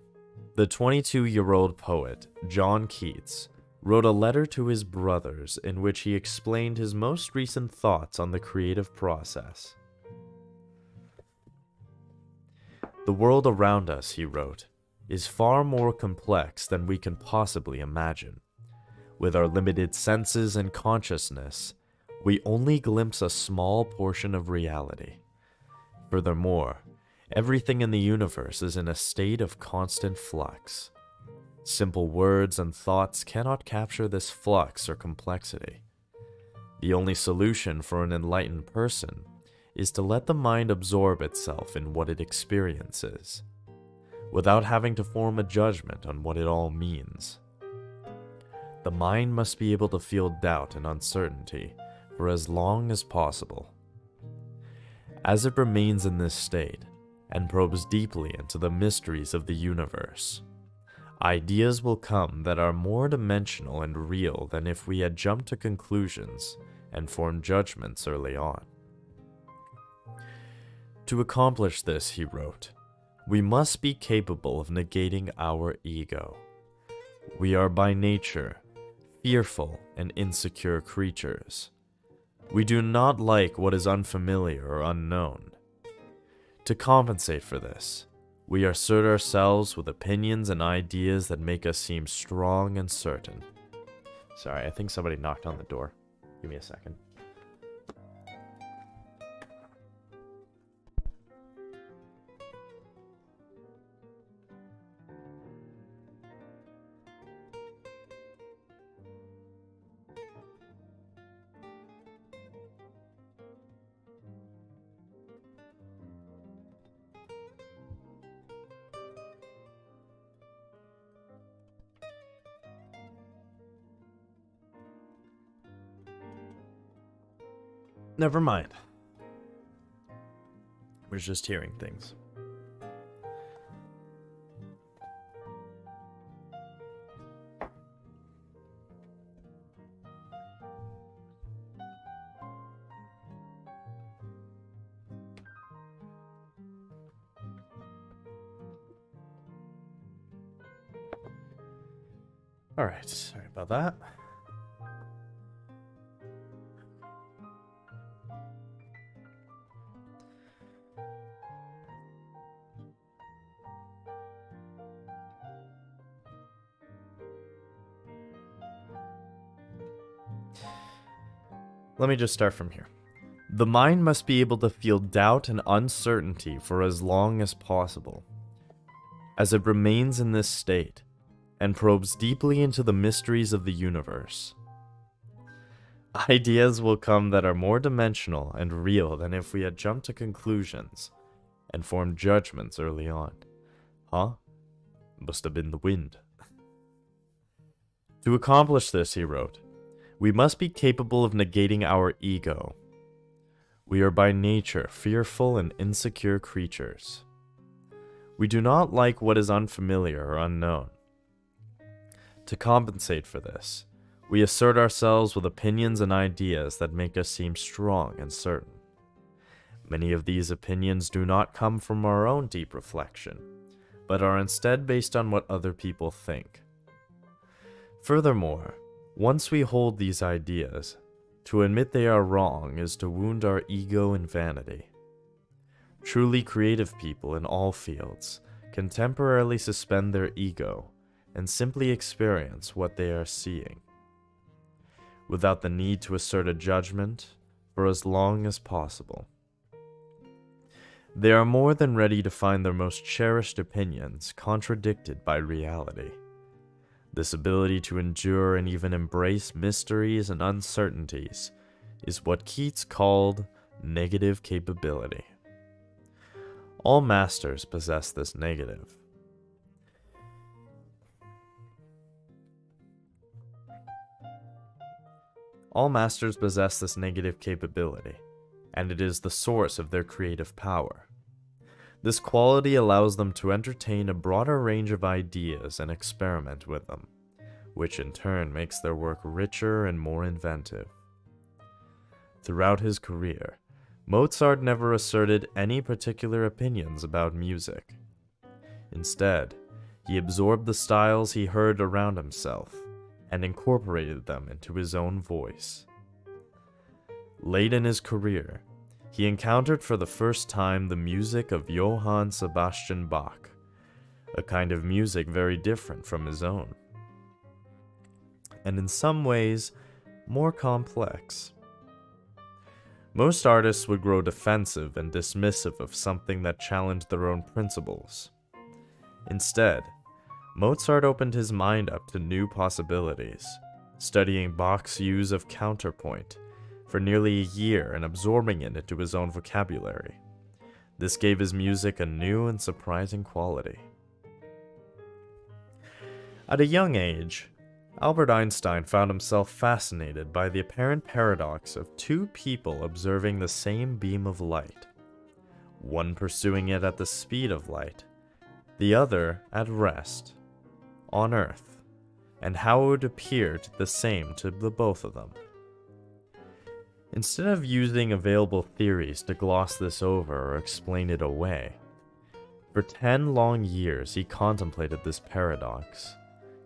the 22-year-old poet John Keats wrote a letter to his brothers in which he explained his most recent thoughts on the creative process. The world around us, he wrote, is far more complex than we can possibly imagine. With our limited senses and consciousness, we only glimpse a small portion of reality. Furthermore, everything in the universe is in a state of constant flux. Simple words and thoughts cannot capture this flux or complexity. The only solution for an enlightened person is to let the mind absorb itself in what it experiences, without having to form a judgment on what it all means. The mind must be able to feel doubt and uncertainty for as long as possible. As it remains in this state, and probes deeply into the mysteries of the universe, ideas will come that are more dimensional and real than if we had jumped to conclusions and formed judgments early on. To accomplish this, he wrote, we must be capable of negating our ego. We are by nature fearful and insecure creatures. We do not like what is unfamiliar or unknown. To compensate for this, we assert ourselves with opinions and ideas that make us seem strong and certain. Sorry, I think somebody knocked on the door. Give me a second. Never mind. We're just hearing things. All right, sorry about that. Let me just start from here. The mind must be able to feel doubt and uncertainty for as long as possible. As it remains in this state, and probes deeply into the mysteries of the universe. Ideas will come that are more dimensional and real than if we had jumped to conclusions and formed judgments early on. Huh? Must have been the wind. To accomplish this, he wrote, we must be capable of negating our ego. We are by nature fearful and insecure creatures. We do not like what is unfamiliar or unknown. To compensate for this, we assert ourselves with opinions and ideas that make us seem strong and certain. Many of these opinions do not come from our own deep reflection, but are instead based on what other people think. Furthermore, once we hold these ideas, to admit they are wrong is to wound our ego and vanity. Truly creative people in all fields can temporarily suspend their ego and simply experience what they are seeing, without the need to assert a judgment for as long as possible. They are more than ready to find their most cherished opinions contradicted by reality. This ability to endure and even embrace mysteries and uncertainties is what Keats called negative capability. All masters possess this negative. All masters possess this negative capability, and it is the source of their creative power. This quality allows them to entertain a broader range of ideas and experiment with them, which in turn makes their work richer and more inventive. Throughout his career, Mozart never asserted any particular opinions about music. Instead, he absorbed the styles he heard around himself and incorporated them into his own voice. Late in his career, he encountered for the first time the music of Johann Sebastian Bach, a kind of music very different from his own, and in some ways more complex. Most artists would grow defensive and dismissive of something that challenged their own principles. Instead, Mozart opened his mind up to new possibilities, studying Bach's use of counterpoint for nearly a year and absorbing it into his own vocabulary. This gave his music a new and surprising quality. At a young age, Albert Einstein found himself fascinated by the apparent paradox of two people observing the same beam of light, one pursuing it at the speed of light, the other at rest, on Earth, and how it would appear the same to the both of them. Instead of using available theories to gloss this over or explain it away, for 10 long years he contemplated this paradox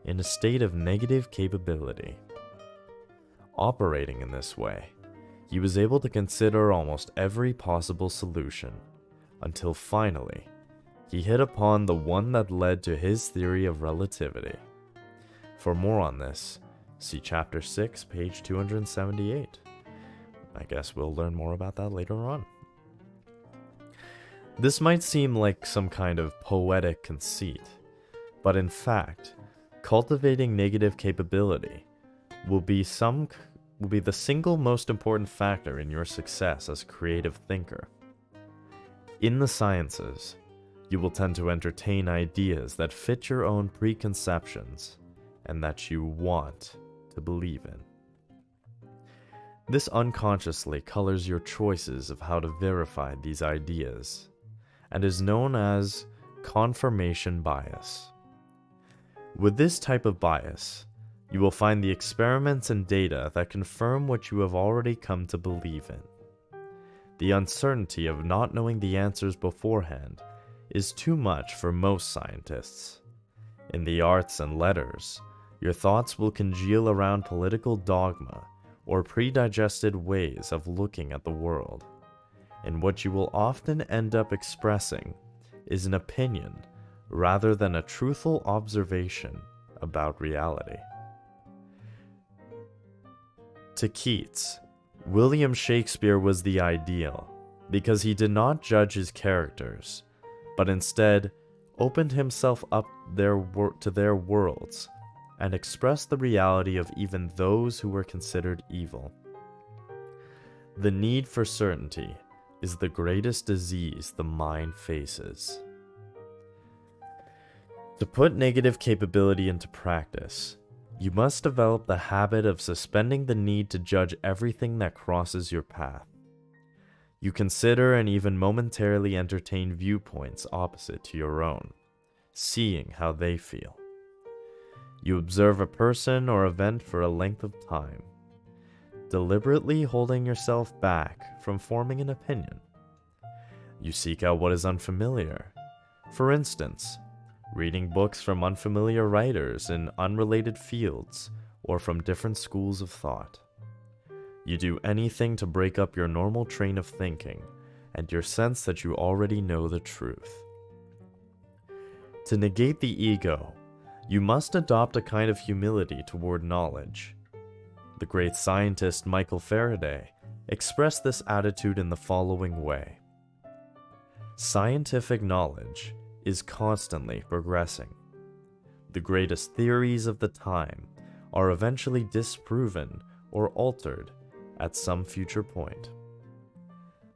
in a state of negative capability. Operating in this way, he was able to consider almost every possible solution, until finally, he hit upon the one that led to his theory of relativity. For more on this, see Chapter 6, page 278. I guess we'll learn more about that later on. This might seem like some kind of poetic conceit, but in fact, cultivating negative capability will be the single most important factor in your success as a creative thinker. In the sciences, you will tend to entertain ideas that fit your own preconceptions and that you want to believe in. This unconsciously colors your choices of how to verify these ideas, and is known as confirmation bias. With this type of bias, you will find the experiments and data that confirm what you have already come to believe in. The uncertainty of not knowing the answers beforehand is too much for most scientists. In the arts and letters, your thoughts will congeal around political dogma or predigested ways of looking at the world, and what you will often end up expressing is an opinion rather than a truthful observation about reality. To Keats, William Shakespeare was the ideal because he did not judge his characters, but instead opened himself up to their worlds and expressed the reality of even those who were considered evil. The need for certainty is the greatest disease the mind faces. To put negative capability into practice, you must develop the habit of suspending the need to judge everything that crosses your path. You consider and even momentarily entertain viewpoints opposite to your own, seeing how they feel. You observe a person or event for a length of time, deliberately holding yourself back from forming an opinion. You seek out what is unfamiliar. For instance, reading books from unfamiliar writers in unrelated fields or from different schools of thought. You do anything to break up your normal train of thinking and your sense that you already know the truth. To negate the ego, you must adopt a kind of humility toward knowledge. The great scientist Michael Faraday expressed this attitude in the following way: scientific knowledge is constantly progressing. The greatest theories of the time are eventually disproven or altered at some future point.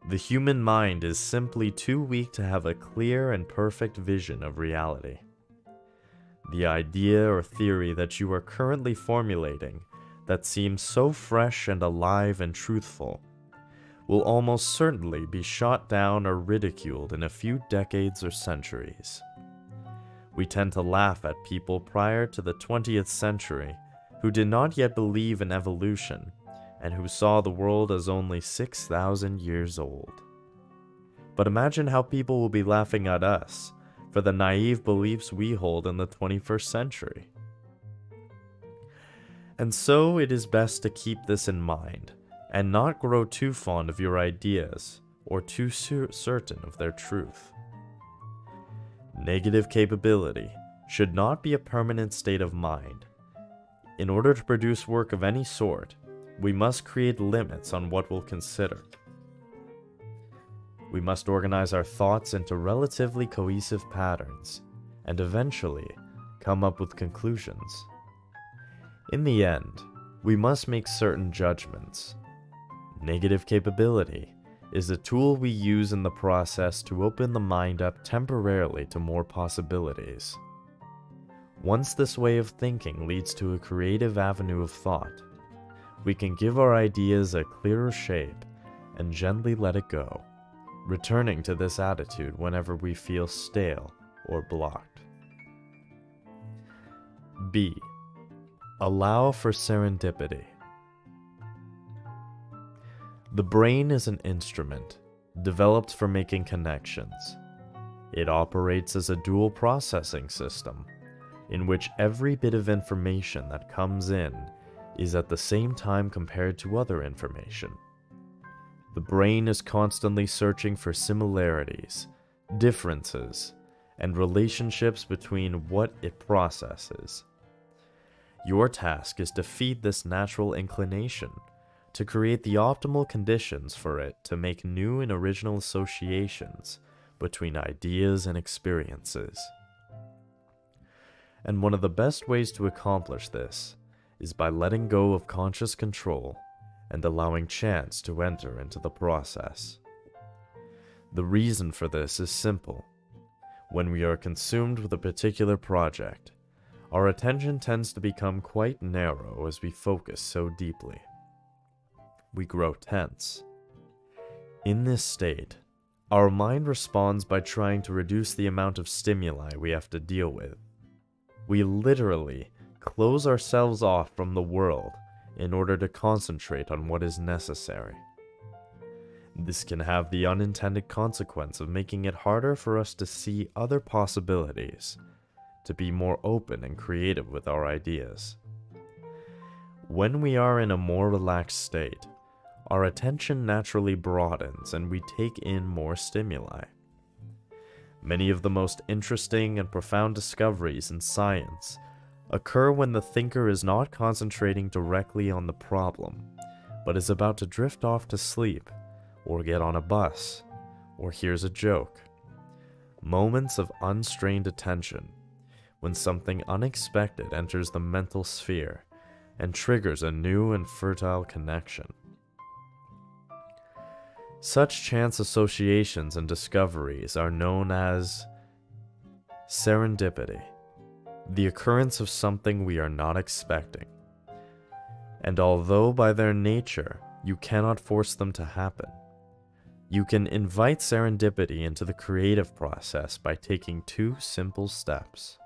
The human mind is simply too weak to have a clear and perfect vision of reality. The idea or theory that you are currently formulating that seems so fresh and alive and truthful will almost certainly be shot down or ridiculed in a few decades or centuries. We tend to laugh at people prior to the 20th century who did not yet believe in evolution and who saw the world as only 6,000 years old. But imagine how people will be laughing at us for the naive beliefs we hold in the 21st century. And so it is best to keep this in mind and not grow too fond of your ideas or too certain of their truth. Negative capability should not be a permanent state of mind. In order to produce work of any sort, we must create limits on what we'll consider. We must organize our thoughts into relatively cohesive patterns, and eventually come up with conclusions. In the end, we must make certain judgments. Negative capability is a tool we use in the process to open the mind up temporarily to more possibilities. Once this way of thinking leads to a creative avenue of thought, we can give our ideas a clearer shape and gently let it go, returning to this attitude whenever we feel stale or blocked. B. Allow for serendipity. The brain is an instrument developed for making connections. It operates as a dual processing system, in which every bit of information that comes in is at the same time compared to other information. The brain is constantly searching for similarities, differences, and relationships between what it processes. Your task is to feed this natural inclination, to create the optimal conditions for it to make new and original associations between ideas and experiences. And one of the best ways to accomplish this is by letting go of conscious control and allowing chance to enter into the process. The reason for this is simple. When we are consumed with a particular project, our attention tends to become quite narrow as we focus so deeply. We grow tense. In this state, our mind responds by trying to reduce the amount of stimuli we have to deal with. We literally close ourselves off from the world in order to concentrate on what is necessary. This can have the unintended consequence of making it harder for us to see other possibilities, to be more open and creative with our ideas. When we are in a more relaxed state, our attention naturally broadens and we take in more stimuli. Many of the most interesting and profound discoveries in science occur when the thinker is not concentrating directly on the problem, but is about to drift off to sleep, or get on a bus, or hears a joke. Moments of unstrained attention, when something unexpected enters the mental sphere and triggers a new and fertile connection. Such chance associations and discoveries are known as serendipity, the occurrence of something we are not expecting. And although by their nature you cannot force them to happen, you can invite serendipity into the creative process by taking two simple steps.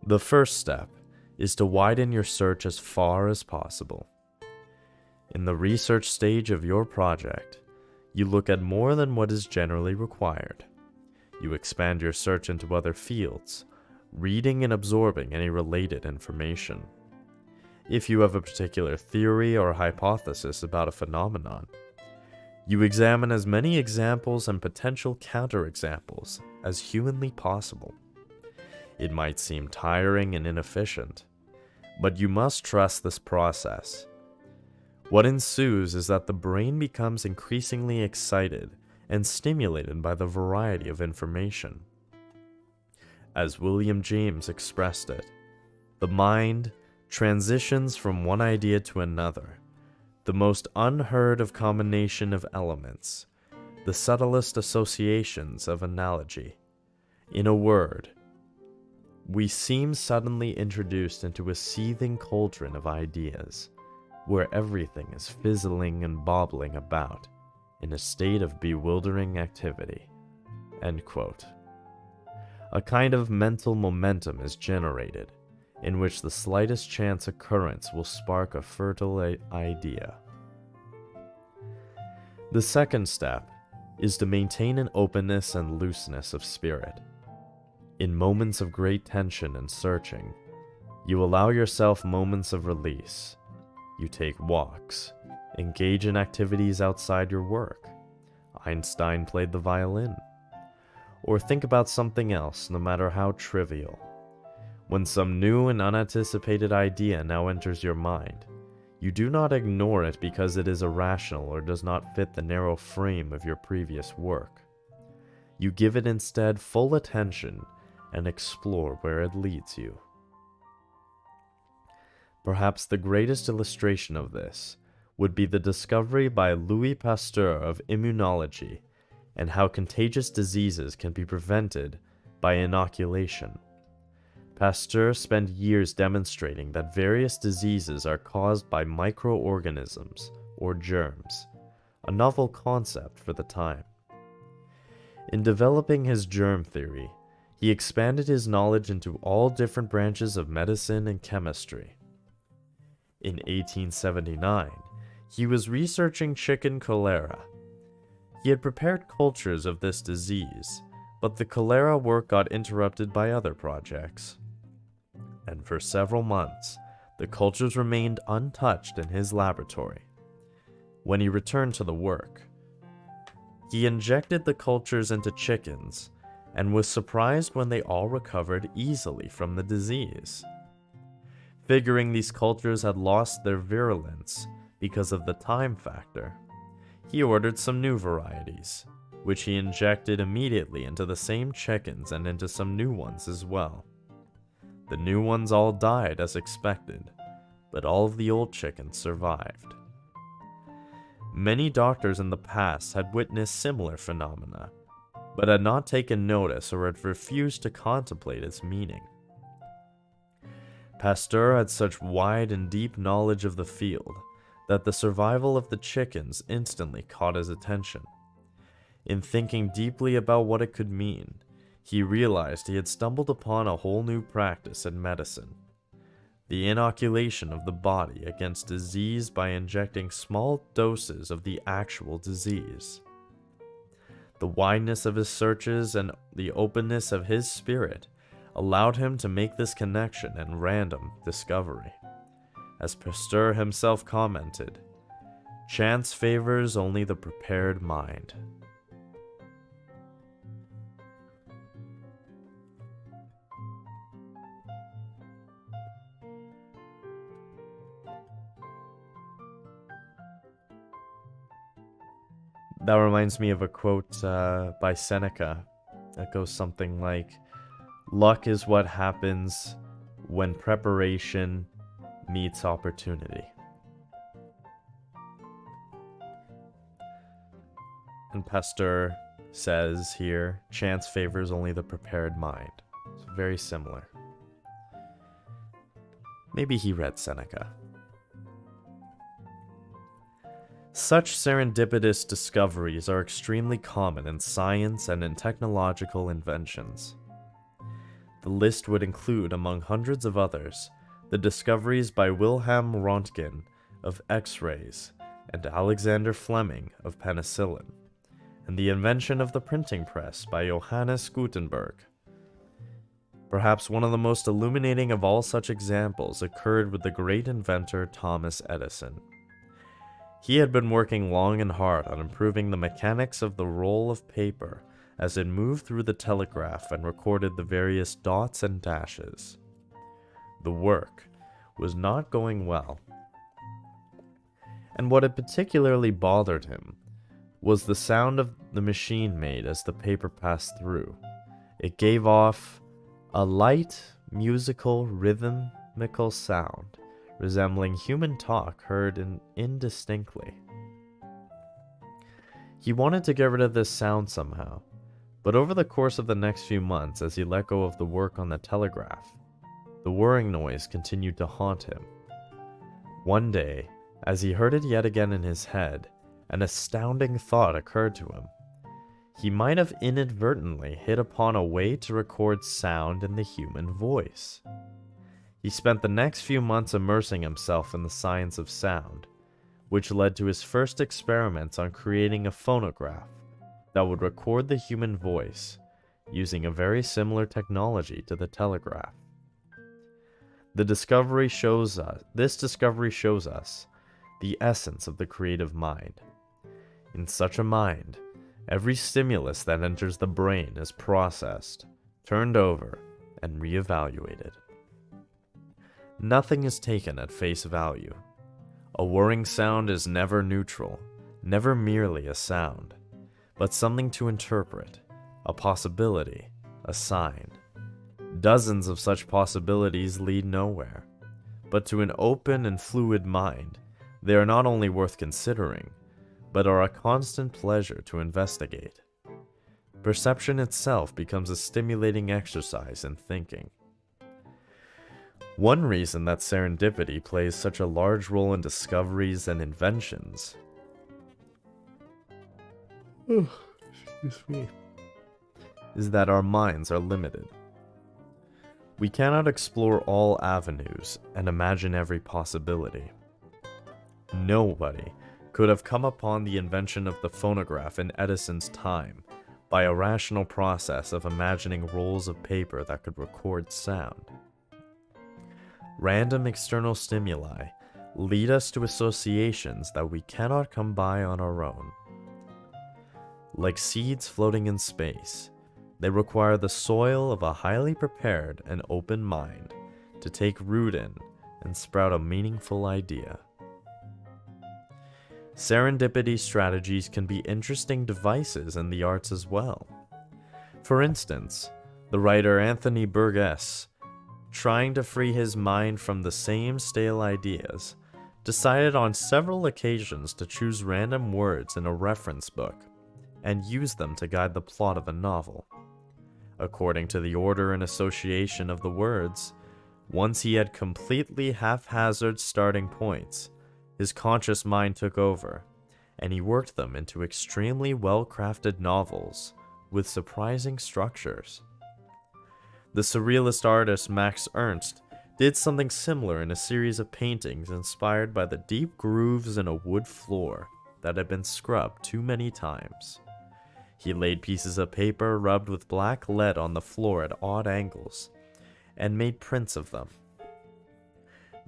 The first step is to widen your search as far as possible. In the research stage of your project, you look at more than what is generally required. You expand your search into other fields, reading and absorbing any related information. If you have a particular theory or hypothesis about a phenomenon, you examine as many examples and potential counterexamples as humanly possible. It might seem tiring and inefficient, but you must trust this process. What ensues is that the brain becomes increasingly excited and stimulated by the variety of information. As William James expressed it, the mind transitions from one idea to another, the most unheard of combination of elements, the subtlest associations of analogy. In a word, we seem suddenly introduced into a seething cauldron of ideas, where everything is fizzling and bobbling about in a state of bewildering activity." End quote. A kind of mental momentum is generated, in which the slightest chance occurrence will spark a fertile idea. The second step is to maintain an openness and looseness of spirit. In moments of great tension and searching, you allow yourself moments of release. You take walks, engage in activities outside your work. Einstein played the violin. Or think about something else, no matter how trivial. When some new and unanticipated idea now enters your mind, you do not ignore it because it is irrational or does not fit the narrow frame of your previous work. You give it instead full attention and explore where it leads you. Perhaps the greatest illustration of this would be the discovery by Louis Pasteur of immunology and how contagious diseases can be prevented by inoculation. Pasteur spent years demonstrating that various diseases are caused by microorganisms, or germs, a novel concept for the time. In developing his germ theory, he expanded his knowledge into all different branches of medicine and chemistry. In 1879, he was researching chicken cholera. He had prepared cultures of this disease, but the cholera work got interrupted by other projects. And for several months, the cultures remained untouched in his laboratory. When he returned to the work, he injected the cultures into chickens and was surprised when they all recovered easily from the disease. Figuring these cultures had lost their virulence because of the time factor, he ordered some new varieties, which he injected immediately into the same chickens and into some new ones as well. The new ones all died as expected, but all of the old chickens survived. Many doctors in the past had witnessed similar phenomena, but had not taken notice or had refused to contemplate its meaning. Pasteur had such wide and deep knowledge of the field that the survival of the chickens instantly caught his attention. In thinking deeply about what it could mean, he realized he had stumbled upon a whole new practice in medicine: the inoculation of the body against disease by injecting small doses of the actual disease. The wideness of his searches and the openness of his spirit allowed him to make this connection and random discovery. As Pasteur himself commented, "Chance favors only the prepared mind." That reminds me of a quote by Seneca that goes something like, "Luck is what happens when preparation meets opportunity." And Pasteur says here, chance favors only the prepared mind. So very similar. Maybe he read Seneca. Such serendipitous discoveries are extremely common in science and in technological inventions. The list would include, among hundreds of others, the discoveries by Wilhelm Röntgen of X-rays and Alexander Fleming of penicillin, and the invention of the printing press by Johannes Gutenberg. Perhaps one of the most illuminating of all such examples occurred with the great inventor Thomas Edison. He had been working long and hard on improving the mechanics of the roll of paper as it moved through the telegraph and recorded the various dots and dashes. The work was not going well, and what had particularly bothered him was the sound of the machine made as the paper passed through. It gave off a light, musical, rhythmical sound, resembling human talk heard indistinctly. He wanted to get rid of this sound somehow, but over the course of the next few months, as he let go of the work on the telegraph, the whirring noise continued to haunt him. One day, as he heard it yet again in his head, an astounding thought occurred to him. He might have inadvertently hit upon a way to record sound in the human voice. He spent the next few months immersing himself in the science of sound, which led to his first experiments on creating a phonograph that would record the human voice using a very similar technology to the telegraph. This discovery shows us the essence of the creative mind. In such a mind, every stimulus that enters the brain is processed, turned over, and reevaluated. Nothing is taken at face value. A whirring sound is never neutral, never merely a sound, but something to interpret, a possibility, a sign. Dozens of such possibilities lead nowhere, but to an open and fluid mind, they are not only worth considering, but are a constant pleasure to investigate. Perception itself becomes a stimulating exercise in thinking. One reason that serendipity plays such a large role in discoveries and inventions is that our minds are limited. We cannot explore all avenues and imagine every possibility. Nobody could have come upon the invention of the phonograph in Edison's time by a rational process of imagining rolls of paper that could record sound. Random external stimuli lead us to associations that we cannot come by on our own. Like seeds floating in space, they require the soil of a highly prepared and open mind to take root in and sprout a meaningful idea. Serendipity strategies can be interesting devices in the arts as well. For instance, the writer Anthony Burgess, trying to free his mind from the same stale ideas, decided on several occasions to choose random words in a reference book and use them to guide the plot of a novel. According to the order and association of the words, once he had completely haphazard starting points, his conscious mind took over, and he worked them into extremely well-crafted novels with surprising structures. The surrealist artist Max Ernst did something similar in a series of paintings inspired by the deep grooves in a wood floor that had been scrubbed too many times. He laid pieces of paper rubbed with black lead on the floor at odd angles and made prints of them.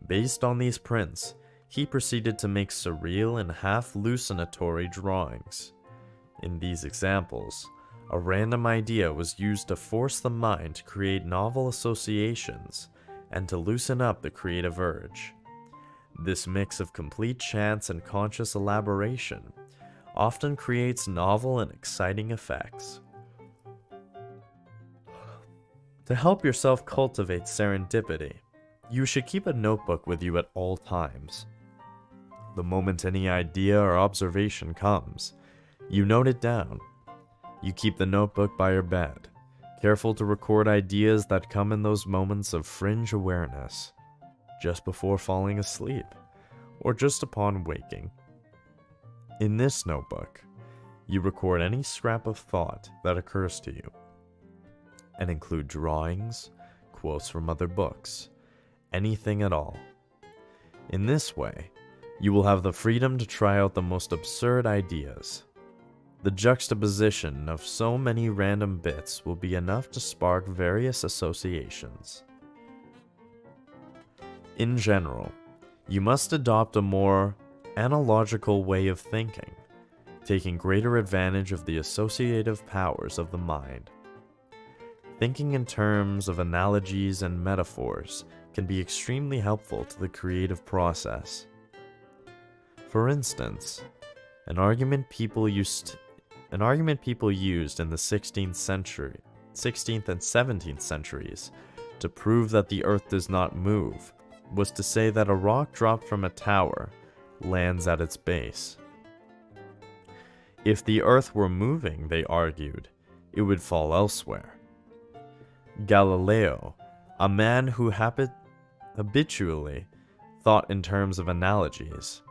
Based on these prints, he proceeded to make surreal and half-hallucinatory drawings. In these examples, a random idea was used to force the mind to create novel associations and to loosen up the creative urge. This mix of complete chance and conscious elaboration often creates novel and exciting effects. To help yourself cultivate serendipity, you should keep a notebook with you at all times. The moment any idea or observation comes, You note it down. You keep the notebook by your bed, careful to record ideas that come in those moments of fringe awareness, just before falling asleep, or just upon waking. In this notebook, you record any scrap of thought that occurs to you, and include drawings, quotes from other books, anything at all. In this way, you will have the freedom to try out the most absurd ideas. The juxtaposition of so many random bits will be enough to spark various associations. In general, you must adopt a more analogical way of thinking, taking greater advantage of the associative powers of the mind. Thinking in terms of analogies and metaphors can be extremely helpful to the creative process. For instance, an argument people used in the 16th and 17th centuries to prove that the earth does not move was to say that a rock dropped from a tower lands at its base. If the earth were moving, they argued, it would fall elsewhere. Galileo, a man who habitually thought in terms of analogies,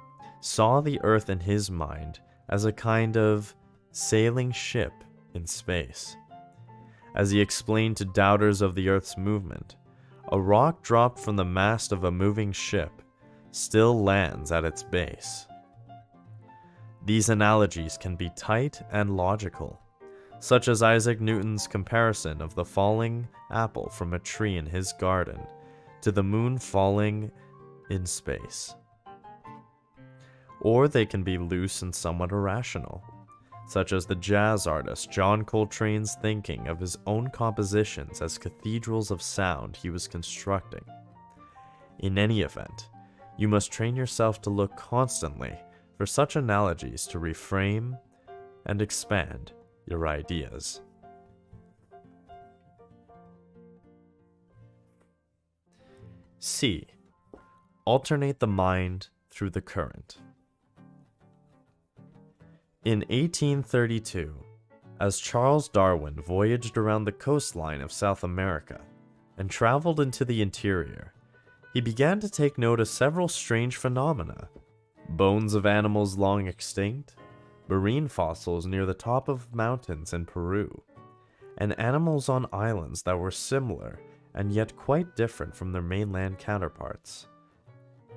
saw the earth in his mind as a kind of sailing ship in space. As he explained to doubters of the earth's movement, a rock dropped from the mast of a moving ship still lands at its base. These analogies can be tight and logical, such as Isaac Newton's comparison of the falling apple from a tree in his garden to the moon falling in space. Or they can be loose and somewhat irrational, such as the jazz artist John Coltrane's thinking of his own compositions as cathedrals of sound he was constructing. In any event, you must train yourself to look constantly for such analogies to reframe and expand your ideas. C. Alternate the mind through the current. In 1832, as Charles Darwin voyaged around the coastline of South America and traveled into the interior, he began to take note of several strange phenomena: bones of animals long extinct, marine fossils near the top of mountains in Peru, and animals on islands that were similar and yet quite different from their mainland counterparts.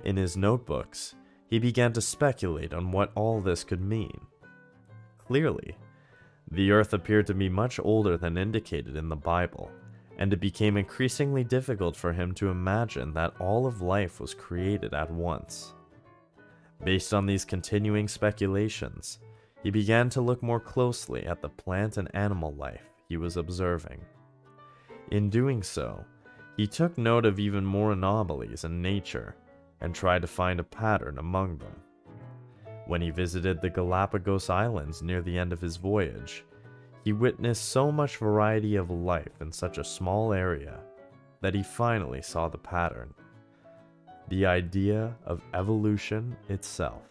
In his notebooks, he began to speculate on what all this could mean. Clearly, the earth appeared to be much older than indicated in the Bible, and it became increasingly difficult for him to imagine that all of life was created at once. Based on these continuing speculations, he began to look more closely at the plant and animal life he was observing. In doing so, he took note of even more anomalies in nature and tried to find a pattern among them. When he visited the Galapagos Islands near the end of his voyage, he witnessed so much variety of life in such a small area that he finally saw the pattern: the idea of evolution itself.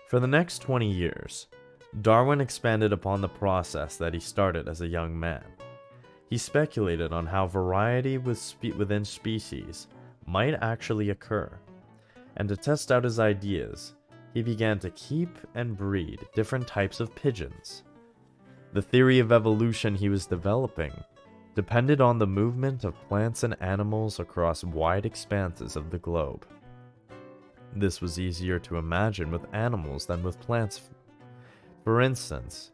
For the next 20 years, Darwin expanded upon the process that he started as a young man. He speculated on how variety within species might actually occur, and to test out his ideas, he began to keep and breed different types of pigeons. The theory of evolution he was developing depended on the movement of plants and animals across wide expanses of the globe. This was easier to imagine with animals than with plants. For instance,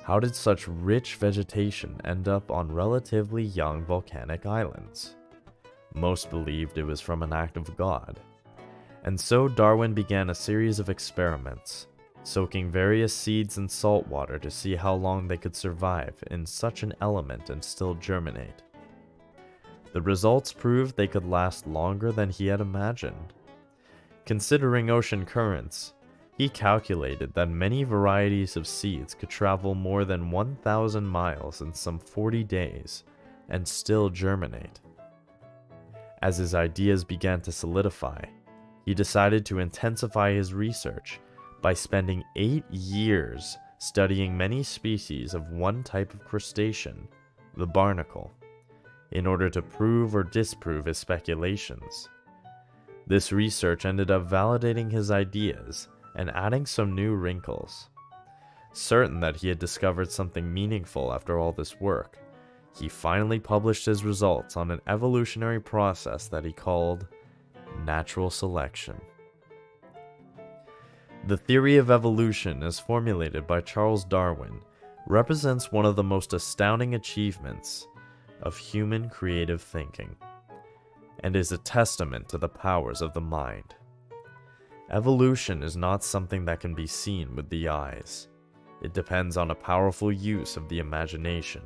how did such rich vegetation end up on relatively young volcanic islands? Most believed it was from an act of God. And so Darwin began a series of experiments, soaking various seeds in salt water to see how long they could survive in such an element and still germinate. The results proved they could last longer than he had imagined. Considering ocean currents, he calculated that many varieties of seeds could travel more than 1,000 miles in some 40 days and still germinate. As his ideas began to solidify, he decided to intensify his research by spending 8 years studying many species of one type of crustacean, the barnacle, in order to prove or disprove his speculations. This research ended up validating his ideas and adding some new wrinkles. Certain that he had discovered something meaningful after all this work, he finally published his results on an evolutionary process that he called natural selection. The theory of evolution, as formulated by Charles Darwin, represents one of the most astounding achievements of human creative thinking, and is a testament to the powers of the mind. Evolution is not something that can be seen with the eyes. It depends on a powerful use of the imagination,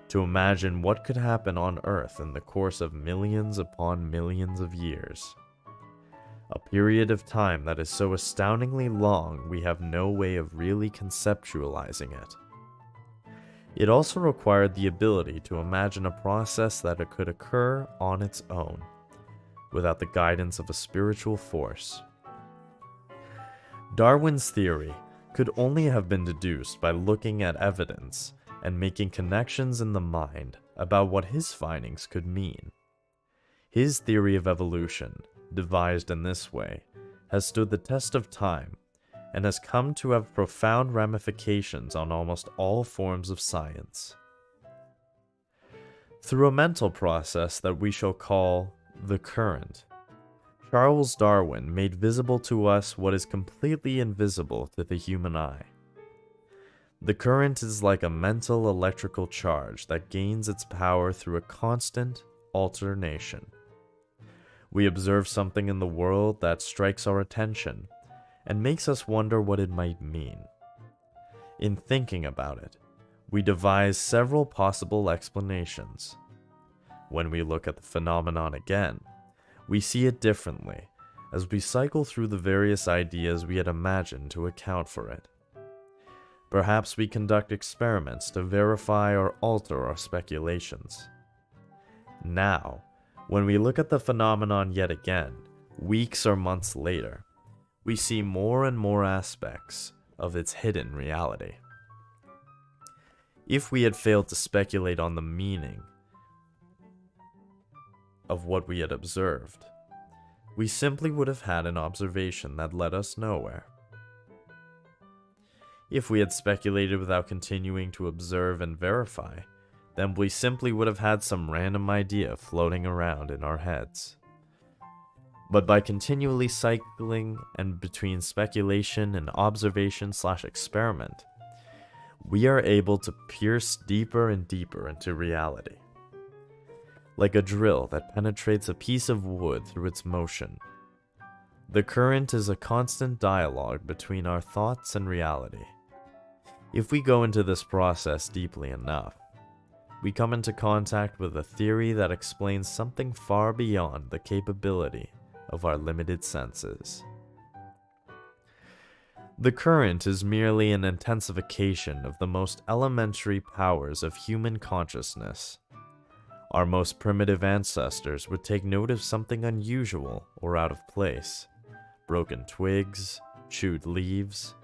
to imagine what could happen on Earth in the course of millions upon millions of years. A period of time that is so astoundingly long we have no way of really conceptualizing it. It also required the ability to imagine a process that it could occur on its own, without the guidance of a spiritual force. Darwin's theory could only have been deduced by looking at evidence and making connections in the mind about what his findings could mean. His theory of evolution, devised in this way, has stood the test of time and has come to have profound ramifications on almost all forms of science. Through a mental process that we shall call the current, Charles Darwin made visible to us what is completely invisible to the human eye. The current is like a mental electrical charge that gains its power through a constant alternation. We observe something in the world that strikes our attention and makes us wonder what it might mean. In thinking about it, we devise several possible explanations. When we look at the phenomenon again, we see it differently as we cycle through the various ideas we had imagined to account for it. Perhaps we conduct experiments to verify or alter our speculations. Now, when we look at the phenomenon yet again, weeks or months later, we see more and more aspects of its hidden reality. If we had failed to speculate on the meaning of what we had observed, we simply would have had an observation that led us nowhere. If we had speculated without continuing to observe and verify, then we simply would have had some random idea floating around in our heads. But by continually cycling and between speculation and observation/experiment, we are able to pierce deeper and deeper into reality. Like a drill that penetrates a piece of wood through its motion, the current is a constant dialogue between our thoughts and reality. If we go into this process deeply enough, we come into contact with a theory that explains something far beyond the capability of our limited senses. The current is merely an intensification of the most elementary powers of human consciousness. Our most primitive ancestors would take note of something unusual or out of place: broken twigs, chewed leaves,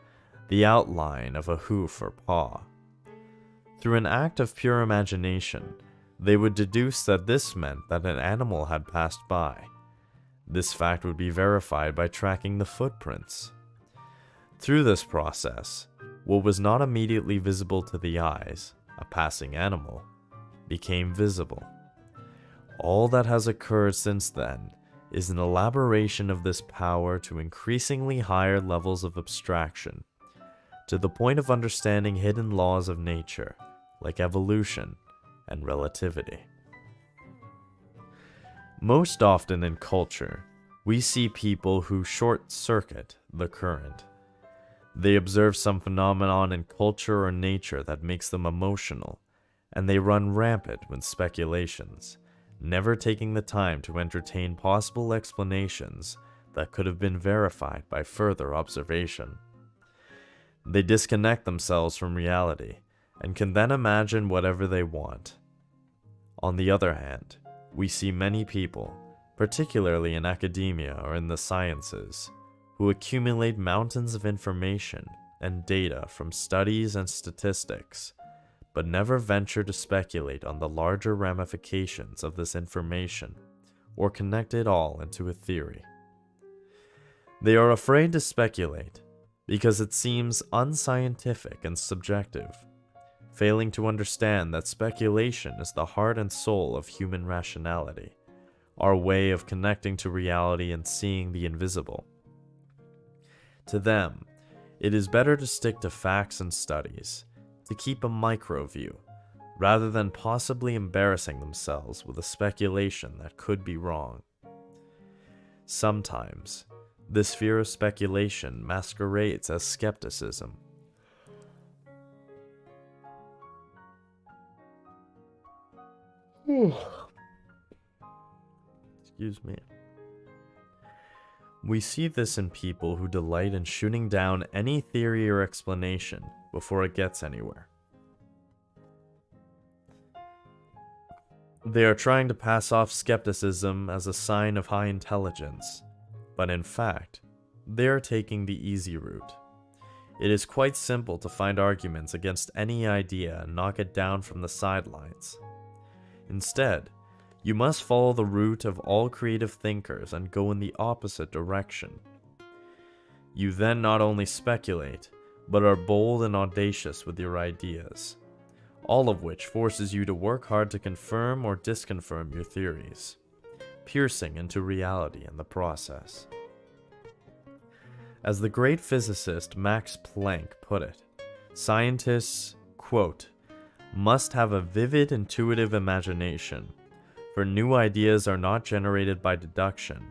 the outline of a hoof or paw. Through an act of pure imagination, they would deduce that this meant that an animal had passed by. This fact would be verified by tracking the footprints. Through this process, what was not immediately visible to the eyes, a passing animal, became visible. All that has occurred since then is an elaboration of this power to increasingly higher levels of abstraction, to the point of understanding hidden laws of nature, like evolution and relativity. Most often in culture, we see people who short-circuit the current. They observe some phenomenon in culture or nature that makes them emotional, and they run rampant with speculations, never taking the time to entertain possible explanations that could have been verified by further observation. They disconnect themselves from reality and can then imagine whatever they want. On the other hand, we see many people, particularly in academia or in the sciences, who accumulate mountains of information and data from studies and statistics, but never venture to speculate on the larger ramifications of this information or connect it all into a theory. They are afraid to speculate because it seems unscientific and subjective, failing to understand that speculation is the heart and soul of human rationality, our way of connecting to reality and seeing the invisible. To them, it is better to stick to facts and studies, to keep a micro view, rather than possibly embarrassing themselves with a speculation that could be wrong. Sometimes, this fear of speculation masquerades as skepticism. Excuse me. We see this in people who delight in shooting down any theory or explanation before it gets anywhere. They are trying to pass off skepticism as a sign of high intelligence, but in fact, they are taking the easy route. It is quite simple to find arguments against any idea and knock it down from the sidelines. Instead, you must follow the route of all creative thinkers and go in the opposite direction. You then not only speculate, but are bold and audacious with your ideas, all of which forces you to work hard to confirm or disconfirm your theories, piercing into reality in the process. As the great physicist Max Planck put it, scientists, quote, must have a vivid intuitive imagination, for new ideas are not generated by deduction,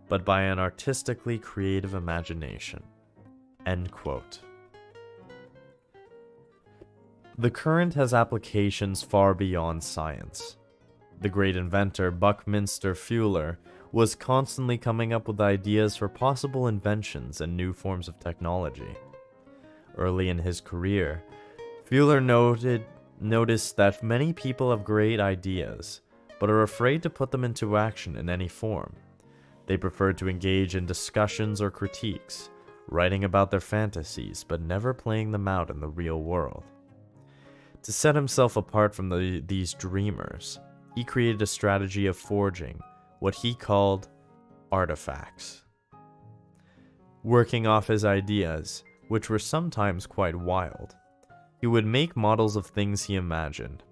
but by an artistically creative imagination. End quote. The current has applications far beyond science. The great inventor Buckminster Fuller was constantly coming up with ideas for possible inventions and new forms of technology. Early in his career, Fuller noticed that many people have great ideas, but are afraid to put them into action in any form. They prefer to engage in discussions or critiques, writing about their fantasies but never playing them out in the real world. To set himself apart from these dreamers, he created a strategy of forging what he called artifacts. Working off his ideas, which were sometimes quite wild, he would make models of things he imagined,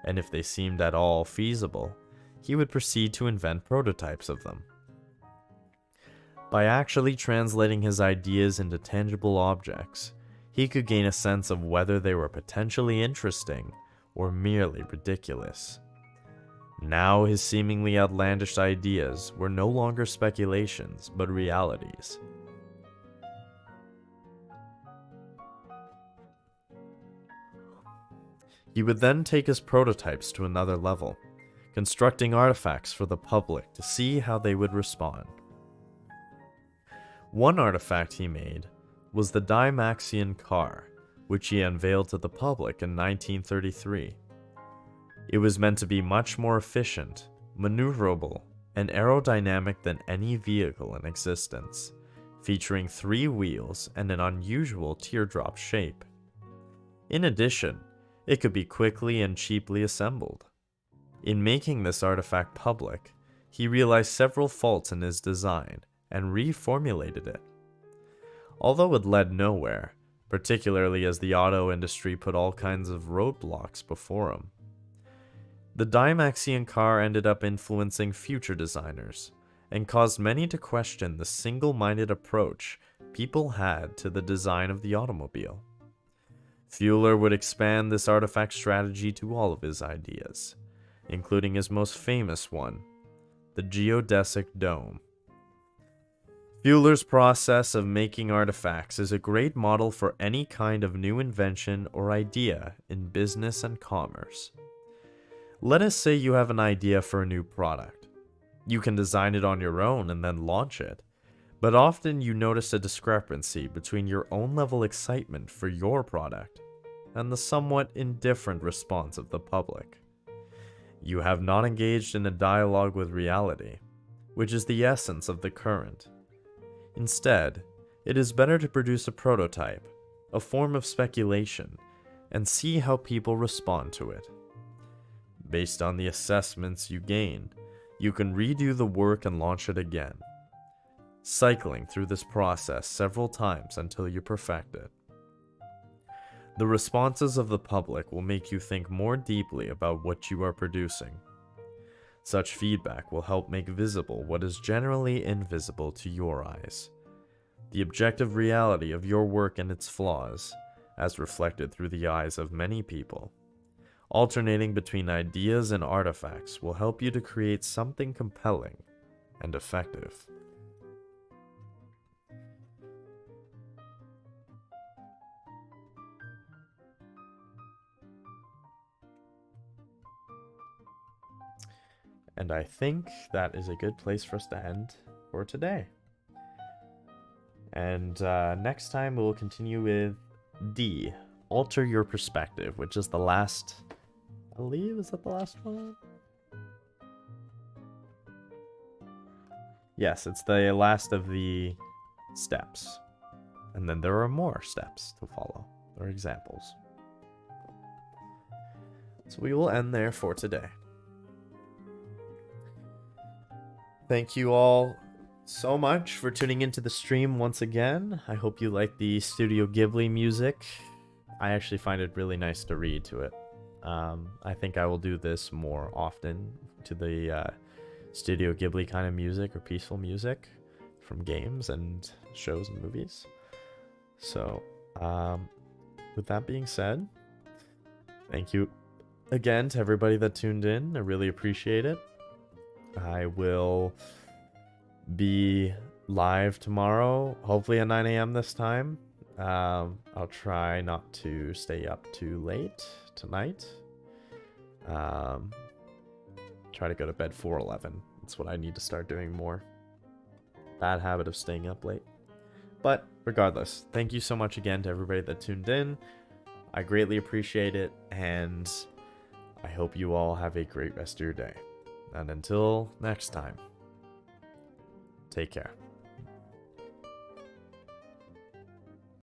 and if they seemed at all feasible, he would proceed to invent prototypes of them. By actually translating his ideas into tangible objects, he could gain a sense of whether they were potentially interesting or merely ridiculous. Now his seemingly outlandish ideas were no longer speculations, but realities. He would then take his prototypes to another level, constructing artifacts for the public to see how they would respond. One artifact he made was the Dymaxion car, which he unveiled to the public in 1933. It was meant to be much more efficient, maneuverable, and aerodynamic than any vehicle in existence, featuring 3 wheels and an unusual teardrop shape. In addition, it could be quickly and cheaply assembled. In making this artifact public, he realized several faults in his design and reformulated it. Although it led nowhere, particularly as the auto industry put all kinds of roadblocks before him, the Dymaxion car ended up influencing future designers and caused many to question the single-minded approach people had to the design of the automobile. Fuller would expand this artifact strategy to all of his ideas, including his most famous one, the geodesic dome. Fuller's process of making artifacts is a great model for any kind of new invention or idea in business and commerce. Let us say you have an idea for a new product. You can design it on your own and then launch it, but often you notice a discrepancy between your own level excitement for your product and the somewhat indifferent response of the public. You have not engaged in a dialogue with reality, which is the essence of the current. Instead, it is better to produce a prototype, a form of speculation, and see how people respond to it. Based on the assessments you gain, you can redo the work and launch it again, cycling through this process several times until you perfect it. The responses of the public will make you think more deeply about what you are producing. Such feedback will help make visible what is generally invisible to your eyes, the objective reality of your work and its flaws, as reflected through the eyes of many people. Alternating between ideas and artifacts will help you to create something compelling and effective. And I think that is a good place for us to end for today. And next time we'll continue with D, alter your perspective, which is the last, I believe, is that the last one? Yes, it's the last of the steps. And then there are more steps to follow, or examples. So we will end there for today. Thank you all so much for tuning into the stream once again. I hope you like the Studio Ghibli music. I actually find it really nice to read to it. I think I will do this more often to the Studio Ghibli kind of music or peaceful music from games and shows and movies. So, with that being said, thank you again to everybody that tuned in. I really appreciate it. I will be live tomorrow, hopefully at 9 a.m. this time. I'll try not to stay up too late tonight. Try to go to bed 4:11. That's what I need to start doing more. Bad habit of staying up late. But regardless, thank you so much again to everybody that tuned in. I greatly appreciate it, and I hope you all have a great rest of your day. And until next time, take care.